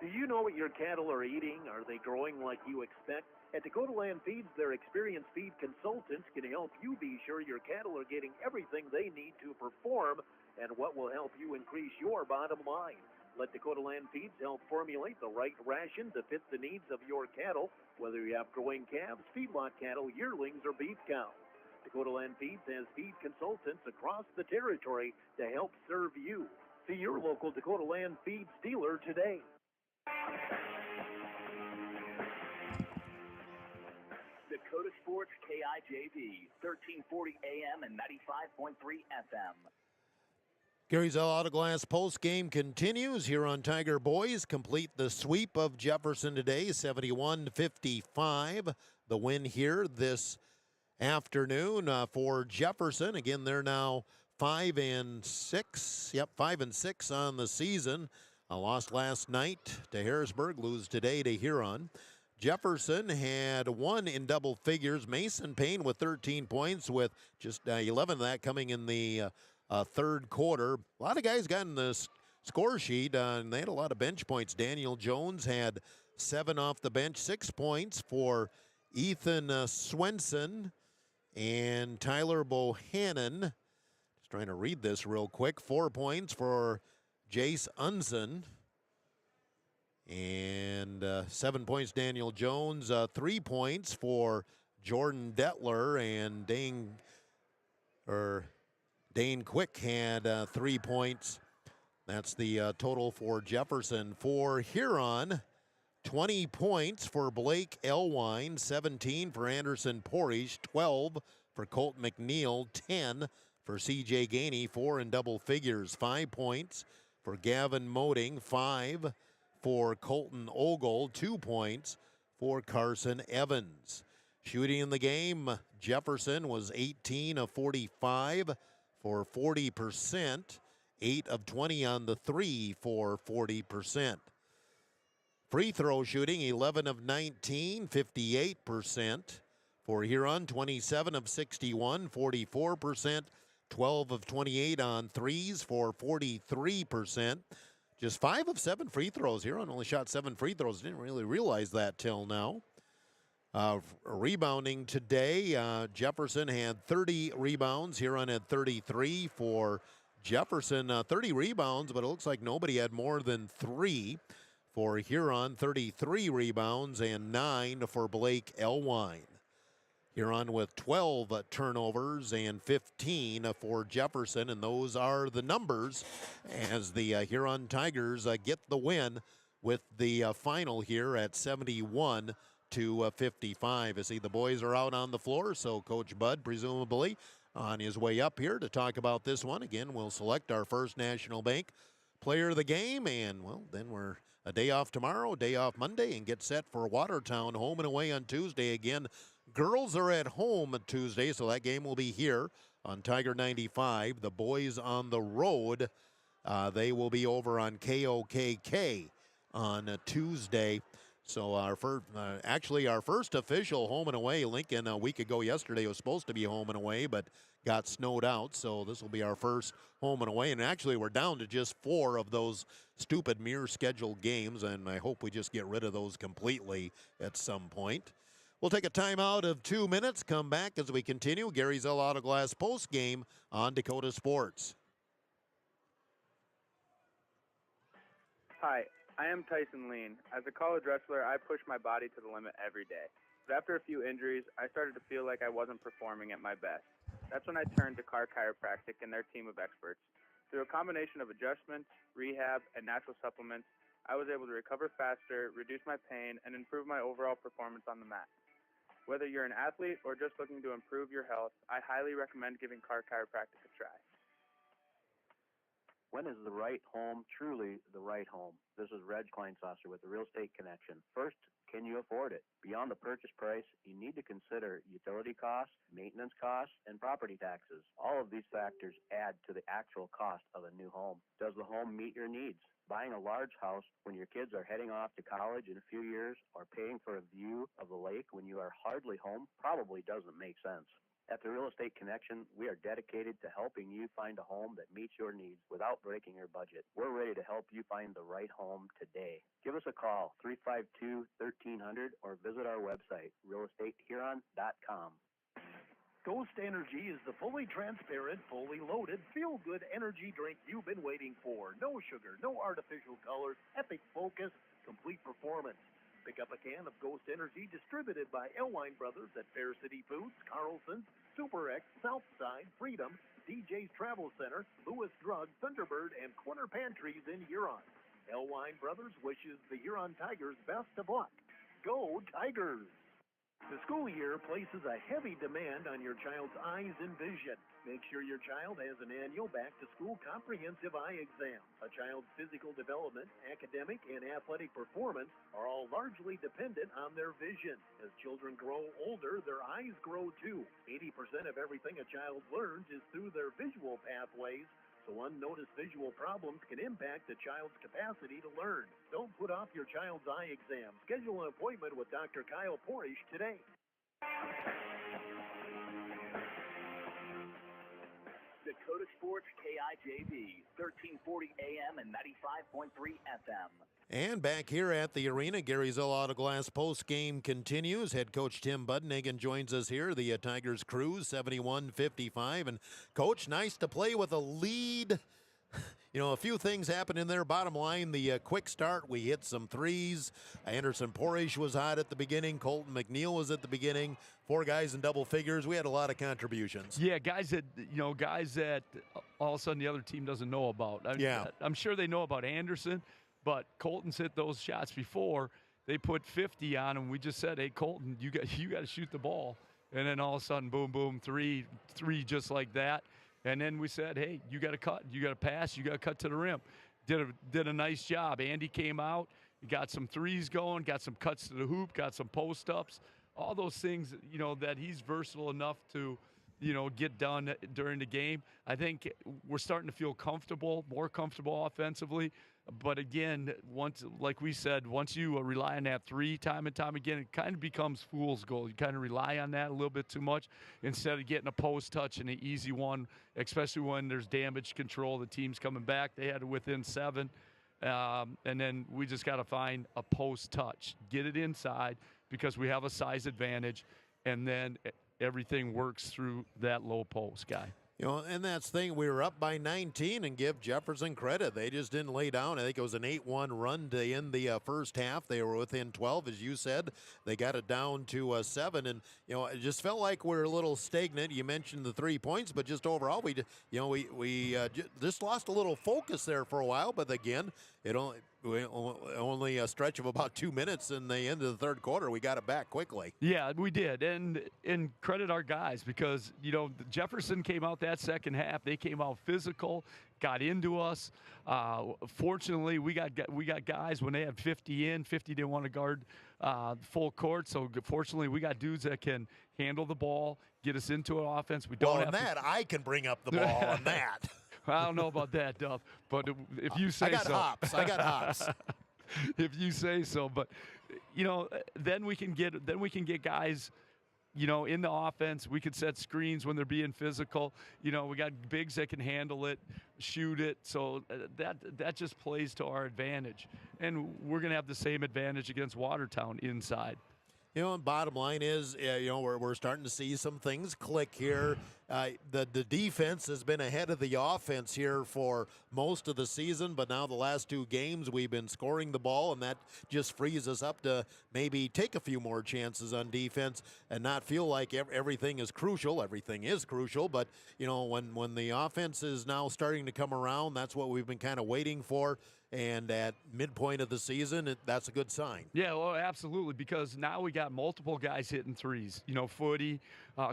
Do you know what your cattle are eating? Are they growing like you expect? At Dakota Land Feeds, their experienced feed consultants can help you be sure your cattle are getting everything they need to perform and what will help you increase your bottom line. Let Dakota Land Feeds help formulate the right ration to fit the needs of your cattle, whether you have growing calves, feedlot cattle, yearlings, or beef cows. Dakota Land Feeds has feed consultants across the territory to help serve you. See your local Dakota Land Feeds dealer today. The Dakota Sports KIJV, 1340 AM and 95.3 FM. Gary Zell Auto Glass post game continues. Huron Tiger boys complete the sweep of Jefferson today, 71-55. The win here this afternoon for Jefferson. Again, they're now 5-6. Yep, 5-6 on the season. Lost last night to Harrisburg, lose today to Huron. Jefferson had one in double figures. Mason Payne with 13 points, with just 11 of that coming in the third quarter. A lot of guys got in the score sheet, and they had a lot of bench points. Daniel Jones had 7 off the bench, 6 points for Ethan Swenson and Tyler Bohannon. Just trying to read this real quick. 4 points for Jace Unson. And 7 points, Daniel Jones. 3 points for Jordan Detler, and Dane Quick had 3 points. That's the total for Jefferson. For Huron, 20 points for Blake Elwine, 17 for Anderson Portage, 12 for Colt McNeil, 10 for C.J. Gainey, 4 in double figures. 5 points for Gavin Moding, 5 for Colton Ogle, 2 points for Carson Evans. Shooting in the game, Jefferson was 18 of 45 for 40%, 8 of 20 on the 3 for 40%. Free throw shooting, 11 of 19, 58%. For Huron, 27 of 61, 44%. 12 of 28 on threes for 43%. Just 5 of 7 free throws. Huron only shot 7 free throws. Didn't really realize that till now. Rebounding today, Jefferson had 30 rebounds. Huron had 33 for Jefferson. 30 rebounds, but it looks like nobody had more than 3. For Huron, 33 rebounds and 9 for Blake Elwine. Huron with 12 turnovers and 15 for Jefferson, and those are the numbers as the Huron Tigers get the win with the final here at 71-55. I see the boys are out on the floor, so Coach Bud presumably on his way up here to talk about this one. Again, we'll select our first National Bank player of the game, and, well, then we're a day off tomorrow, day off Monday, and get set for Watertown, home and away on Tuesday. Again, girls are at home Tuesday, so that game will be here on Tiger 95. The boys on the road, they will be over on KOKK on Tuesday. So our first official home and away. Lincoln a week ago yesterday was supposed to be home and away, but got snowed out. So this will be our first home and away. And actually, we're down to just 4 of those stupid mirror scheduled games, and I hope we just get rid of those completely at some point. We'll take a timeout of 2 minutes, come back as we continue. Gary Zell Auto Glass post game on Dakota Sports. Hi, I am Tyson Lean. As a college wrestler, I push my body to the limit every day. But after a few injuries, I started to feel like I wasn't performing at my best. That's when I turned to Car Chiropractic and their team of experts. Through a combination of adjustments, rehab, and natural supplements, I was able to recover faster, reduce my pain, and improve my overall performance on the mat. Whether you're an athlete or just looking to improve your health, I highly recommend giving Car Chiropractic a try. When is the right home truly the right home? This is Reg Kleinsasser with the Real Estate Connection. First, can you afford it? Beyond the purchase price, you need to consider utility costs, maintenance costs, and property taxes. All of these factors add to the actual cost of a new home. Does the home meet your needs? Buying a large house when your kids are heading off to college in a few years or paying for a view of the lake when you are hardly home probably doesn't make sense. At the Real Estate Connection, we are dedicated to helping you find a home that meets your needs without breaking your budget. We're ready to help you find the right home today. Give us a call, 352-1300, or visit our website, realestatehuron.com. Ghost Energy is the fully transparent, fully loaded, feel-good energy drink you've been waiting for. No sugar, no artificial colors, epic focus, complete performance. Pick up a can of Ghost Energy distributed by Elwine Brothers at Fair City Foods, Carlson's, Super X, Southside, Freedom, DJ's Travel Center, Lewis Drug, Thunderbird, and Corner Pantries in Huron. Elwine Brothers wishes the Huron Tigers best of luck. Go Tigers! The school year places a heavy demand on your child's eyes and vision. Make sure your child has an annual back-to-school comprehensive eye exam. A child's physical development, academic, and athletic performance are all largely dependent on their vision. As children grow older, their eyes grow too. 80% of everything a child learns is through their visual pathways, so unnoticed visual problems can impact a child's capacity to learn. Don't put off your child's eye exam. Schedule an appointment with Dr. Kyle Porish today. Dakota Sports KIJV, 1340 AM and 95.3 FM. And back here at the arena, Gary Zell Auto Glass post-game continues. Head coach Tim Budnigan joins us here. The Tigers cruise 71-55. And, Coach, nice to play with a lead. You know, a few things happened in there. Bottom line, the quick start, we hit some threes. Anderson Porish was hot at the beginning. Colton McNeil was at the beginning. 4 guys in double figures. We had a lot of contributions. Yeah, guys that all of a sudden the other team doesn't know about. I'm sure they know about Anderson, but Colton's hit those shots before. They put 50 on him. We just said, hey, Colton, you got to shoot the ball. And then all of a sudden, boom, boom, three just like that. And then we said, hey, you got to cut, you got to pass, you got to cut to the rim. Did a nice job. Andy came out, got some threes going, got some cuts to the hoop, got some post-ups, all those things, that he's versatile enough to, get done during the game. I think we're starting to feel more comfortable offensively. But again, like we said, once you rely on that three time and time again, it kind of becomes fool's gold. You kind of rely on that a little bit too much instead of getting a post touch and an easy one, especially when there's damage control. The team's coming back. They had it within 7. And then we just got to find a post touch, get it inside because we have a size advantage, and then everything works through that low post guy. And that's the thing, we were up by 19, and give Jefferson credit. They just didn't lay down. I think it was an 8-1 run to end the first half. They were within 12, as you said. They got it down to 7, and, it just felt like we were a little stagnant. You mentioned the 3 points, but just overall, we just lost a little focus there for a while, but again, only a stretch of about 2 minutes in the end of the third quarter. We got it back quickly. Yeah, we did. And credit our guys because, Jefferson came out that second half. They came out physical, got into us. Fortunately, we got guys when they had 50 didn't want to guard full court. So fortunately, we got dudes that can handle the ball, get us into an offense. I can bring up the ball on that. I don't know about that, Duff, but if you say so. I got hops. If you say so, but then we can get guys, in the offense. We could set screens when they're being physical. We got bigs that can handle it, shoot it. So that just plays to our advantage, and we're gonna have the same advantage against Watertown inside. And bottom line is, we're starting to see some things click here. The defense has been ahead of the offense here for most of the season, but now the last 2 games we've been scoring the ball, and that just frees us up to maybe take a few more chances on defense and not feel like everything is crucial. Everything is crucial, but, when the offense is now starting to come around, that's what we've been kind of waiting for. And at midpoint of the season, that's a good sign. Yeah, well, absolutely, because now we got multiple guys hitting threes. Footy,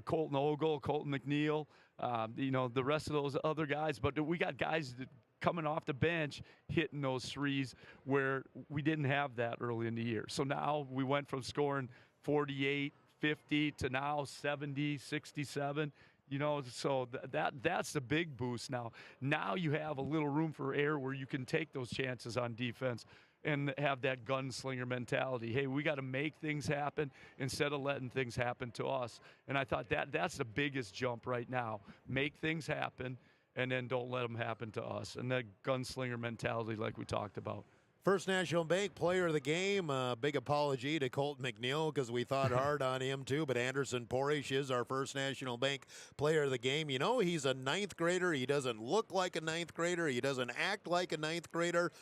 Colton Ogle, Colton McNeil, the rest of those other guys. But we got guys coming off the bench hitting those threes where we didn't have that early in the year. So now we went from scoring 48, 50 to now 70, 67. So that's the big boost now. Now you have a little room for error where you can take those chances on defense and have that gunslinger mentality. Hey, we got to make things happen instead of letting things happen to us. And I thought that's the biggest jump right now. Make things happen and then don't let them happen to us. And that gunslinger mentality like we talked about. First National Bank player of the game. Big apology to Colton McNeil because we thought hard on him too, but Anderson Porish is our First National Bank player of the game. He's a 9th grader. He doesn't look like a 9th grader. He doesn't act like a 9th grader.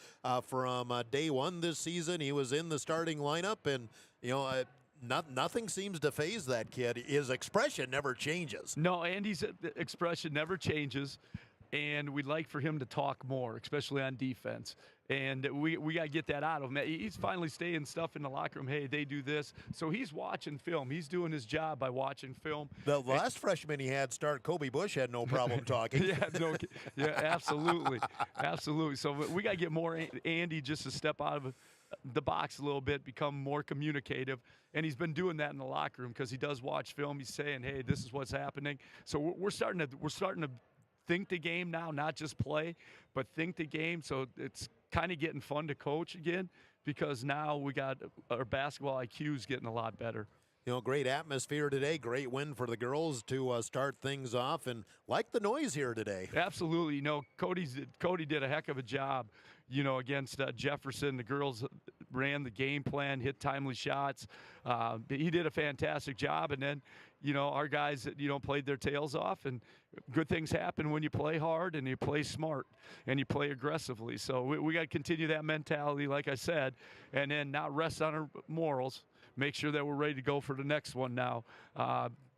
From day 1 this season, he was in the starting lineup, and, nothing seems to faze that kid. His expression never changes. No, Andy's expression never changes. And we'd like for him to talk more, especially on defense. And we got to get that out of him. He's finally saying stuff in the locker room. Hey, they do this. So he's watching film. He's doing his job by watching film. The last freshman he had start, Kobe Bush, had no problem talking. Yeah, absolutely. Absolutely. So we got to get more Andy just to step out of the box a little bit, become more communicative. And he's been doing that in the locker room because he does watch film. He's saying, hey, this is what's happening. So we're starting to think the game now, not just play, but think the game. So it's kind of getting fun to coach again because now we got our basketball IQ's getting a lot better. You know, great atmosphere today. Great win for the girls to start things off, and like the noise here today. Absolutely. You know, Cody did a heck of a job, you know, against Jefferson. The girls ran the game plan, hit timely shots. He did a fantastic job, and then, you know, our guys, you know, played their tails off, and good things happen when you play hard and you play smart and you play aggressively. So we got to continue that mentality, like I said, and then not rest on our morals. Make sure that we're ready to go for the next one now,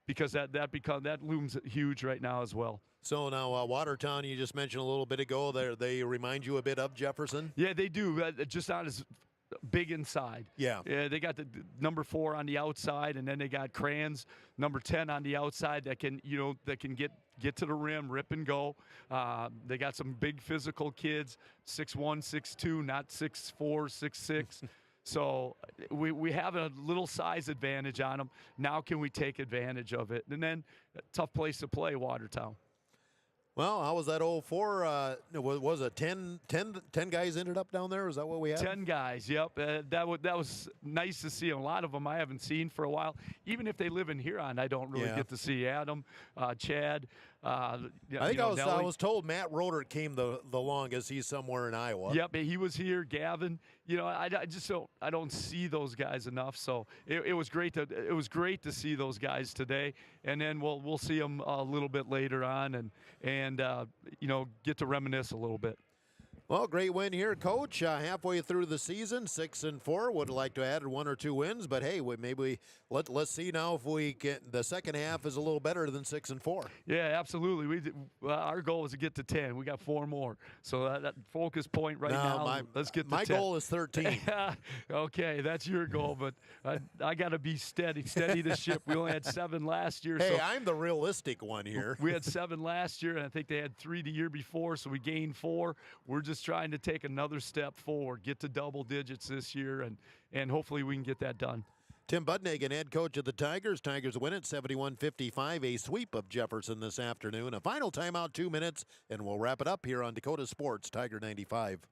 because that looms huge right now as well. So now Watertown, you just mentioned a little bit ago, they remind you a bit of Jefferson? Yeah, they do. Just not as big inside. Yeah. They got the number 4 on the outside, and then they got Crayons, number 10 on the outside that can get to the rim, rip and go. They got some big physical kids, 6'1", 6'2", not 6'4", 6'6". So we have a little size advantage on them. Now can we take advantage of it? And then tough place to play, Watertown. Well, how was that 04? Was it 10 guys ended up down there? Is that what we had? 10 guys, yep. That was nice to see. A lot of them I haven't seen for a while. Even if they live in Huron, I don't really get to see Adam, Chad. I think I was told Matt Roeder came the longest. He's somewhere in Iowa. Yep, he was here. Gavin, you know, I just don't see those guys enough. So it was great to see those guys today, and then we'll see them a little bit later on, and you know, get to reminisce a little bit. Well, great win here, Coach. Halfway through the season, 6-4. Would like to add 1 or 2 wins, but hey, let's see now if we get the second half is a little better than 6-4. Yeah, absolutely. Our goal is to get to 10. We got 4 more, so that focus point now. Let's get to 10. My goal is 13. Okay, that's your goal, but I got to be steady the ship. We only had 7 last year. Hey, so I'm the realistic one here. We had 7 last year, and I think they had 3 the year before, so we gained 4. We're just trying to take another step forward, get to double digits this year, and hopefully we can get that done. Tim Budnagan, head coach of the Tigers. Tigers win at 71-55, a sweep of Jefferson this afternoon. A final timeout, 2 minutes, and we'll wrap it up here on Dakota Sports, Tiger 95.